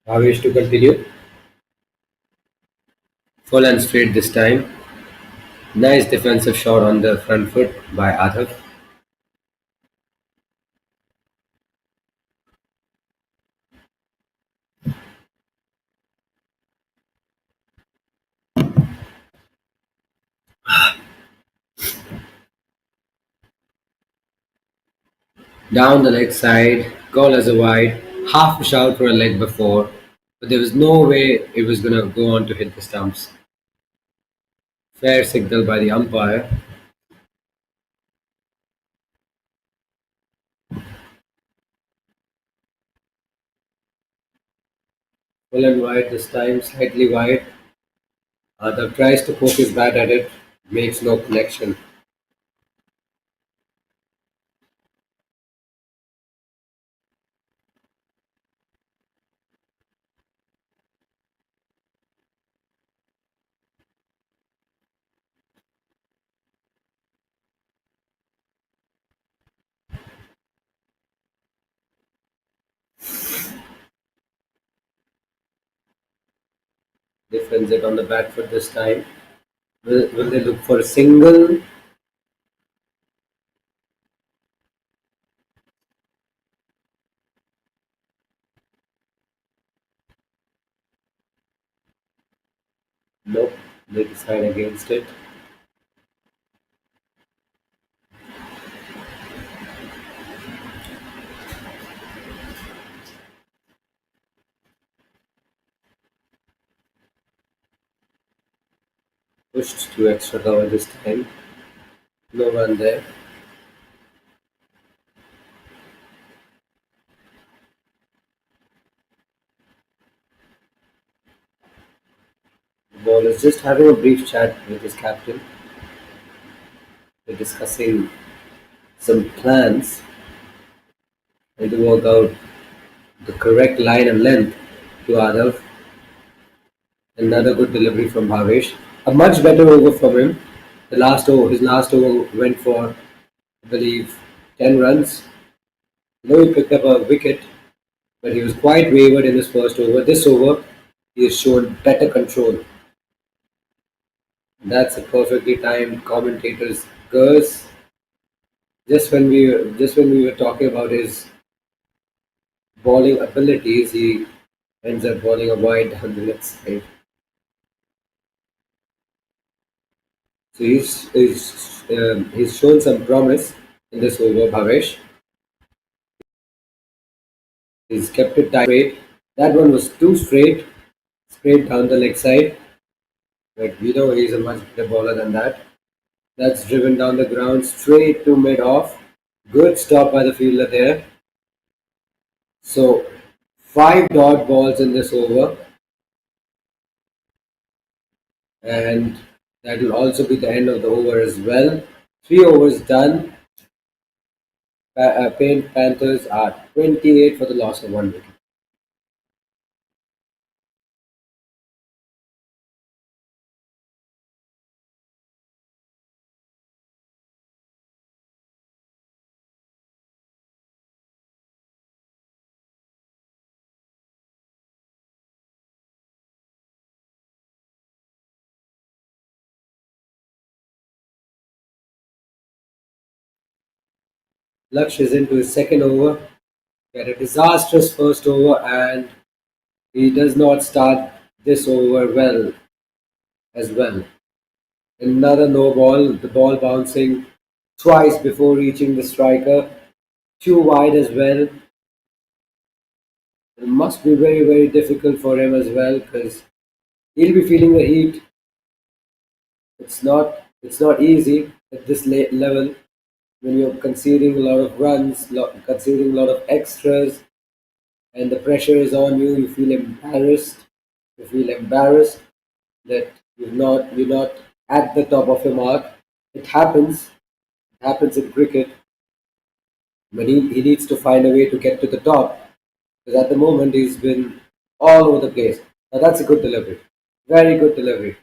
Bhavesh to continue. Full and straight this time. Nice defensive shot on the front foot by Adhav. Down the leg side, call as a wide, half a shout for a leg before, but there was no way it was going to go on to hit the stumps. Fair signal by the umpire. Full and wide this time, slightly wide. Adav tries to poke his bat at it, makes no connection. Defends it on the back foot this time. Will they look for a single? Nope, they decide against it. Pushed to extra cover this time. No run there. The ball is just having a brief chat with his captain. They're discussing some plans and to work out the correct line and length to Adav. Another good delivery from Bhavesh. A much better over from him. His last over went for, I believe, 10 runs. Though he picked up a wicket, but he was quite wavered in his first over. This over, he has shown better control. That's a perfectly timed commentator's curse. Just when we were talking about his bowling abilities, he ends up bowling a wide down the left side. So he's shown some promise in this over, Bhavesh. He's kept it tight straight. That one was too straight down the leg side. But we know he's a much better bowler than that. That's driven down the ground straight to mid off. Good stop by the fielder there. So 5 dot balls in this over, and that will also be the end of the over as well. 3 overs done. Panthers are 28 for the loss of 1 wicket. Laksh is into his second over. He had a disastrous first over and he does not start this over well as well. Another no ball, the ball bouncing twice before reaching the striker. Too wide as well. It must be very, very difficult for him as well because he'll be feeling the heat. It's not easy at this level when you're conceding a lot of runs, conceding a lot of extras, and the pressure is on you. You feel embarrassed. You feel embarrassed that you're not at the top of your mark. It happens. It happens in cricket, but he needs to find a way to get to the top because at the moment he's been all over the place. Now that's a good delivery. Very good delivery.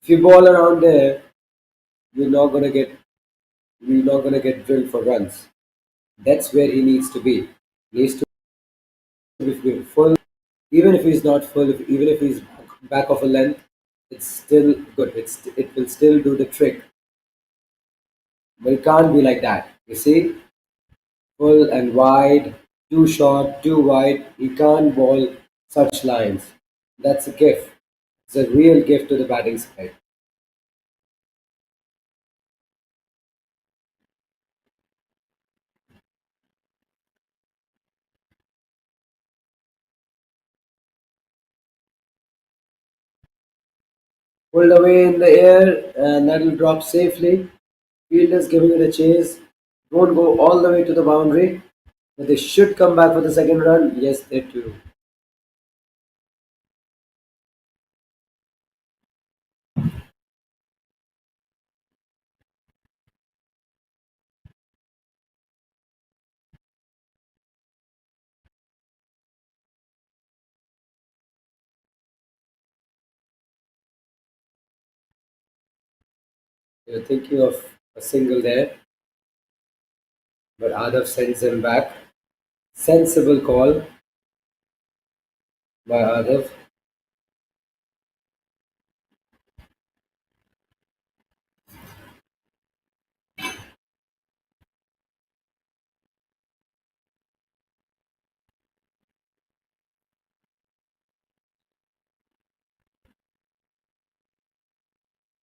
If you ball around there, you're not gonna get you're not gonna get drilled for runs. That's where he needs to be. He needs to be full. Even if he's not full, even if he's back of a length, it's still good. It will still do the trick. But it can't be like that. You see, full and wide, too short, too wide. He can't bowl such lines. That's a gift. It's a real gift to the batting side. Pulled away in the air, and that'll drop safely. Fielders giving it a chase. Won't go all the way to the boundary, but they should come back for the second run. Yes, they do. You're thinking of a single there, but Adav sends him back. Sensible call by Adav.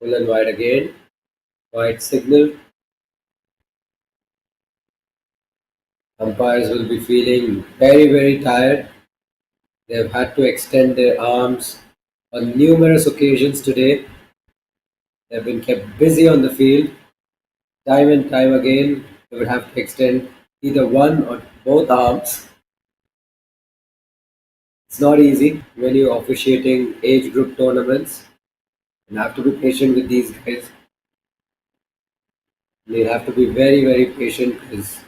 Full and wide again. Wide signal. Umpires will be feeling very, very tired. They've had to extend their arms on numerous occasions today. They've been kept busy on the field. Time and time again, they would have to extend either one or both arms. It's not easy when you're officiating age group tournaments. You have to be patient with these guys. They have to be very, very patient because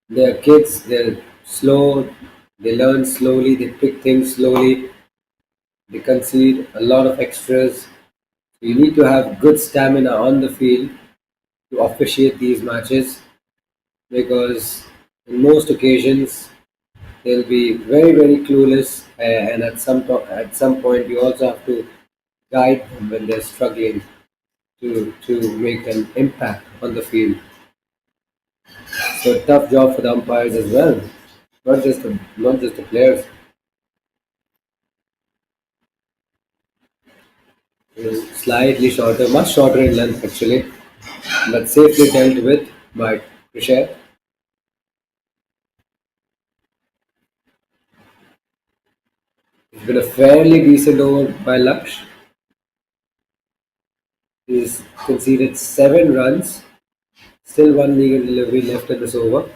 they're kids, they're slow, they learn slowly, they pick things slowly, they concede a lot of extras. You need to have good stamina on the field to officiate these matches because in most occasions they'll be very, very clueless, and at some point you also have to guide them when they're struggling to make an impact on the field. So a tough job for the umpires as well, not just the players. Slightly shorter, much shorter in length actually, but safely dealt with by Cricsay. It's been a fairly decent over by Laksh. He's conceded 7 runs, still one legal delivery left in this over.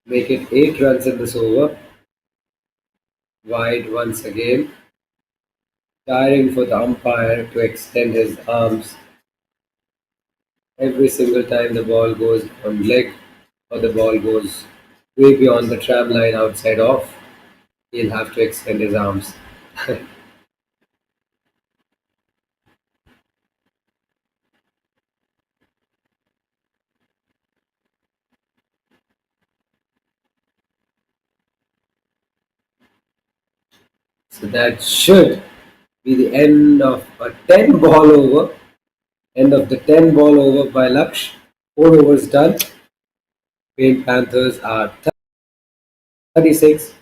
Make it 8 runs in this over. Wide once again. Tiring for the umpire to extend his arms every single time the ball goes on leg or the ball goes way beyond the tram line outside off. He'll have to extend his arms. So that should be the end of a 10 ball over. End of the 10 ball over by Laksh. 4 overs done. Pink Panthers are 36.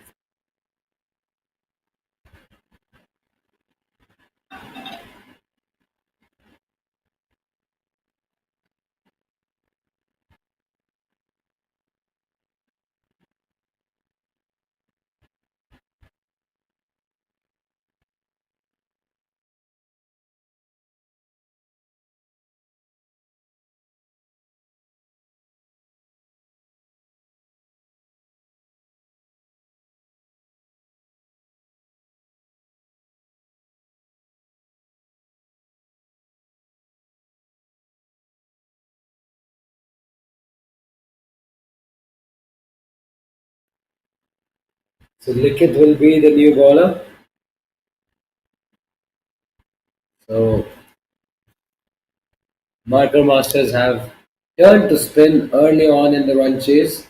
So Likith will be the new bowler. So Marker Masters have turned to spin early on in the run chase.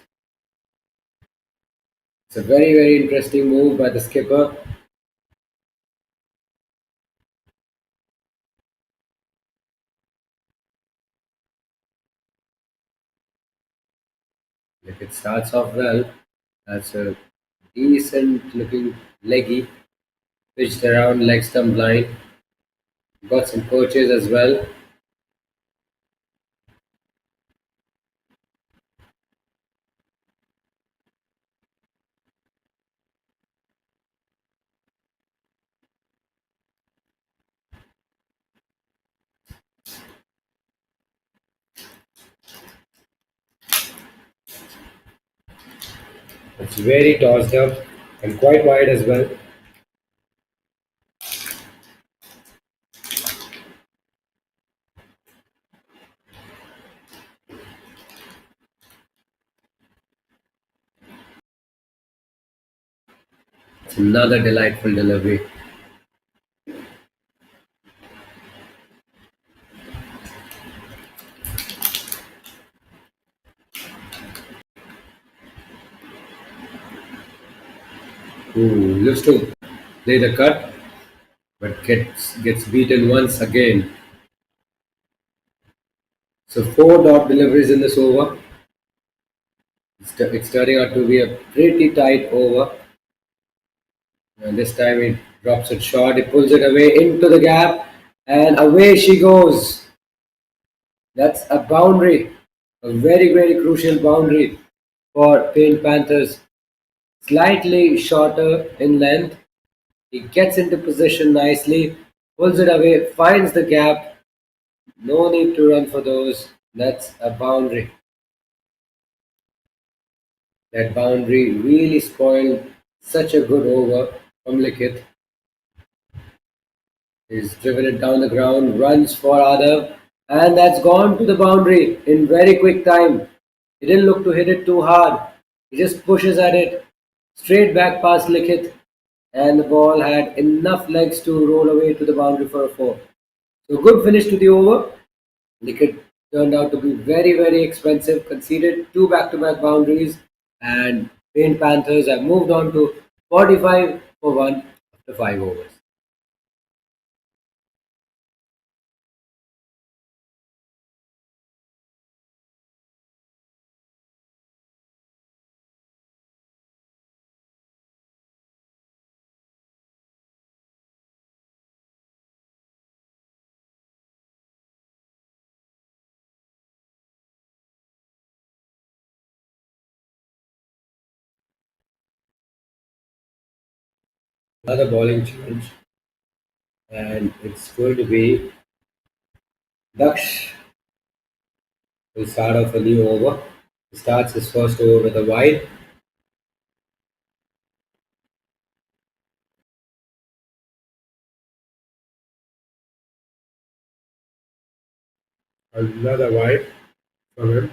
It's a very, very interesting move by the skipper. If it starts off well, that's a decent looking leggy, pitched around leg stump line. Got some perches as well. It's very tossed up and quite wide as well. It's another delightful delivery. Ooh, looks to play the cut, but gets beaten once again. So 4 dot deliveries in this over. It's turning out to be a pretty tight over. And this time he drops it short. He pulls it away into the gap, and away she goes. That's a boundary, a very, very crucial boundary for Pink Panthers. Slightly shorter in length. He gets into position nicely, pulls it away, finds the gap. No need to run for those. That's a boundary. That boundary really spoiled such a good over from Likith. He's driven it down the ground, runs for Adav, and that's gone to the boundary in very quick time. He didn't look to hit it too hard. He just pushes at it straight back past Likith, and the ball had enough legs to roll away to the boundary for a four. So good finish to the over. Likith turned out to be very, very expensive, conceded two back-to-back boundaries, and Paint Panthers have moved on to 45 for 1 after 5 overs. Another bowling change, and it's going to be Daksh will start off a new over. He starts his first over with a wide. Another wide from him.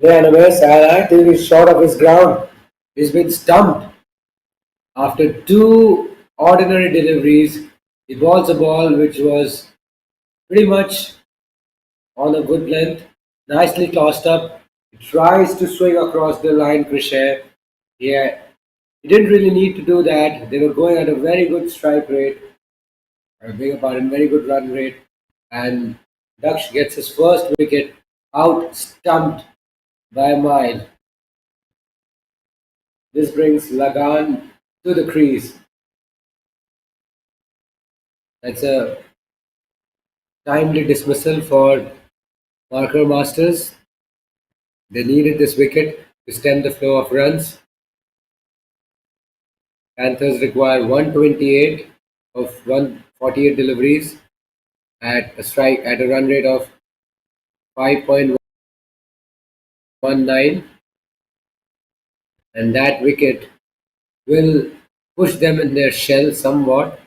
Yeah, and a miss, and I think he's short of his ground. He's been stumped after two ordinary deliveries. He balls a ball which was pretty much on a good length, nicely tossed up. He tries to swing across the line, Cricsay. Yeah, he didn't really need to do that. They were going at a very good strike rate, I beg your pardon, very good run rate. And Daksh gets his first wicket out, stumped by a mile. This brings Lagan to the crease. That's a timely dismissal for Marker Masters. They needed this wicket to stem the flow of runs. Panthers require 128 of 148 deliveries at a run rate of 5.19, and that wicket will push them in their shell somewhat.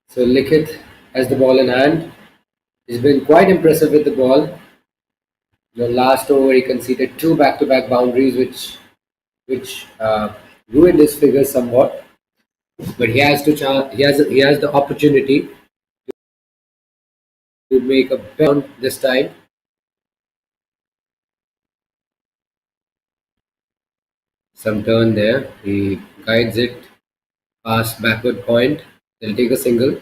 So Likith has the ball in hand. He's been quite impressive with the ball. The last over, he conceded two back-to-back boundaries, which ruined his figures somewhat. But he has the opportunity to make a bound this time. Some turn there. He guides it past backward point. They'll take a single.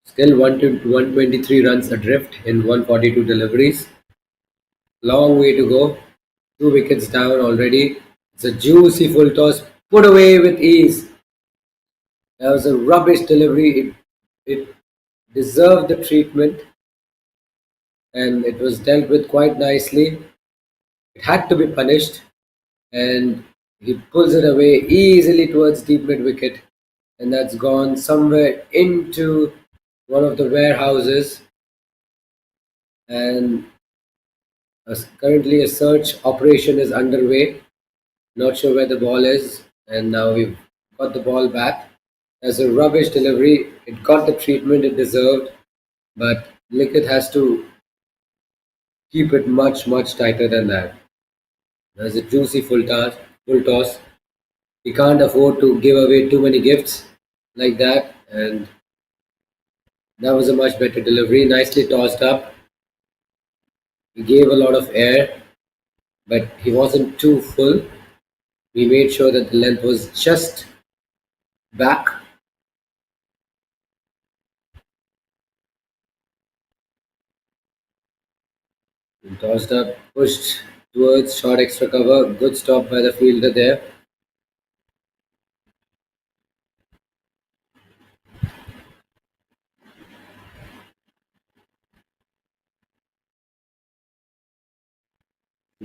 Still 123 runs adrift in 142 deliveries. Long way to go. Two wickets down already. It's a juicy full toss. Put away with ease. That was a rubbish delivery. It deserved the treatment and it was dealt with quite nicely. It had to be punished and he pulls it away easily towards deep mid wicket and that's gone somewhere into one of the warehouses and currently a search operation is underway. Not sure where the ball is and now we've got the ball back. As a rubbish delivery, it got the treatment it deserved, but Liquid has to keep it much tighter than that. There's a juicy full toss. He can't afford to give away too many gifts like that, and that was a much better delivery. Nicely tossed up. He gave a lot of air, but he wasn't too full. He made sure that the length was just back. He tossed up, pushed towards short extra cover. Good stop by the fielder there.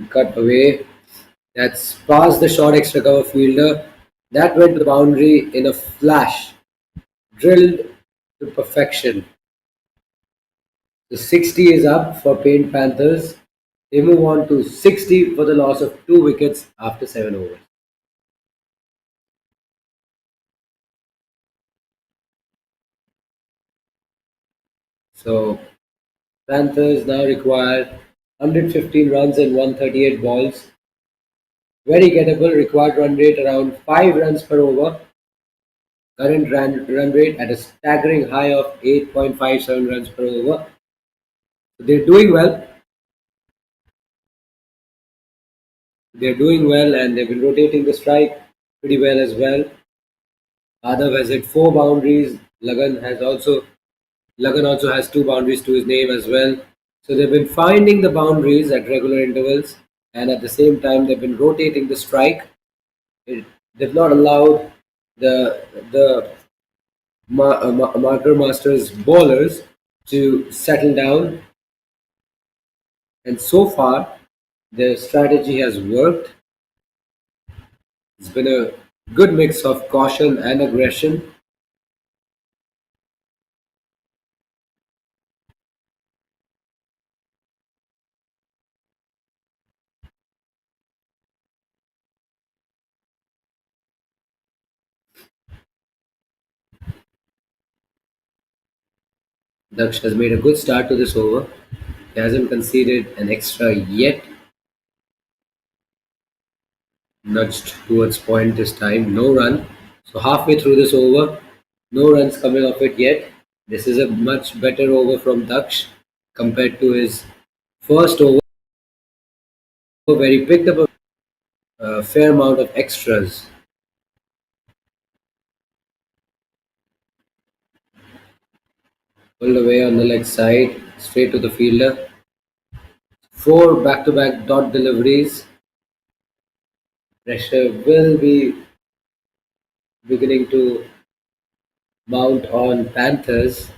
Cut away. That's past the short extra cover fielder. That went to the boundary in a flash. Drilled to perfection. The 60 is up for Paint Panthers. They move on to 60 for the loss of two wickets after 7 overs. So Panthers now require 115 runs and 138 balls. Very gettable, required run rate around 5 runs per over. Current run rate at a staggering high of 8.57 runs per over. So they're doing well. They're doing well and they've been rotating the strike pretty well as well. Adav has hit 4 boundaries. Lagan also has 2 boundaries to his name as well. So they've been finding the boundaries at regular intervals and at the same time they've been rotating the strike. They've not allowed the marker masters bowlers to settle down and so far their strategy has worked. It's been a good mix of caution and aggression. Daksh has made a good start to this over. He hasn't conceded an extra yet. Nudged towards point this time. No run. So halfway through this over, no runs coming off it yet. This is a much better over from Daksh compared to his first over where he picked up a fair amount of extras. Pulled away on the leg side, straight to the fielder. 4 back-to-back dot deliveries. Pressure will be beginning to mount on Panthers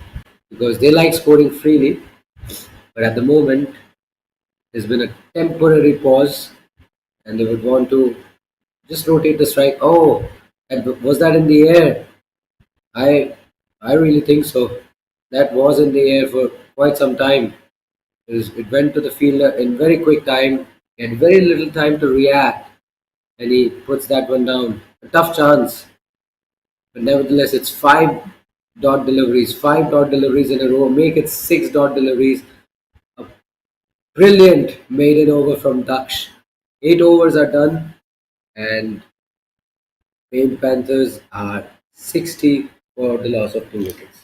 because they like scoring freely. But at the moment, there's been a temporary pause and they would want to just rotate the strike. Oh, was that in the air? I I really think so. That was in the air for quite some time. It went to the fielder in very quick time. He had very little time to react, and he puts that one down. A tough chance, but nevertheless, it's 5 dot deliveries. 5 dot deliveries in a row. Make it 6 dot deliveries. A Brilliant maiden over from Daksh. 8 overs are done, and Main Panthers are 60 for the loss of 2 wickets.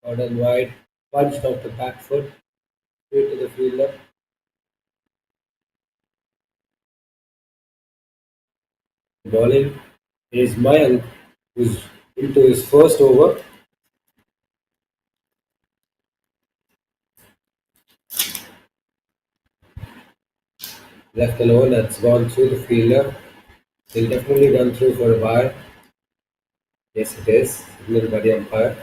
Gordon wide, punched off the back foot, straight to the fielder. Bowling is Mayank, who's into his first over. Left alone, that's gone through the fielder. He'll definitely run through for a wire. Yes, it is. Signal by the umpire.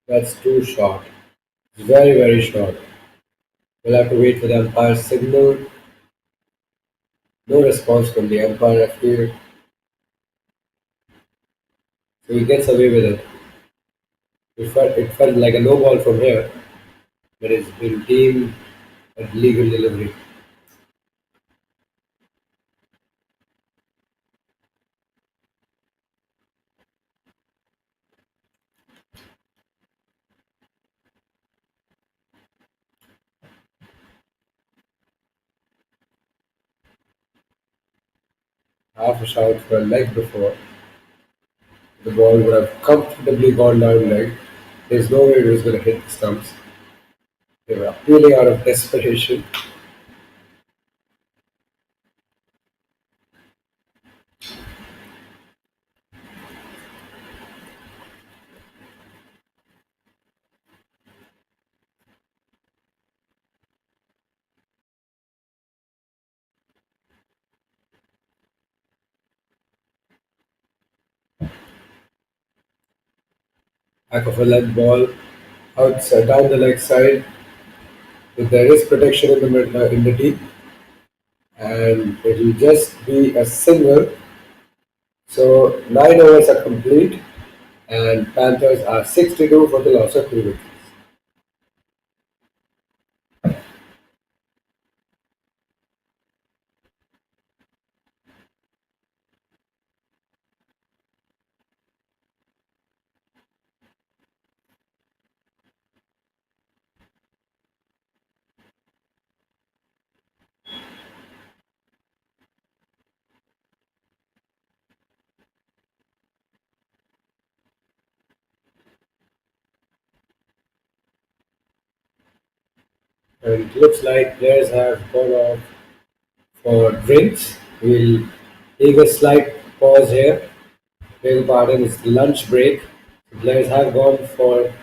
That's too short. Very, very short. We'll have to wait for the umpire's signal. No response from the umpire, I feel. So he gets away with it. It felt like a no ball from here, but it's been deemed a legal delivery. Half a shout for a leg before. The ball would have comfortably gone down leg. There's no way it was going to hit the stumps. They were appealing out of desperation. Back of a leg ball, outside down the leg side. If there is protection in the in the deep, and it will just be a single. So 9 overs are complete, and Panthers are 62 for the loss of 2 wickets. And it looks like players have gone off for drinks. We'll take a slight pause here. Beg pardon, it's lunch break. The players have gone for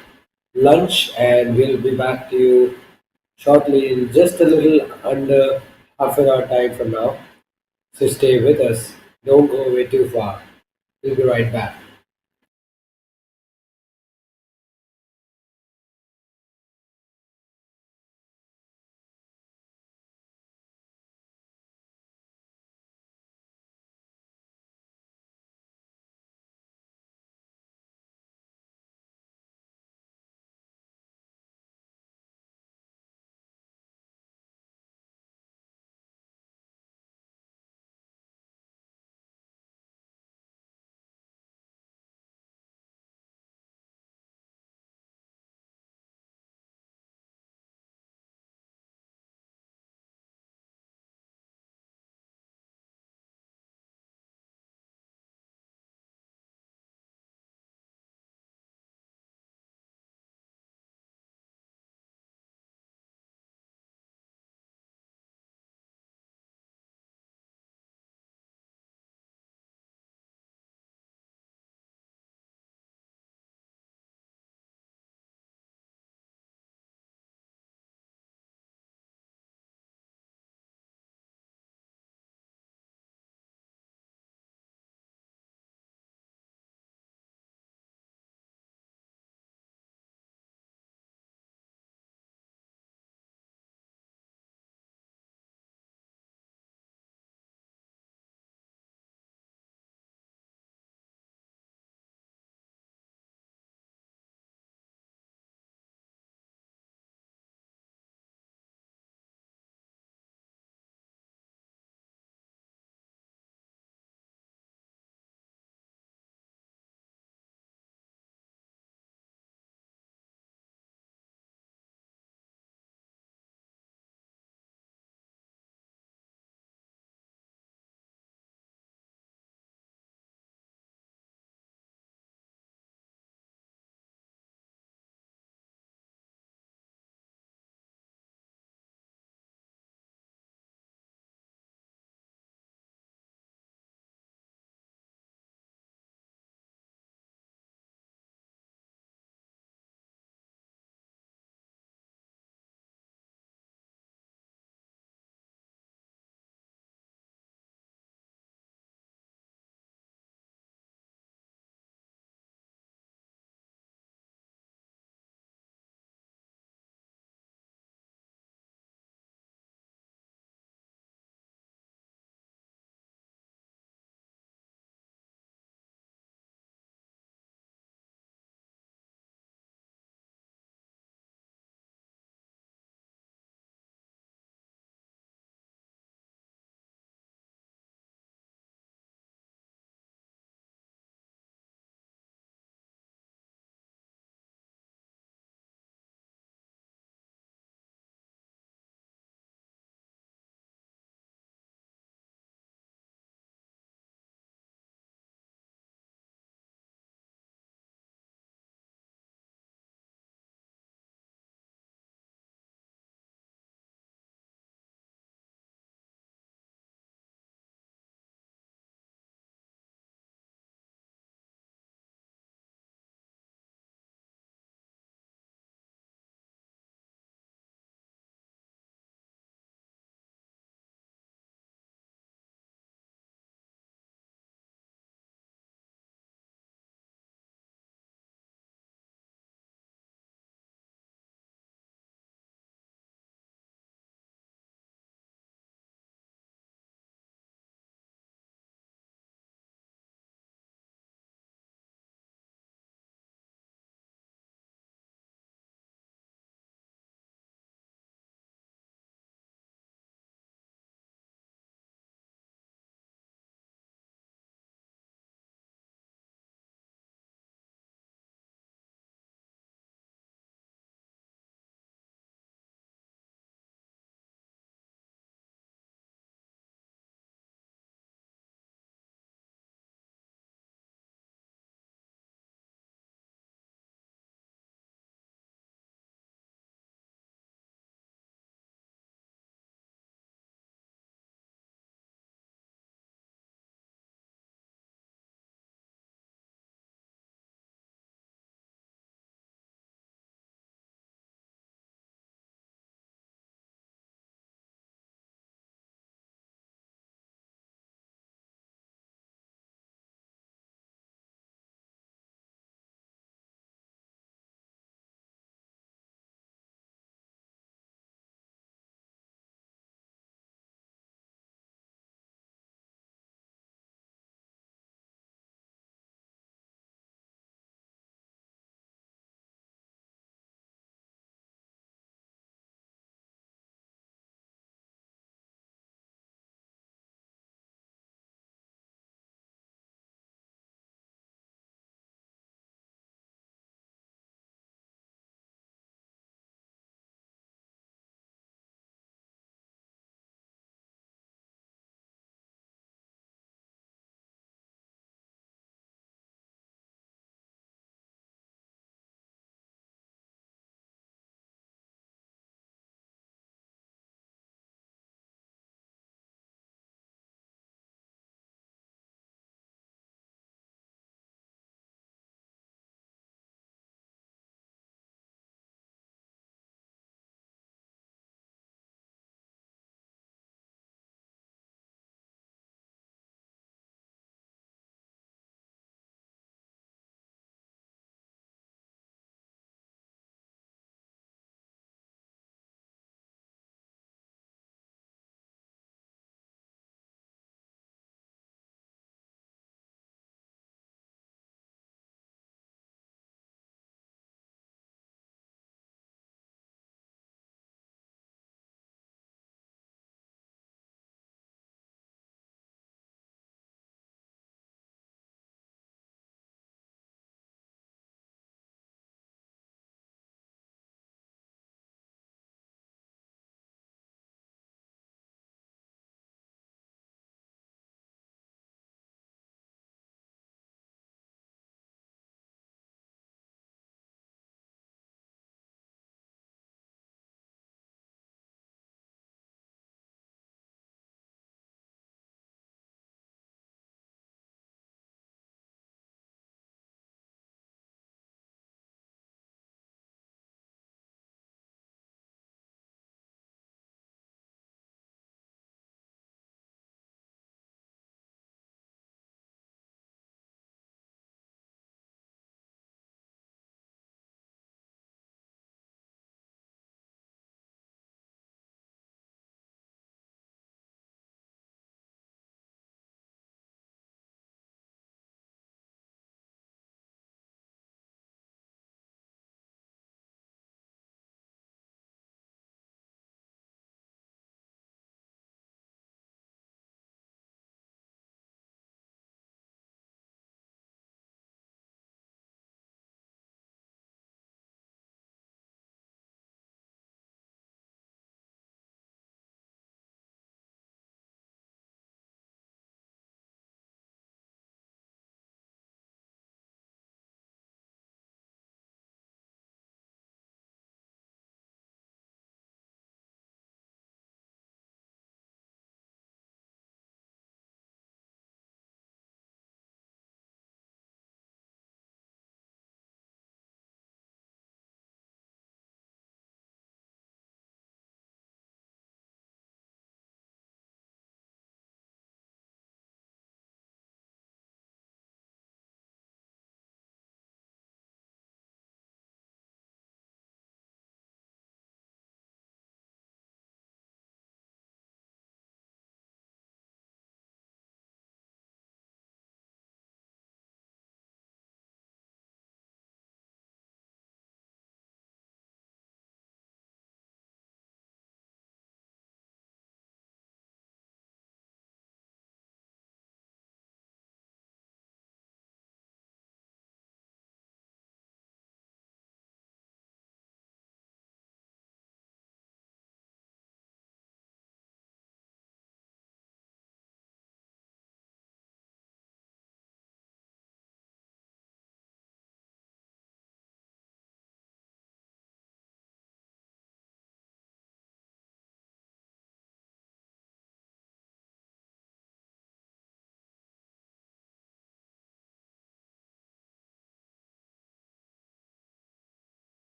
lunch, and we'll be back to you shortly in just a little under half an hour time from now. So stay with us. Don't go away too far. We'll be right back.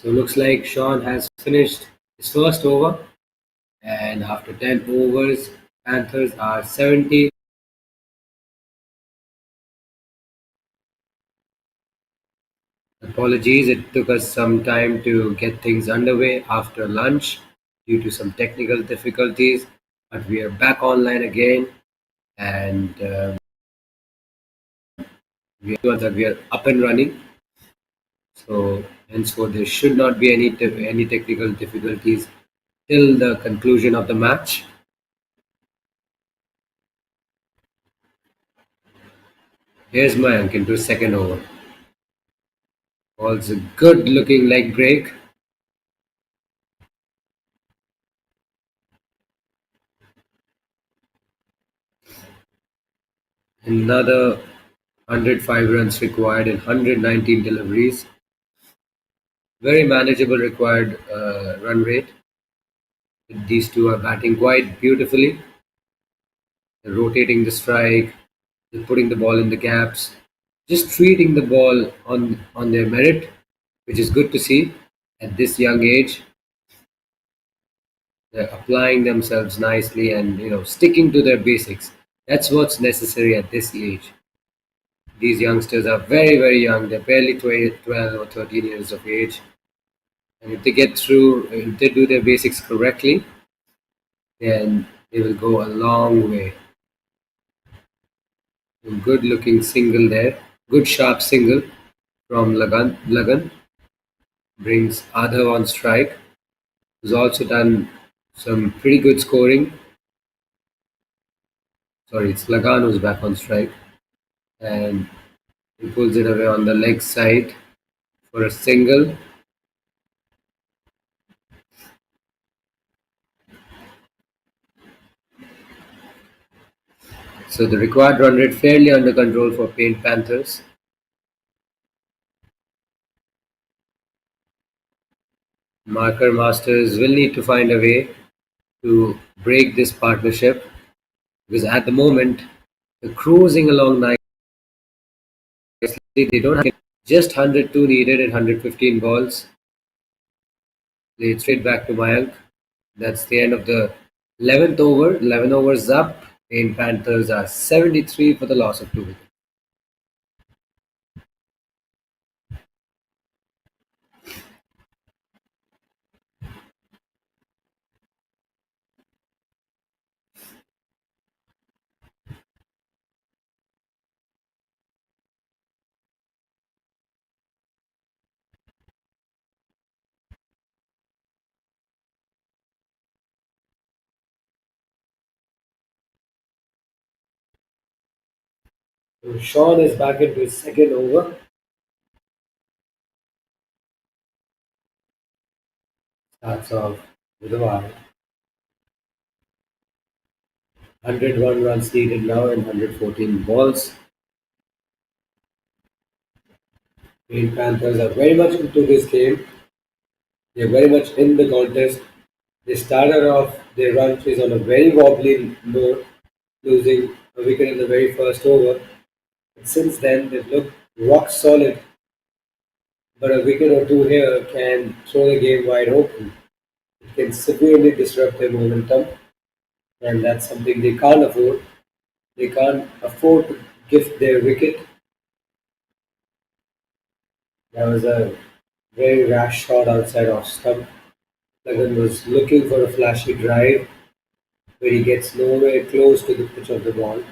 So looks like Sean has finished his first over, and after 10 overs, Panthers are 70. Apologies, it took us some time to get things underway after lunch due to some technical difficulties, but we are back online again, and we are up and running. So henceforth, there should not be any technical difficulties till the conclusion of the match. Here's Mayank into his second over. Also good looking leg break. Another 105 runs required in 119 deliveries. Very manageable required run rate. These two are batting quite beautifully. They're rotating the strike, they're putting the ball in the gaps, just treating the ball on their merit, which is good to see at this young age. They're applying themselves nicely and sticking to their basics. That's what's necessary at this age. These youngsters are very, very young. They're barely 12 or 13 years of age. And if they get through, if they do their basics correctly, then they will go a long way. A good looking single there. Good sharp single from Lagan brings Adhav on strike. Who's also done some pretty good scoring. Sorry, it's Lagan who's back on strike. And he pulls it away on the leg side for a single. So the required run rate fairly under control for Paint Panthers. Marker Masters will need to find a way to break this partnership because at the moment they're cruising along nicely. They don't have just 102 needed at 115 balls. Played straight back to Mayank. That's the end of the 11th over. 11 overs up. Paint Panthers are 73 for the loss of 2 wickets. So Sean is back into his second over. Starts off with a wide. 101 runs needed now and 114 balls. Paint Panthers are very much into this game. They're very much in the contest. They started off their run chase on a very wobbly note, losing a wicket in the very first over. But since then, they've looked rock solid. But a wicket or two here can throw the game wide open. It can severely disrupt their momentum, and that's something they can't afford. They can't afford to gift their wicket. That was a very rash shot outside off stump. Lagan was looking for a flashy drive, but he gets nowhere close to the pitch of the ball.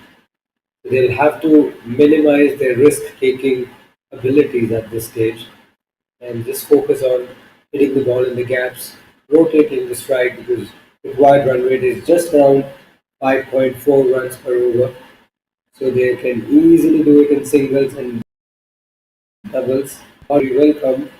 So they'll have to minimize their risk-taking abilities at this stage and just focus on hitting the ball in the gaps, rotating the strike because required run rate is just around 5.4 runs per over. So they can easily do it in singles and doubles. Or we welcome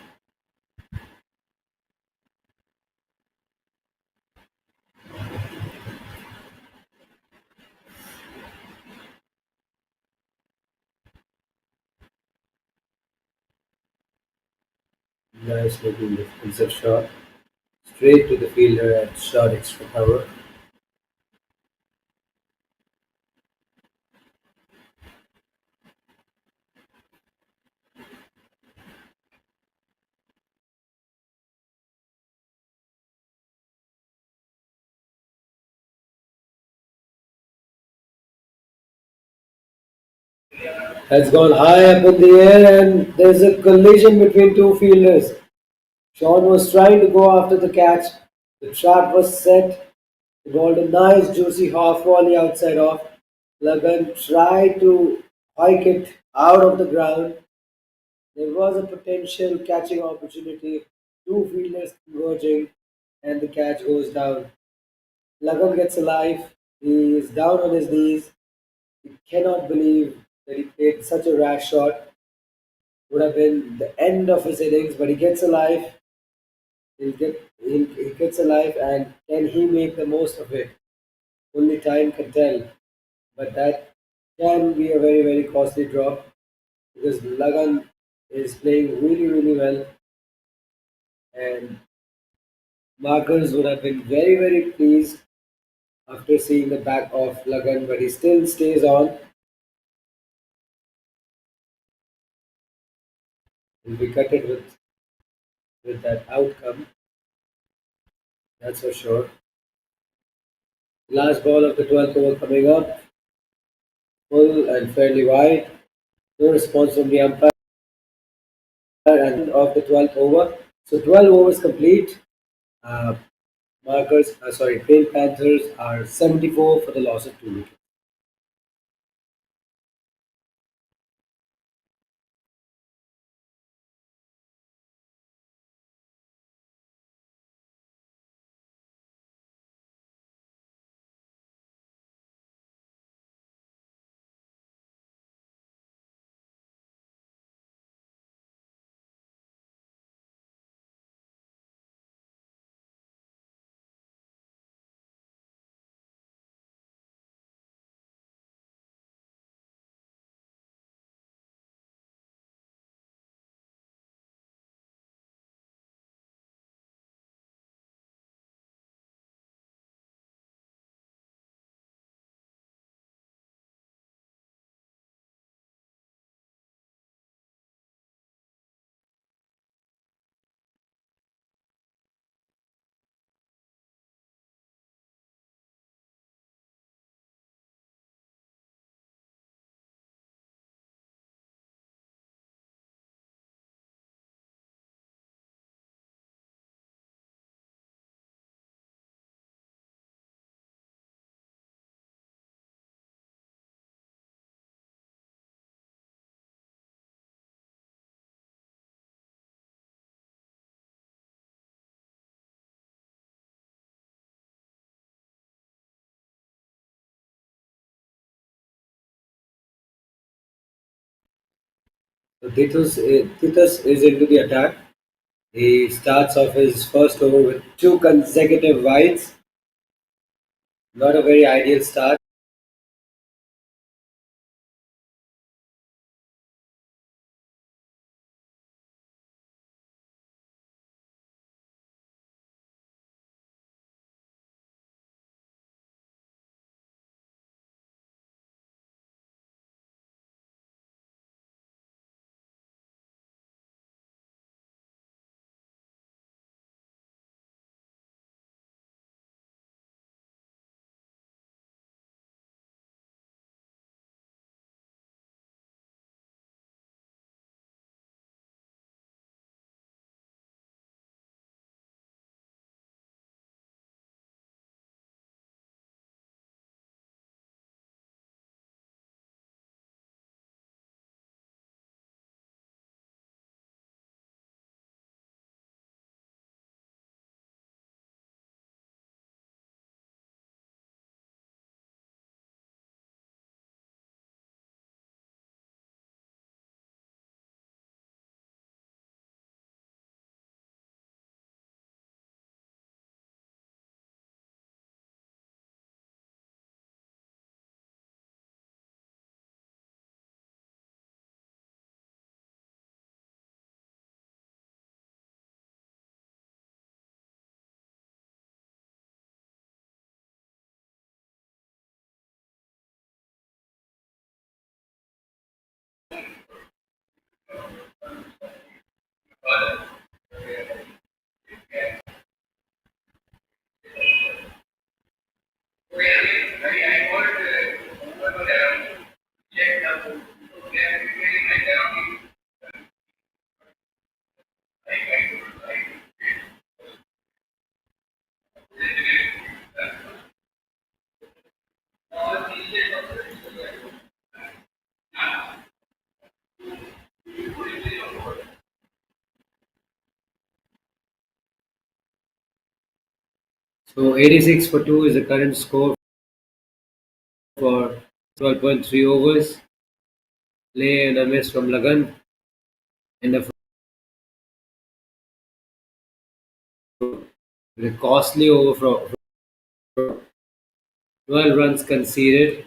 nice looking defensive shot straight to the fielder at short extra cover. has gone high up in the air and there's a collision between two fielders. Sean was trying to go after the catch. The trap was set. He bowled a nice juicy half volley outside off. Lagan tried to hike it out of the ground. There was a potential catching opportunity. Two fielders converging and the catch goes down. Lagan gets alive. He is down on his knees. He cannot believe that he played such a rash shot. Would have been the end of his innings, but he gets alive. He gets alive, and can he make the most of it? Only time can tell. But that can be a very very costly drop because Lagan is playing really really well, and markers would have been very very pleased after seeing the back of Lagan, but he still stays on. He'll be gutted with that outcome, that's for sure. Last ball of the 12th over coming up, full and fairly wide. No response from the umpire and of the 12th over. So 12 overs complete. Uh, Pale Panthers are 74 for the loss of 2 wickets. So Titus is into the attack. He starts off his first over with two consecutive wides. Not a very ideal start. So 86 for 2 is the current score for 12.3 overs. Play and a miss from Lagan in the with a costly over from 12 runs conceded,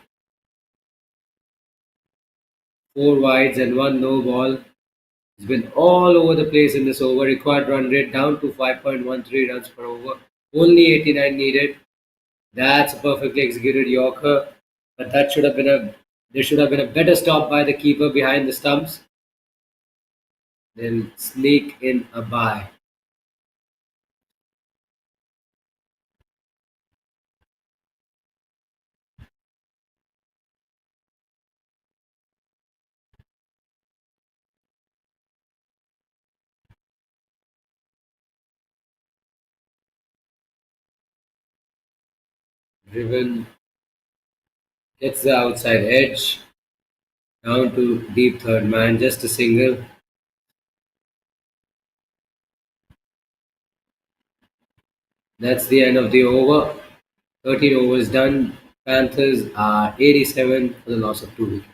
4 wides and 1 no ball. It's been all over the place in this over. Required run rate down to 5.13 runs per over. Only 89 needed. That's a perfectly executed Yorker. But that should have been a there should have been a better stop by the keeper behind the stumps. Then sneak in a bye. Driven gets the outside edge. Down to deep third man. Just a single. That's the end of the over. 13 overs done. Panthers are 87 for the loss of 2 wickets.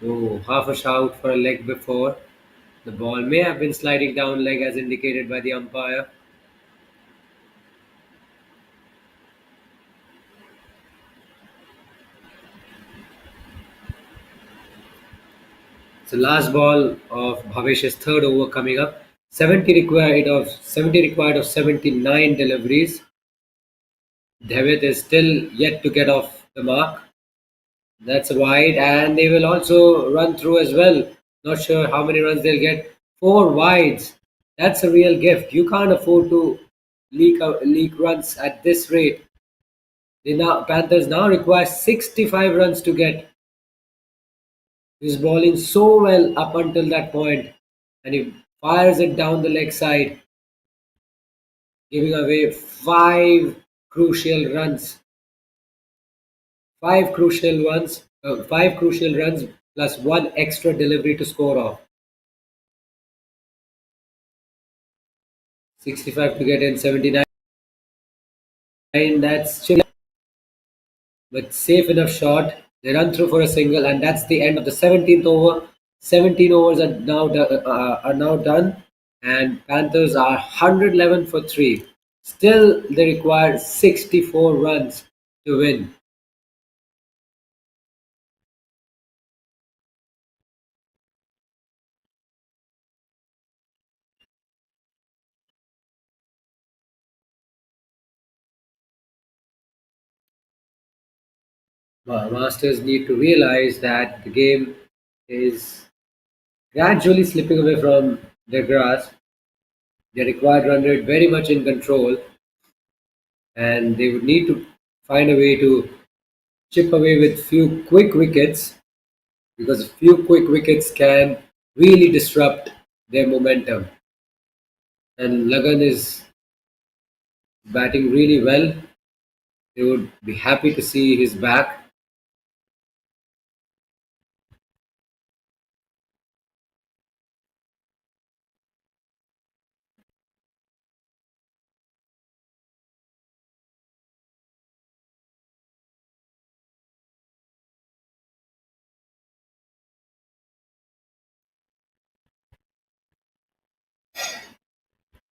Oh, half a shout for a leg before. The ball may have been sliding down leg as indicated by the umpire. So last ball of Bhavesh's third over coming up. 70 required of 79 deliveries. Devitt is still yet to get off the mark. That's wide, and they will also run through as well. Not sure how many runs they'll get. Four wides. That's a real gift. You can't afford to leak runs at this rate. The Panthers now require 65 runs to get. He's bowling so well up until that point, and he fires it down the leg side, giving away crucial runs. Five crucial runs plus one extra delivery to score off. 65 to get in, 79. That's chill, but safe enough shot. They run through for a single, and that's the end of the 17th over. 17 overs are now done, and Panthers are 111 for three. Still, they require 64 runs to win. Masters need to realize that the game is gradually slipping away from their grasp. They required run rate very much in control, and they would need to find a way to chip away with few quick wickets, because a few quick wickets can really disrupt their momentum. And Lagan is batting really well. They would be happy to see his back.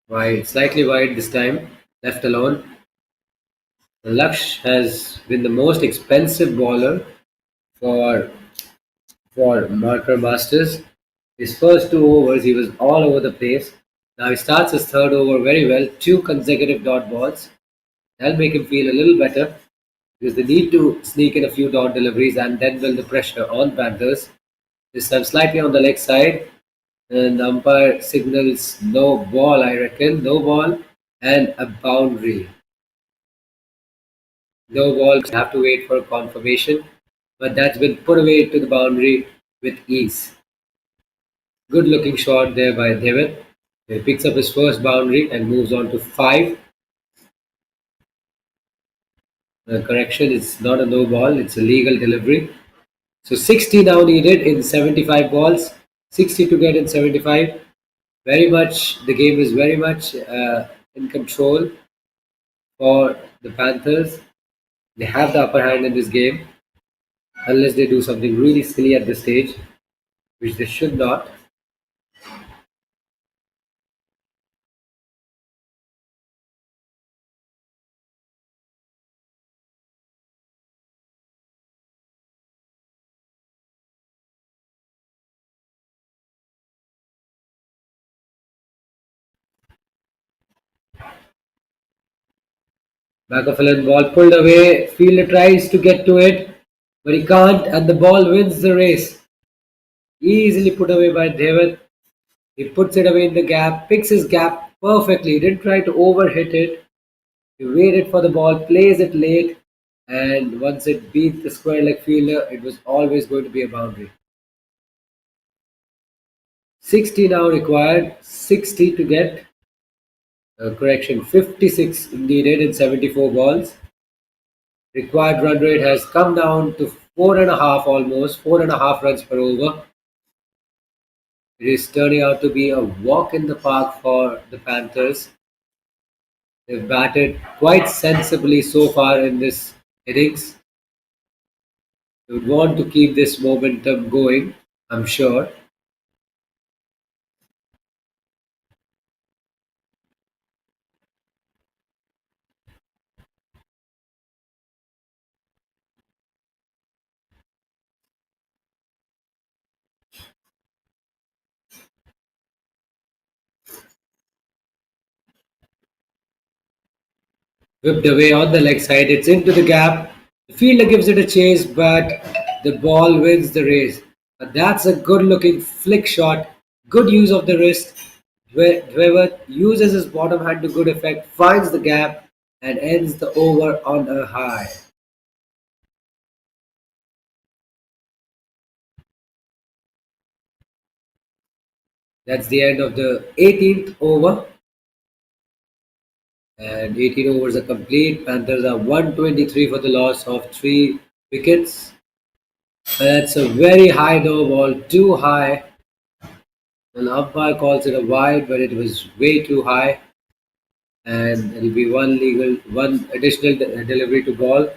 Wide, slightly wide this time, left alone. Laksh has been the most expensive bowler for Marker Masters. His first two overs, he was all over the place. Now he starts his third over very well, two consecutive dot balls. That'll make him feel a little better, because they need to sneak in a few dot deliveries and then build the pressure on Panthers. This time slightly on the leg side, and the umpire signals no ball, I reckon. No ball and a boundary. No ball, have to wait for confirmation, but that's been put away to the boundary with ease. Good looking shot there by Devitt. He picks up his first boundary and moves on to five. Correction, it's not a no ball, it's a legal delivery. So 60 now needed in 75 balls. 60 to get in 75. Very much, the game is very much in control for the Panthers. They have the upper hand in this game, unless they do something really silly at this stage, which they should not. McAfee ball pulled away. Fielder tries to get to it, but he can't, and the ball wins the race. Easily put away by Devitt. He puts it away in the gap, picks his gap perfectly. He didn't try to overhit it. He waited for the ball, plays it late, and once it beat the square leg fielder, it was always going to be a boundary. 60 now required, 60 to get. Correction, 56 needed in 74 balls. Required run rate has come down to four and a half, almost 4.5 runs per over. It is turning out to be a walk in the park for the Panthers. They've batted quite sensibly so far in this innings. They would want to keep this momentum going, I'm sure. Whipped away on the leg side. It's into the gap. The fielder gives it a chase, but the ball wins the race. But that's a good looking flick shot. Good use of the wrist. Dwever uses his bottom hand to good effect, finds the gap, and ends the over on a high. That's the end of the 18th over. And 18 overs are complete. Panthers are 123 for the loss of 3 wickets. That's a very high no ball, too high. An umpire calls it a wide, but it was way too high, and it'll be one additional delivery to ball.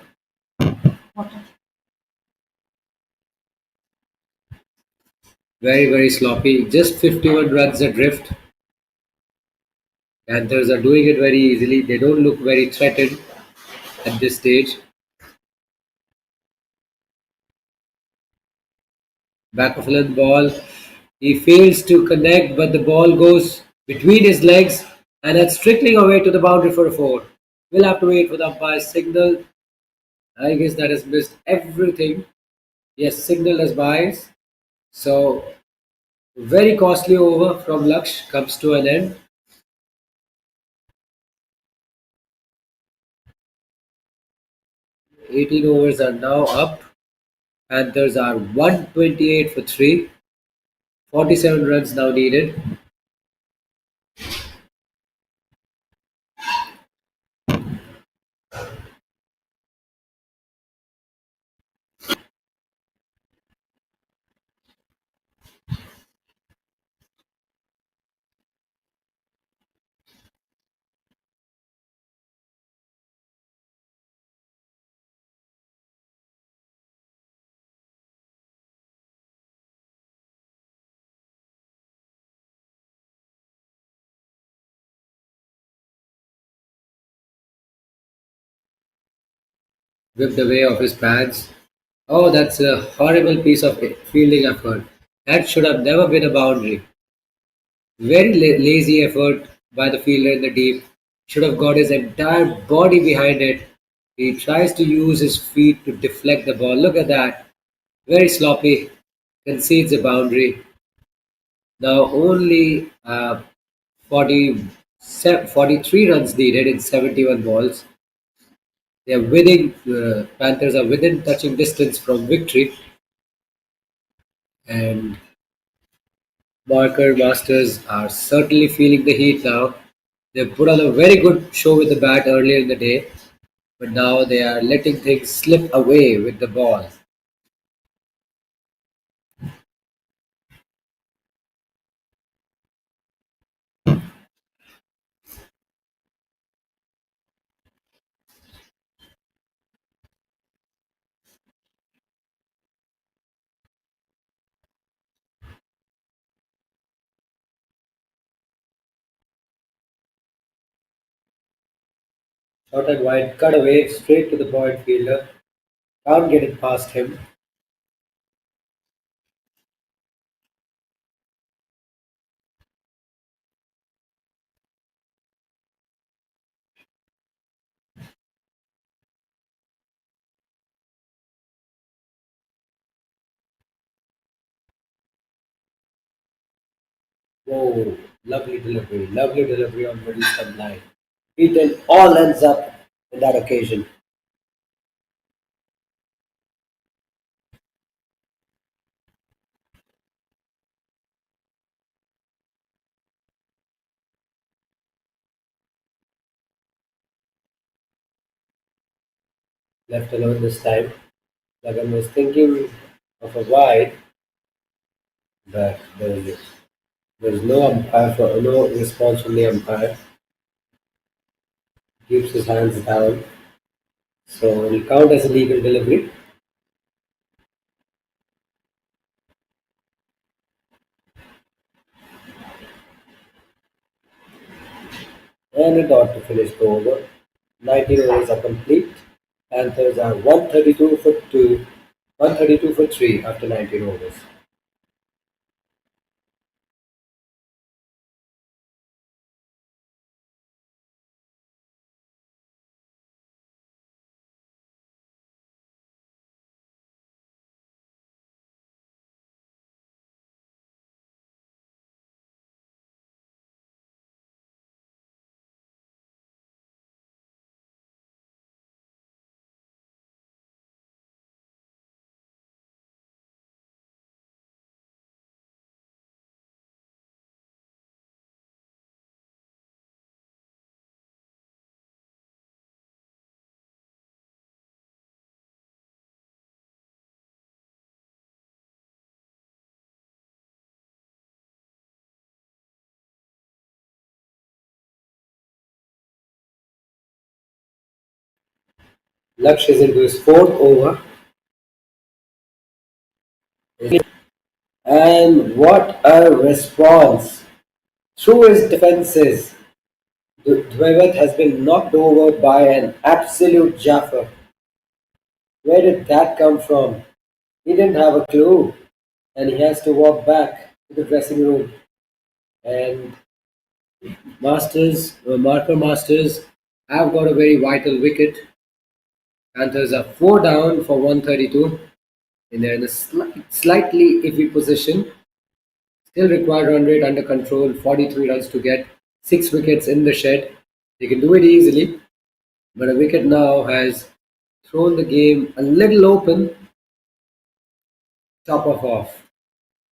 Very, very sloppy. Just 51 runs adrift. Panthers are doing it very easily. They don't look very threatened at this stage. Back of length ball. He fails to connect, but the ball goes between his legs, and it's trickling away to the boundary for a four. We'll have to wait for the umpire's signal. I guess that has missed everything. Yes, signal as bias. So very costly over from Laksh comes to an end. 18 overs are now up. Panthers are 128 for 3. 47 runs now needed. Whipped away off his pads. Oh, that's a horrible piece of fielding effort. That should have never been a boundary. Very lazy effort by the fielder in the deep. Should have got his entire body behind it. He tries to use his feet to deflect the ball. Look at that. Very sloppy. Concedes a boundary. Now only 43 runs needed in 71 balls. They are winning. Panthers are within touching distance from victory, and Marker Masters are certainly feeling the heat now. They put on a very good show with the bat earlier in the day, but now they are letting things slip away with the ball. Short and wide, cut away, straight to the point fielder. Can't get it past him. Whoa, lovely delivery on middle stump line. Beaten all ends up in that occasion. Left alone this time. Lagan was thinking of a wide, but there's no umpire for no response from the umpire. Keeps his hands down, so it'll count as a legal delivery. And a dot to finish the over. 19 overs are complete. Panthers are 132 for 2, 132 for 3 after 19 overs. Laksh is into his fourth over. And what a response! Through his defenses, Dwevet has been knocked over by an absolute Jaffer. Where did that come from? He didn't have a clue, and he has to walk back to the dressing room. And Marker Masters have got a very vital wicket. Panthers are 4 down for 132, and they're in a slightly iffy position. Still required run rate under control, 43 runs to get, 6 wickets in the shed. They can do it easily, but a wicket now has thrown the game a little open. Top of off.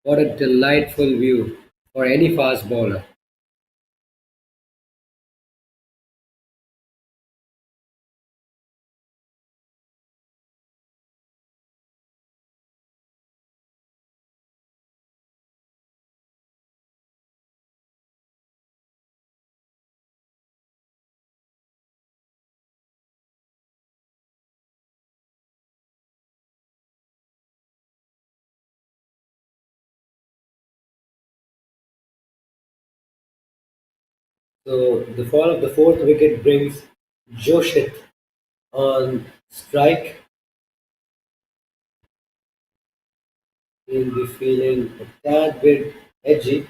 What a delightful view for any fast bowler. So the fall of the fourth wicket brings Joshit on strike. He'll be feeling a tad bit edgy.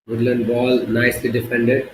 Woodland ball nicely defended.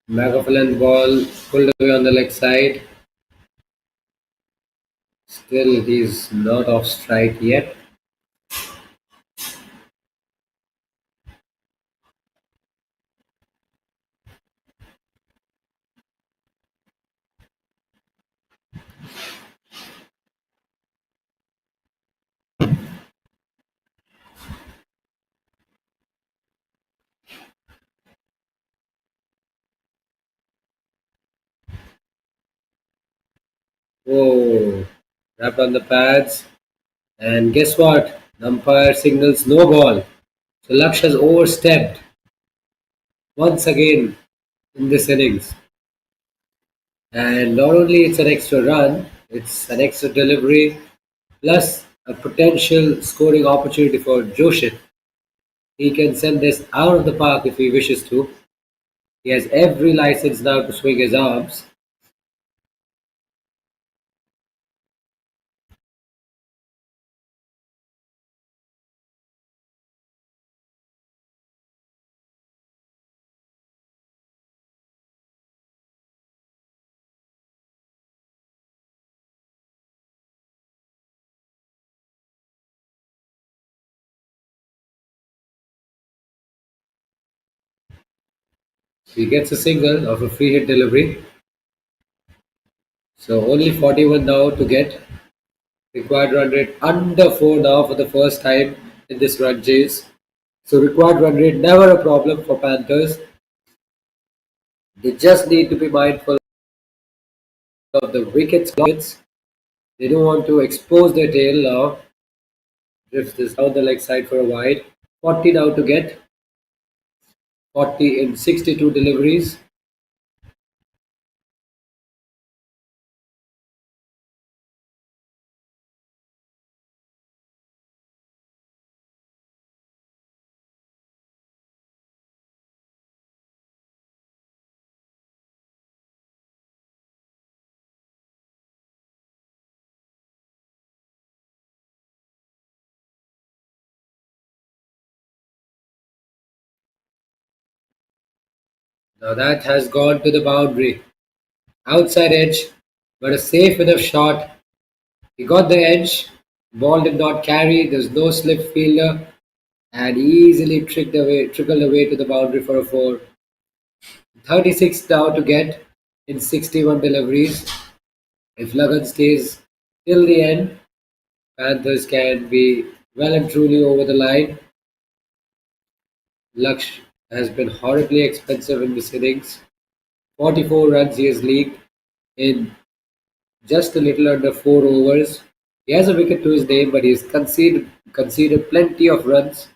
McGofferland ball pulled away on the leg side. Still, he's not off strike yet. Oh, wrapped on the pads. And guess what? The umpire signals no ball. So Laksh has overstepped once again in this innings. And not only it's an extra run, it's an extra delivery plus a potential scoring opportunity for Joshit. He can send this out of the park if he wishes to. He has every license now to swing his arms. He gets a single of a free hit delivery. So only 41 now to get. Required run rate under 4 now for the first time in this run chase. So required run rate never a problem for Panthers. They just need to be mindful of the wickets. They don't want to expose their tail now. Drifts this down the leg side for a wide. 40 now to get. 40 in 62 deliveries. Now that has gone to the boundary. Outside edge, but a safe enough shot. He got the edge. Ball did not carry. There's no slip fielder. and easily trickled away to the boundary for a four. 36 now to get in 61 deliveries. If Lagan stays till the end, Panthers can be well and truly over the line. Laksh has been horribly expensive in this innings. 44 runs he has leaked in just a little under 4 overs. He has a wicket to his name, but he's conceded plenty of runs.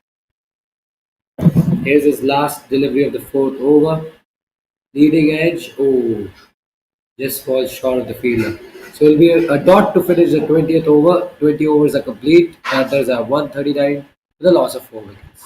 Here's his last delivery of the fourth over. Leading edge, oh, just falls short of the fielder. So it'll be a dot to finish the 20th over. 20 overs are complete. Panthers are 139 with a loss of 4 wickets.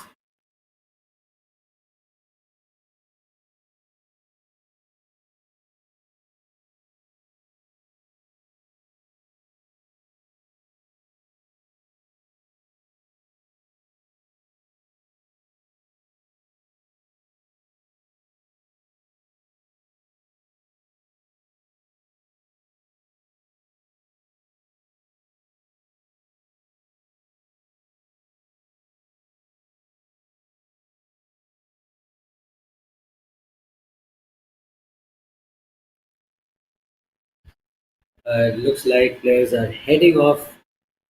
It looks like players are heading off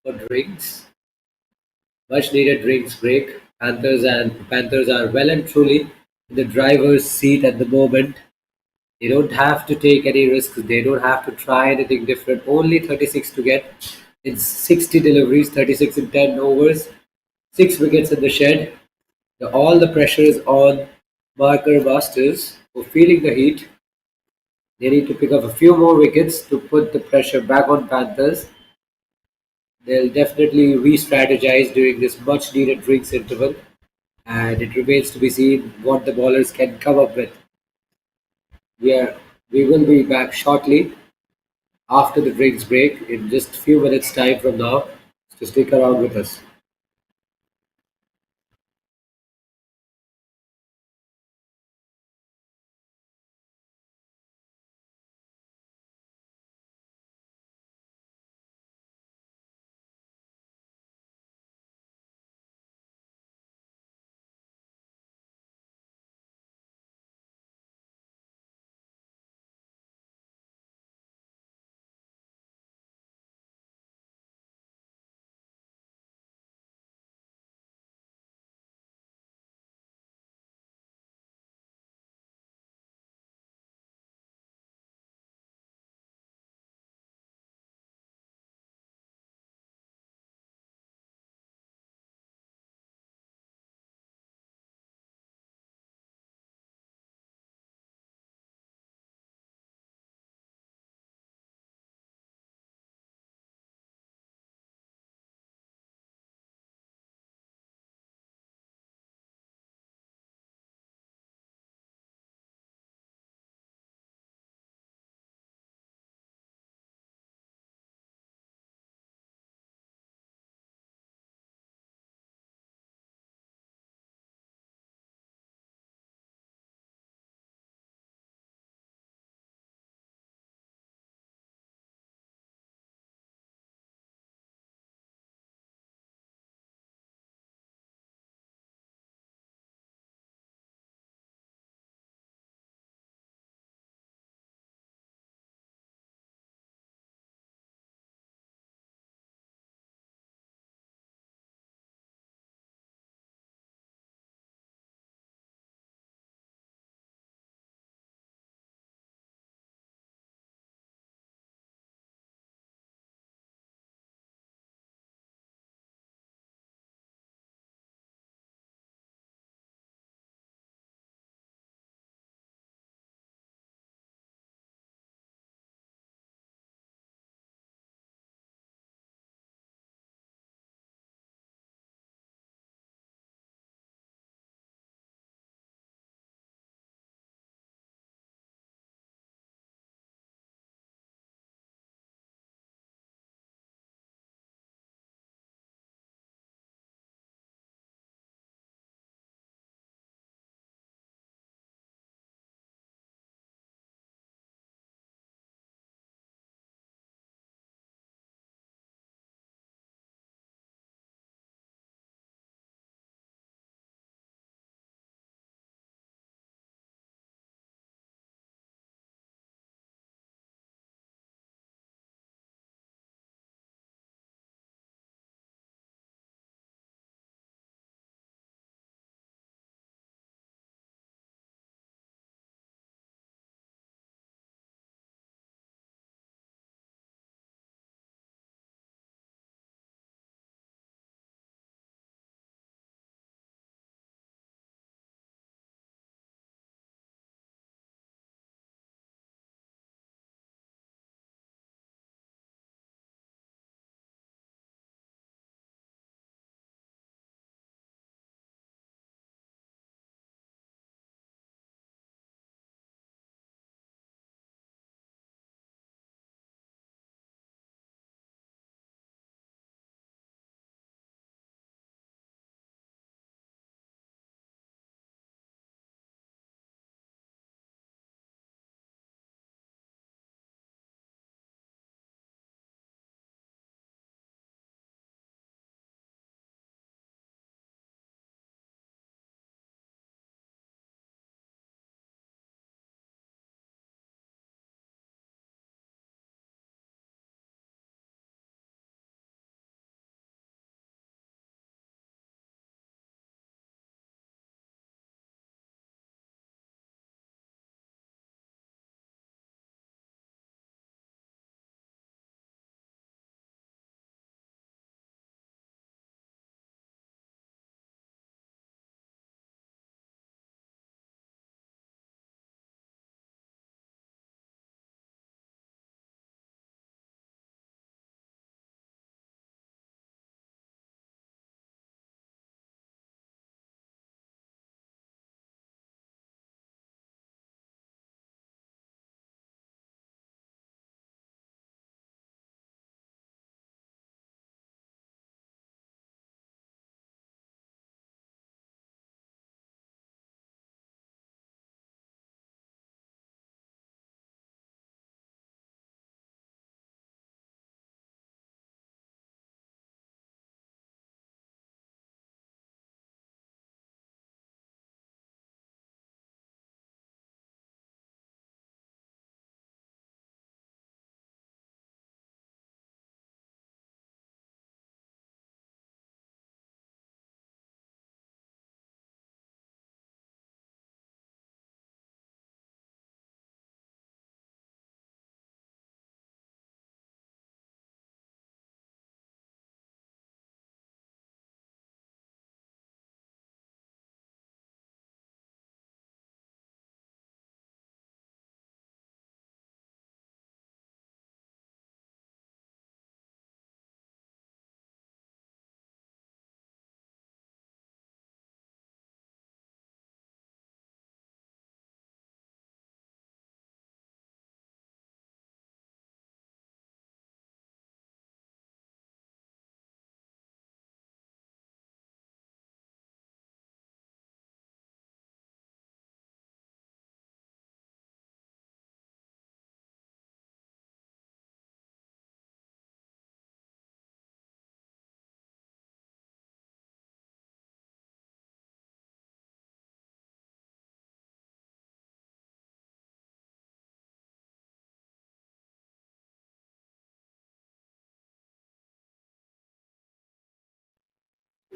for drinks. Much needed drinks break. Panthers are well and truly in the driver's seat at the moment. They don't have to take any risks. They don't have to try anything different. Only 36 to get in 60 deliveries, 36 in 10 overs, 6 wickets in the shed. All the pressure is on Marker Masters for feeling the heat. They need to pick up a few more wickets to put the pressure back on Panthers. They'll definitely re-strategize during this much-needed drinks interval, and it remains to be seen what the bowlers can come up with. We are we will be back shortly after the drinks break in just a few minutes time from now. So stick around with us.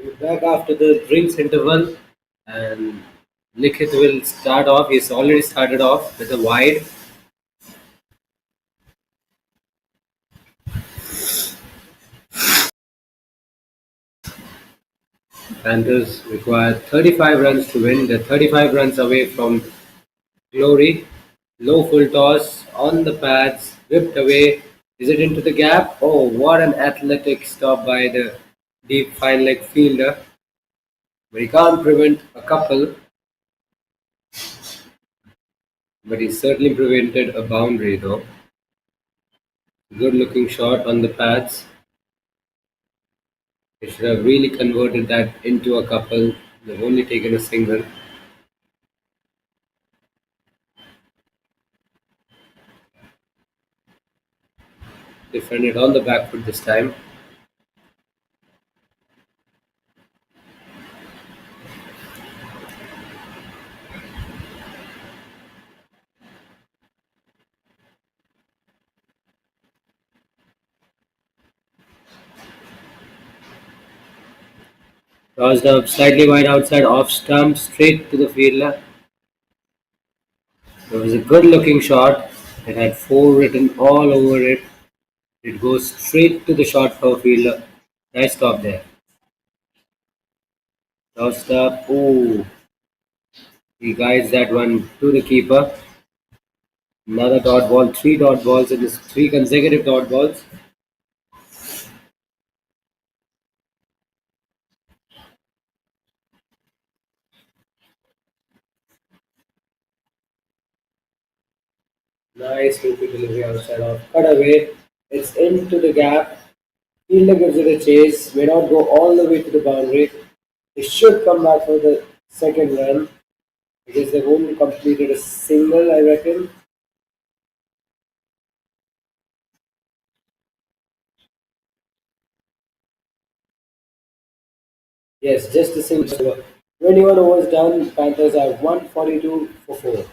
We're back after the drinks interval, and Nikhil will start off. He's already started off with a wide. Panthers require 35 runs to win. They're 35 runs away from glory. Low full toss on the pads, whipped away. Is it into the gap? Oh, what an athletic stop by the deep fine leg fielder. But he can't prevent a couple, but he certainly prevented a boundary though. Good looking shot on the pads. They should have really converted that into a couple. They've only taken a single. Defended on the back foot this time. Crossed up slightly wide outside off stump, straight to the fielder. It was a good looking shot. It had four written all over it. It goes straight to the short for fielder. Nice stop there. Crossed up. Oh, he guides that one to the keeper. Another dot ball, three dot balls in this, three consecutive dot balls. Nice loopy delivery outside off. Cut away. It's into the gap. Fielder gives it a chase. May not go all the way to the boundary. They should come back for the second run because they've only completed a single, I reckon. Yes, just a single. 21 overs done. Panthers are 142 for 4.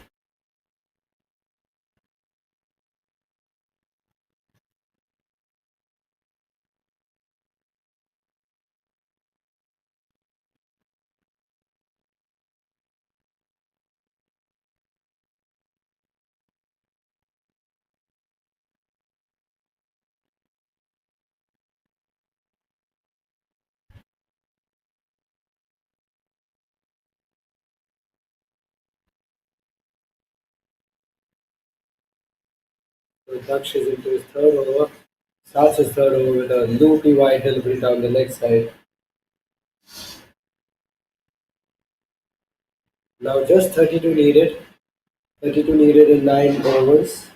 So Daksh is into his third over. Starts his third over with a loopy wide delivery down the leg side. Now just 32 needed. 32 needed in 9 overs.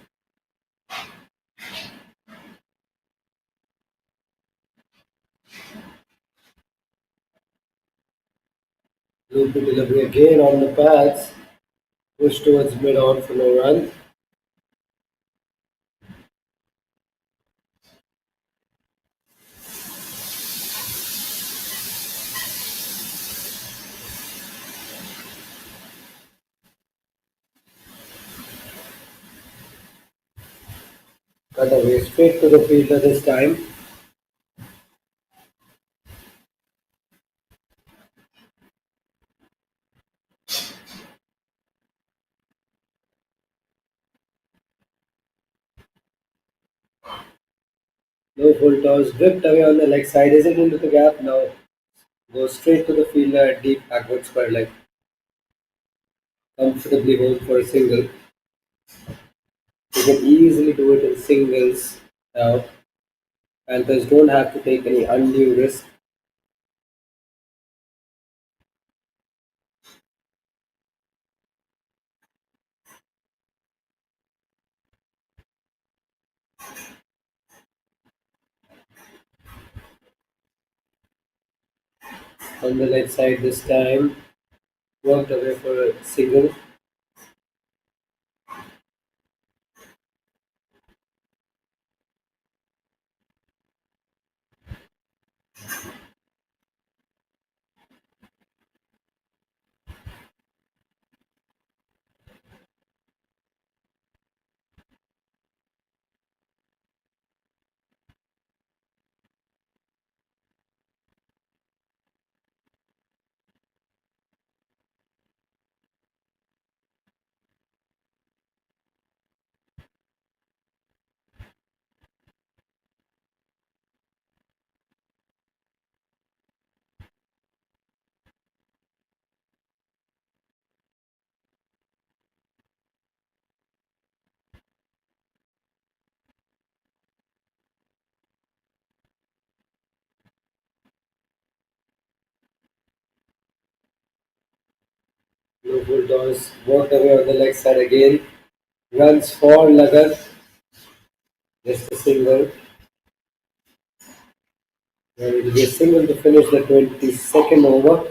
Loopy delivery again on the pads. Push towards mid on for no run. Cut away straight to the fielder this time. No full toss. Whipped away on the leg side. Is it into the gap? No. Goes straight to the fielder at deep backward square leg. Comfortably home for a single. You can easily do it in singles now. Panthers don't have to take any undue risk. On the leg side this time. Worked away for a single. full toss, worked away on the leg side again. Runs for Lagat, just a single. And it will be a single to finish the 22nd over.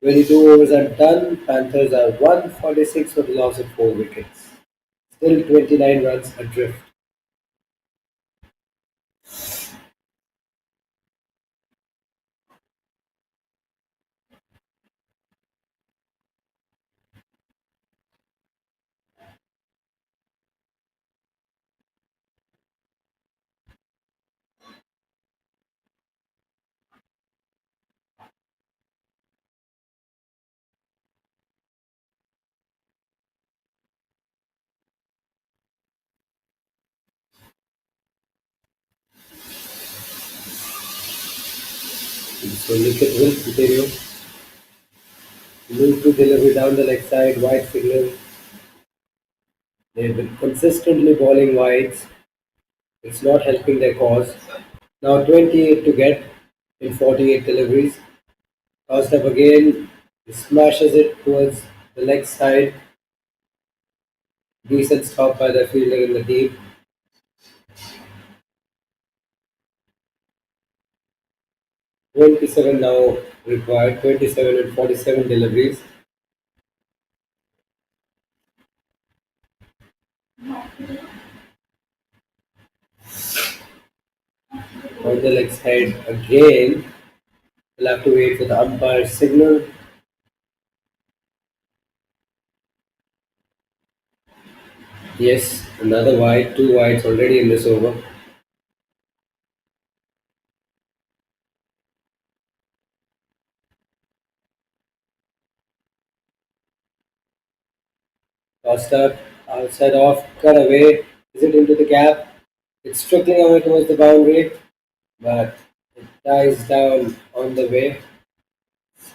22 overs are done. Panthers are 146 for the loss of 4 wickets. Still 29 runs adrift. So Nikhil will continue. Move to delivery down the leg side, wide signal. They've been consistently bowling wides. It's not helping their cause. Now 28 to get in 48 deliveries. Tossed up again. He smashes it towards the leg side. Decent stop by the fielder in the deep. 27 now required. 27 and 47 deliveries. On the leg side again. We'll have to wait for the umpire's signal. Yes, another wide, two wides already in this over. Tossed up, outside off, cut away. Is it into the gap? It's trickling away towards the boundary, but it dies down on the way.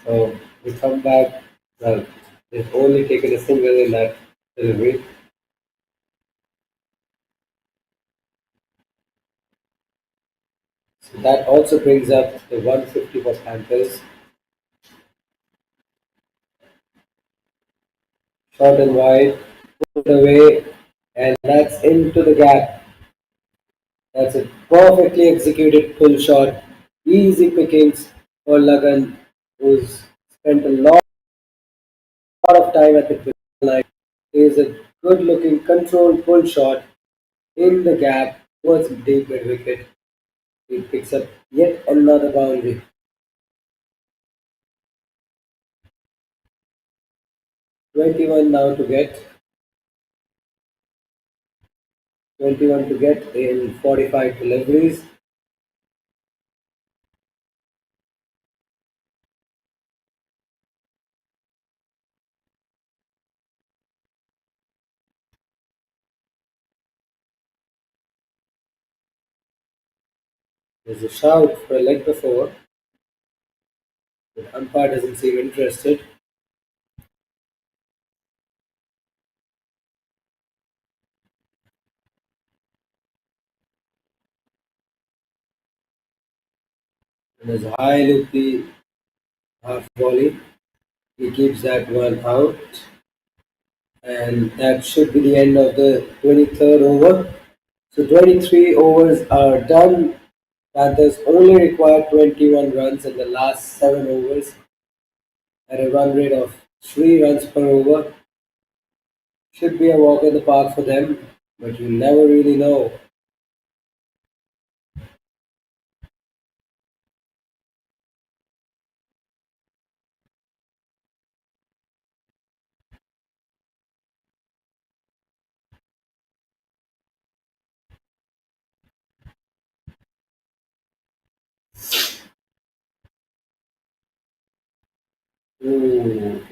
So we come back. Well, they've only taken a single in that delivery. So that also brings up the 150 for Panthers. Short and wide, put away, and that's into the gap. That's a perfectly executed pull shot. Easy pickings for Lagan, who's spent a lot of time at the line. Is a good looking controlled pull shot in the gap towards the deep mid wicket. He picks up yet another boundary. 21 now to get. 21 to get in 45 deliveries. There's a shout for a leg before. The umpire doesn't seem interested. And there's a high loopy half volley. He keeps that one out. And that should be the end of the 23rd over. So 23 overs are done. Panthers only required 21 runs in the last 7 overs at a run rate of 3 runs per over. Should be a walk in the park for them, but you never really know. Ooh,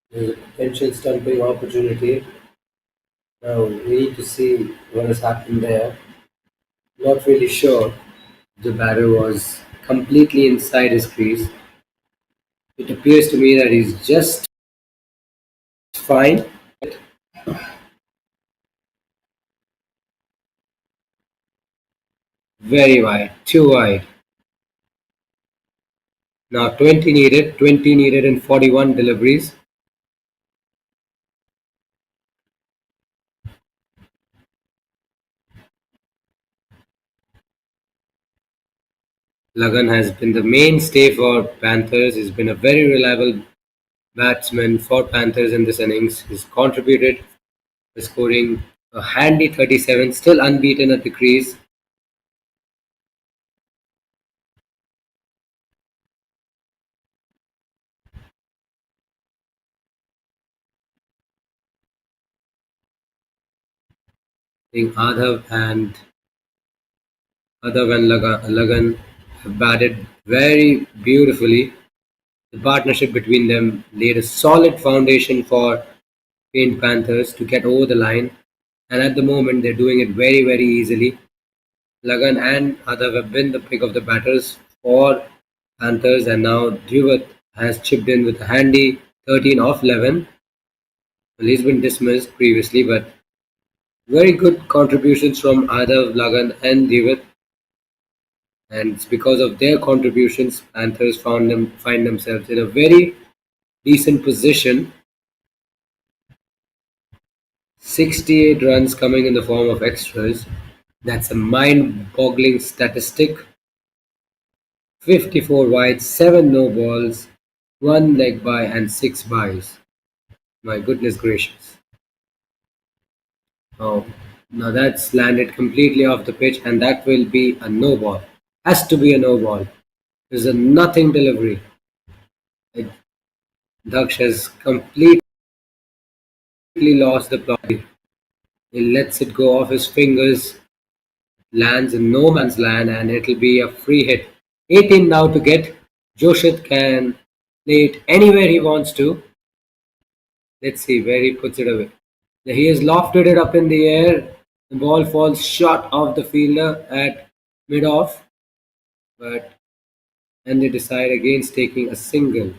there's a potential stumping opportunity. Now we need to see what has happened there. Not really sure. The batter was completely inside his crease. It appears to me that he's just fine. Very wide, too wide. Now 20 needed in 41 deliveries. Lagan has been the mainstay for Panthers. He's been a very reliable batsman for Panthers in this innings. He's contributed by scoring a handy 37, still unbeaten at the crease. I think Adav and Lagan have batted very beautifully. The partnership between them laid a solid foundation for Paint Panthers to get over the line, and at the moment they're doing it very, very easily. Lagan and Adav have been the pick of the batters for Panthers, and now Dhruvat has chipped in with a handy 13 off 11. Well, he's been dismissed previously, but very good contributions from Adav, Lagan, and Dhruvat, and it's because of their contributions Panthers find themselves in a very decent position. 68 runs coming in the form of extras. That's a mind-boggling statistic. 54 wides, 7 no balls, 1 leg by and 6 byes. My goodness gracious. Oh, now that's landed completely off the pitch and that will be a no ball. Has to be a no ball. There's a nothing delivery. It, Daksh has completely lost the plot. He lets it go off his fingers, lands in no man's land, and it'll be a free hit. 18 now to get. Joshit can play it anywhere he wants to. Let's see where he puts it away. He has lofted it up in the air. The ball falls short of the fielder at mid off, but and they decide against taking a single.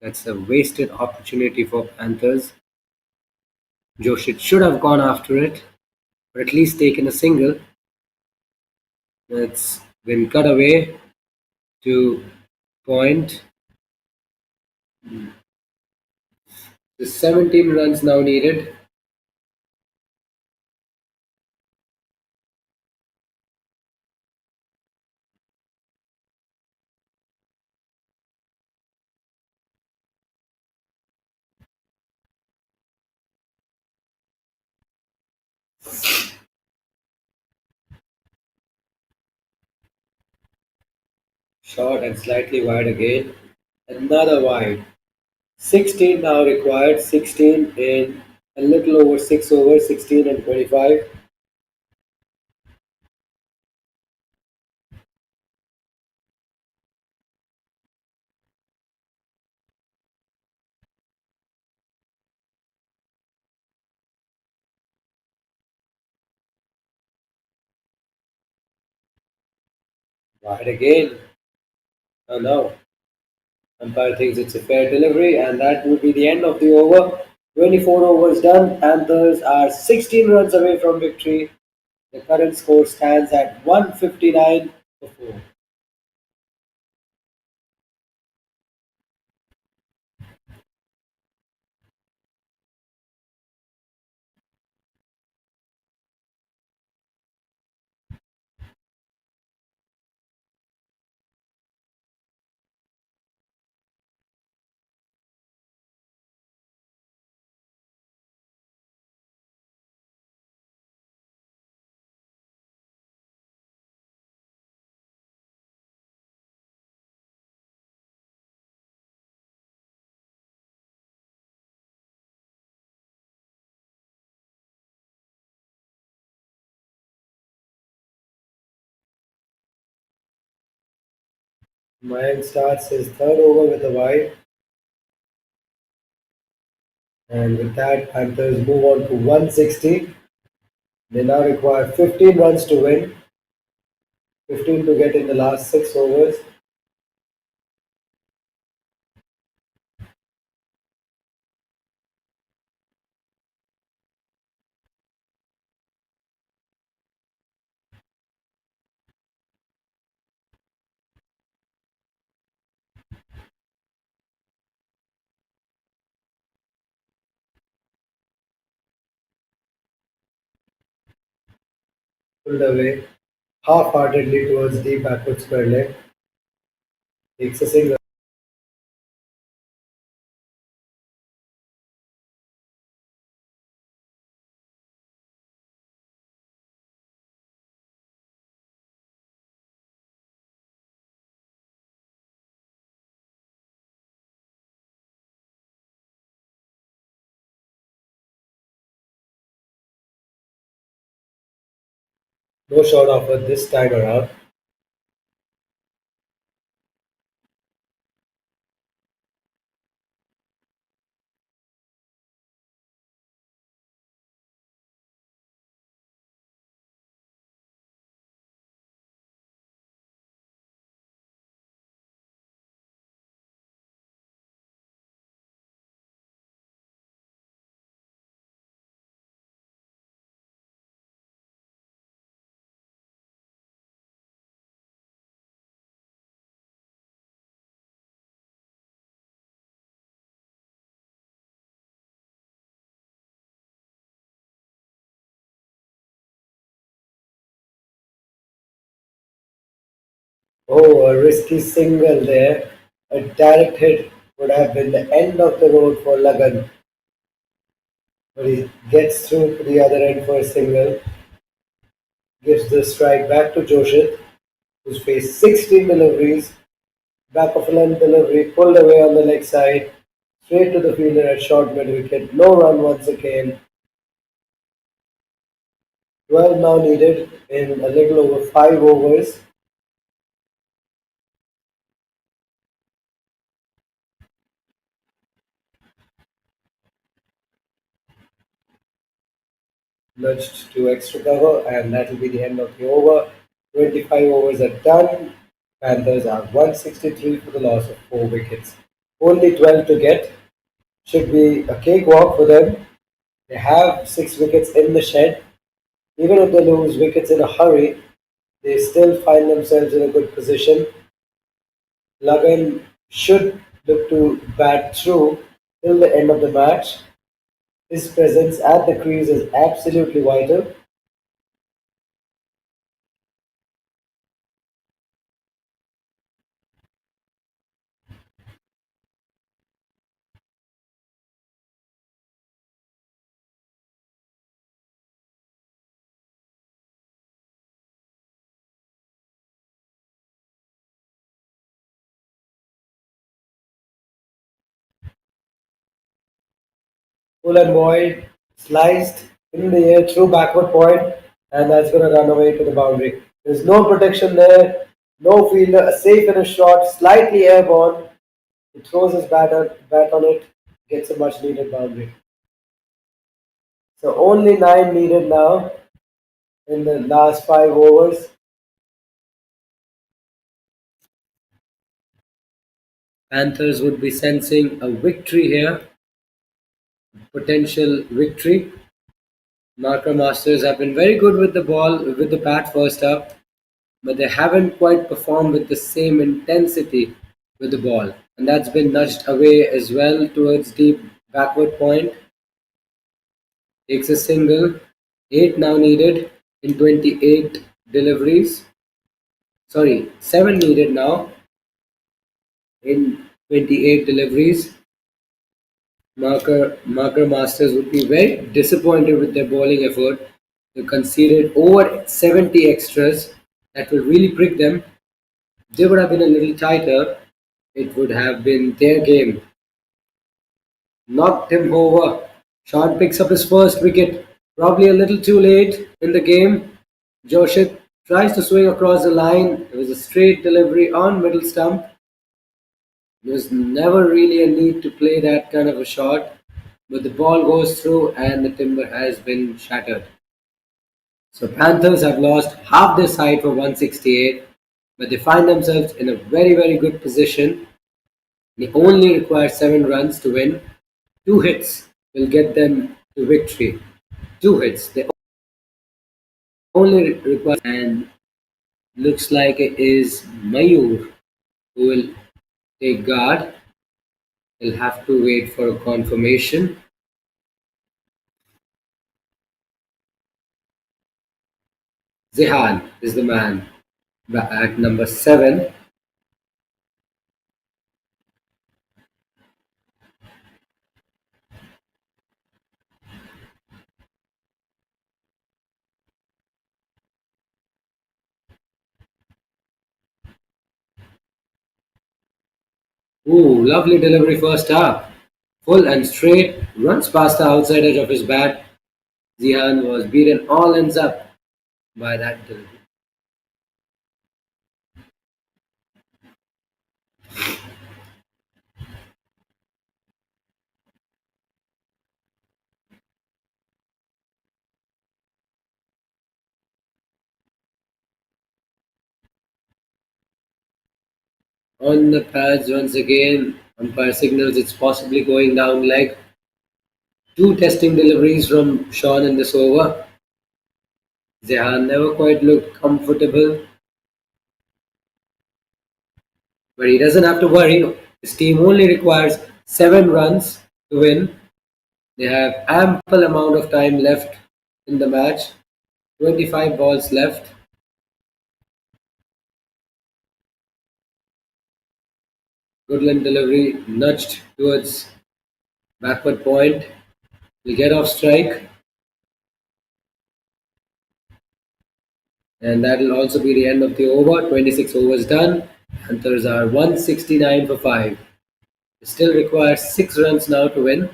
That's a wasted opportunity for Panthers. Joshit should have gone after it, or at least taken a single. It's been cut away to point. The 17 runs now needed. Short and slightly wide again. Another wide. 16 now required. 16 in a little over 6 overs. 16 and 25. Wide again. Oh no. Umpire thinks it's a fair delivery, and that would be the end of the over. 24 overs done. Panthers are 16 runs away from victory. The current score stands at 159 for 4. Mayank starts his third over with a wide, and with that, Panthers move on to 160. They now require 15 runs to win, 15 to get in the last 6 overs. Pulled away. half-heartedly towards deep backward square leg, takes a single. No shot offered this time around. Oh, a risky single there. A direct hit would have been the end of the road for Lagan, but he gets through to the other end for a single, gives the strike back to Joshit, who's faced 16 deliveries, back of a length delivery, pulled away on the leg side, straight to the fielder at short mid wicket, no run once again. 12 now needed in a little over 5 overs. Nudged to extra cover, and that'll be the end of the over. 25 overs are done. Panthers are 163 for the loss of 4 wickets. Only 12 to get. Should be a cakewalk for them. They have 6 wickets in the shed. Even if they lose wickets in a hurry, they still find themselves in a good position. Lagan should look to bat through till the end of the match. His presence at the crease is absolutely vital. Full and wide, sliced in the air through backward point, and that's going to run away to the boundary. There's no protection there, no fielder, a safe in a shot, slightly airborne. He throws his bat on it, gets a much needed boundary. So only 9 needed now in the last 5 overs. Panthers would be sensing a victory here, potential victory. Marker Masters have been very good with the ball, with the bat first up, but they haven't quite performed with the same intensity with the ball. And that's been nudged away as well towards deep backward point. Takes a single. 8 now needed in 28 deliveries. Sorry, 7 needed now in 28 deliveries. Marker Masters would be very disappointed with their bowling effort. They conceded over 70 extras. That will really prick them. They would have been a little tighter. It would have been their game. Knocked him over. Sean picks up his first wicket, probably a little too late in the game. Joshit tries to swing across the line. It was a straight delivery on middle stump. There was never really a need to play that kind of a shot, but the ball goes through and the timber has been shattered. So Panthers have lost half their side for 168, but they find themselves in a very, very good position. They only require 7 runs to win. 2 hits will get them to victory. 2 hits. They only require, and looks like it is Mayur who will take guard. He'll have to wait for a confirmation. Zihan is the man. At number 7, ooh, lovely delivery first half. Full and straight, runs past the outside edge of his bat. Zihan was beaten all ends up by that delivery. On the pads once again, umpire signals it's possibly going down leg. Two testing deliveries from Sean in this over. Zehan never quite looked comfortable, but he doesn't have to worry. His team only requires 7 runs to win. They have ample amount of time left in the match. 25 balls left. Goodland delivery nudged towards backward point. Will get off strike, and that will also be the end of the over. 26 overs done. Panthers are 169 for 5. They still require 6 runs now to win.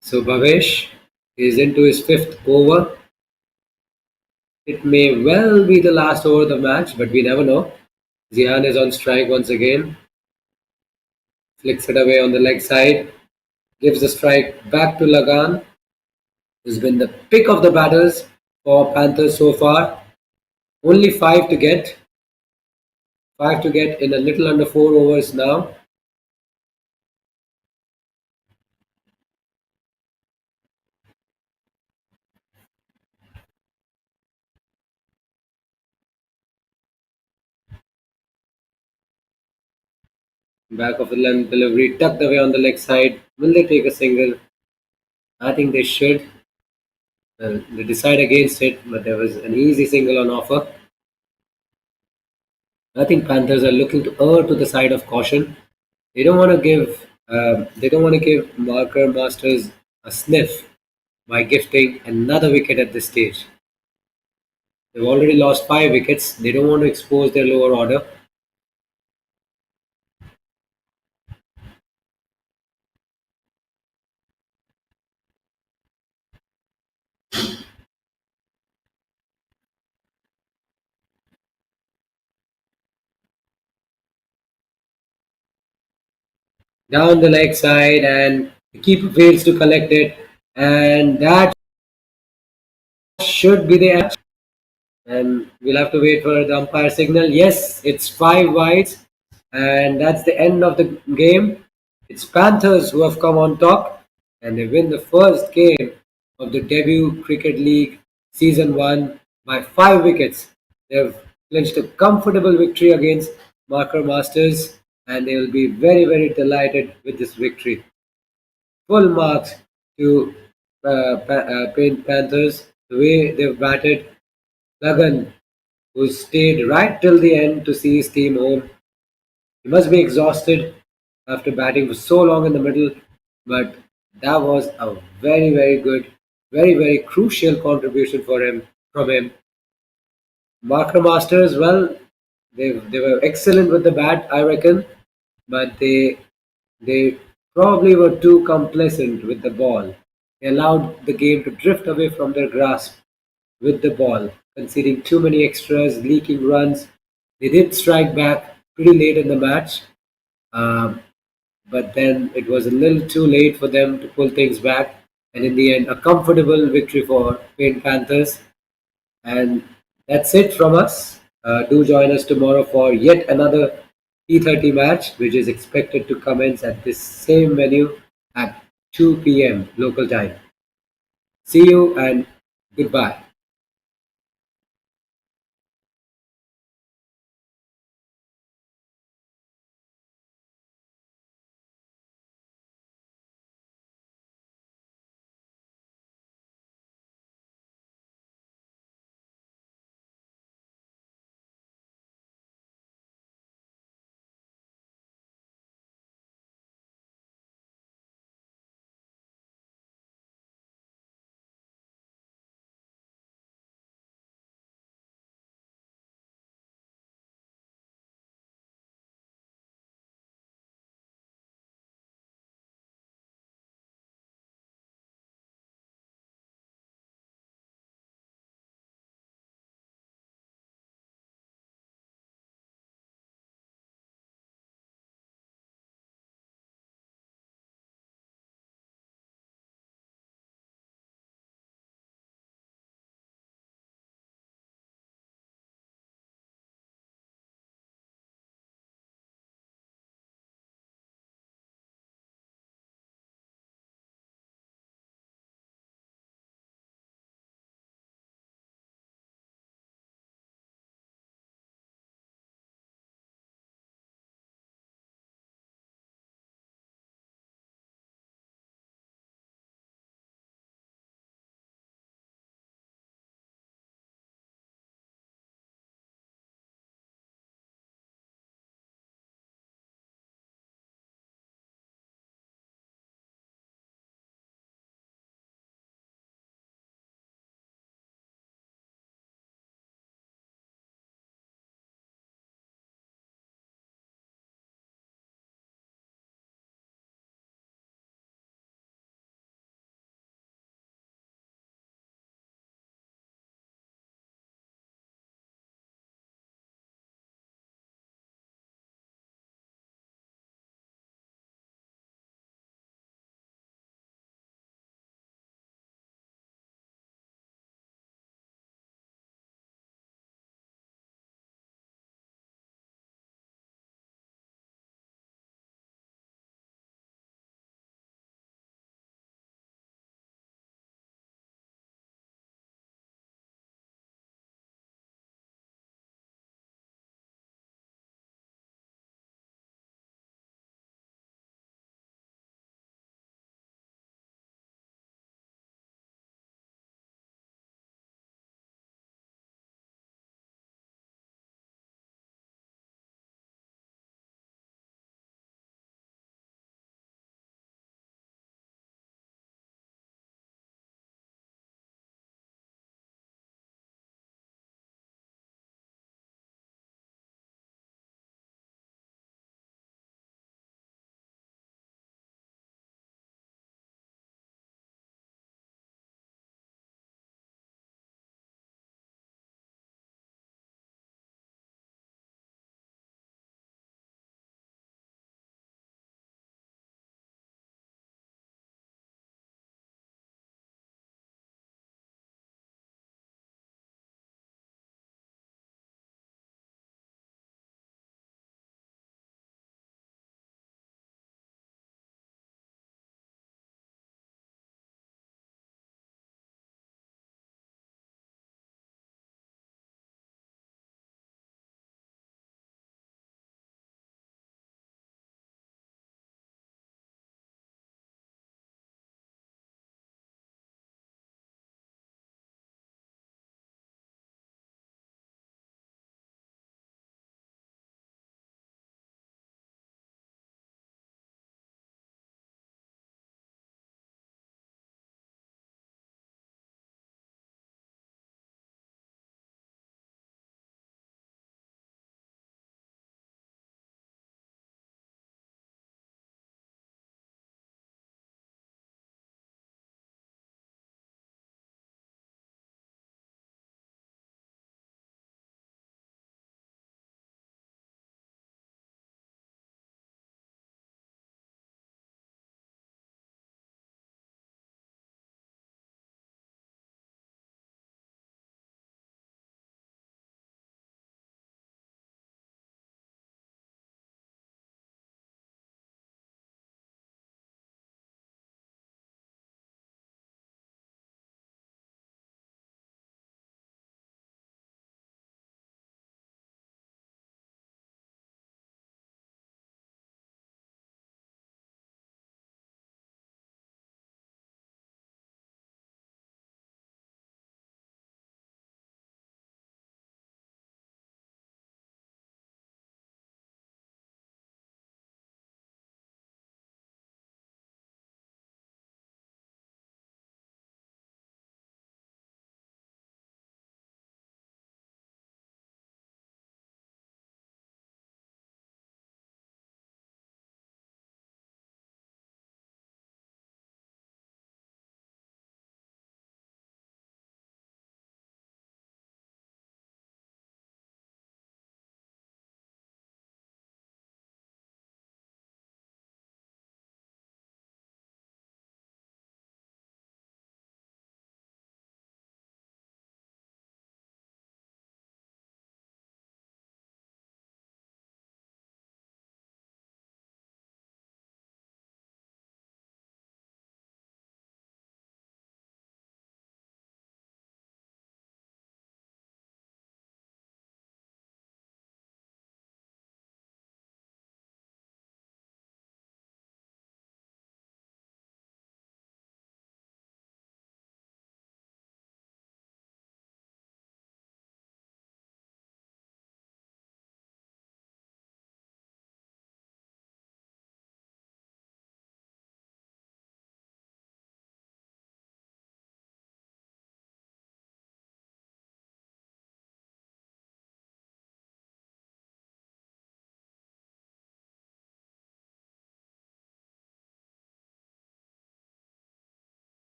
So Bhavesh is into his 5th over. It may well be the last over of the match, but we never know. Zihan is on strike once again. Flicks it away on the leg side. Gives the strike back to Lagan, who's been the pick of the batters for Panthers so far. Only 5 to get. 5 to get in a little under 4 overs now. Back of the length delivery, tucked away on the leg side. Will they take a single? I think they should. Well, they decide against it, but there was an easy single on offer. I think Panthers are looking to err to the side of caution. They don't want to give Marker Masters a sniff by gifting another wicket at this stage. They've already lost 5 wickets. They don't want to expose their lower order. Down the leg side, and the keeper fails to collect it, and that should be the end. And we'll have to wait for the umpire signal. Yes, it's 5 wides, and that's the end of the game. It's Panthers who have come on top, and they win the first game of the debut Cricket League Season 1 by 5 wickets. They've clinched a comfortable victory against Marker Masters, and they will be very, very delighted with this victory. Full marks to Panthers, the way they've batted. Lagan, who stayed right till the end to see his team home. He must be exhausted after batting for so long in the middle, but that was a very, very good, very, very crucial contribution for him from him. Marker Masters, well, they were excellent with the bat, I reckon, but they probably were too complacent with the ball. They allowed the game to drift away from their grasp with the ball, conceding too many extras, leaking runs. They did strike back pretty late in the match, um, but then it was a little too late for them to pull things back. And in the end, a comfortable victory for Paint Panthers. And that's it from us. Do join us tomorrow for yet another T30 match, which is expected to commence at this same venue at 2 p.m. local time. See you and goodbye.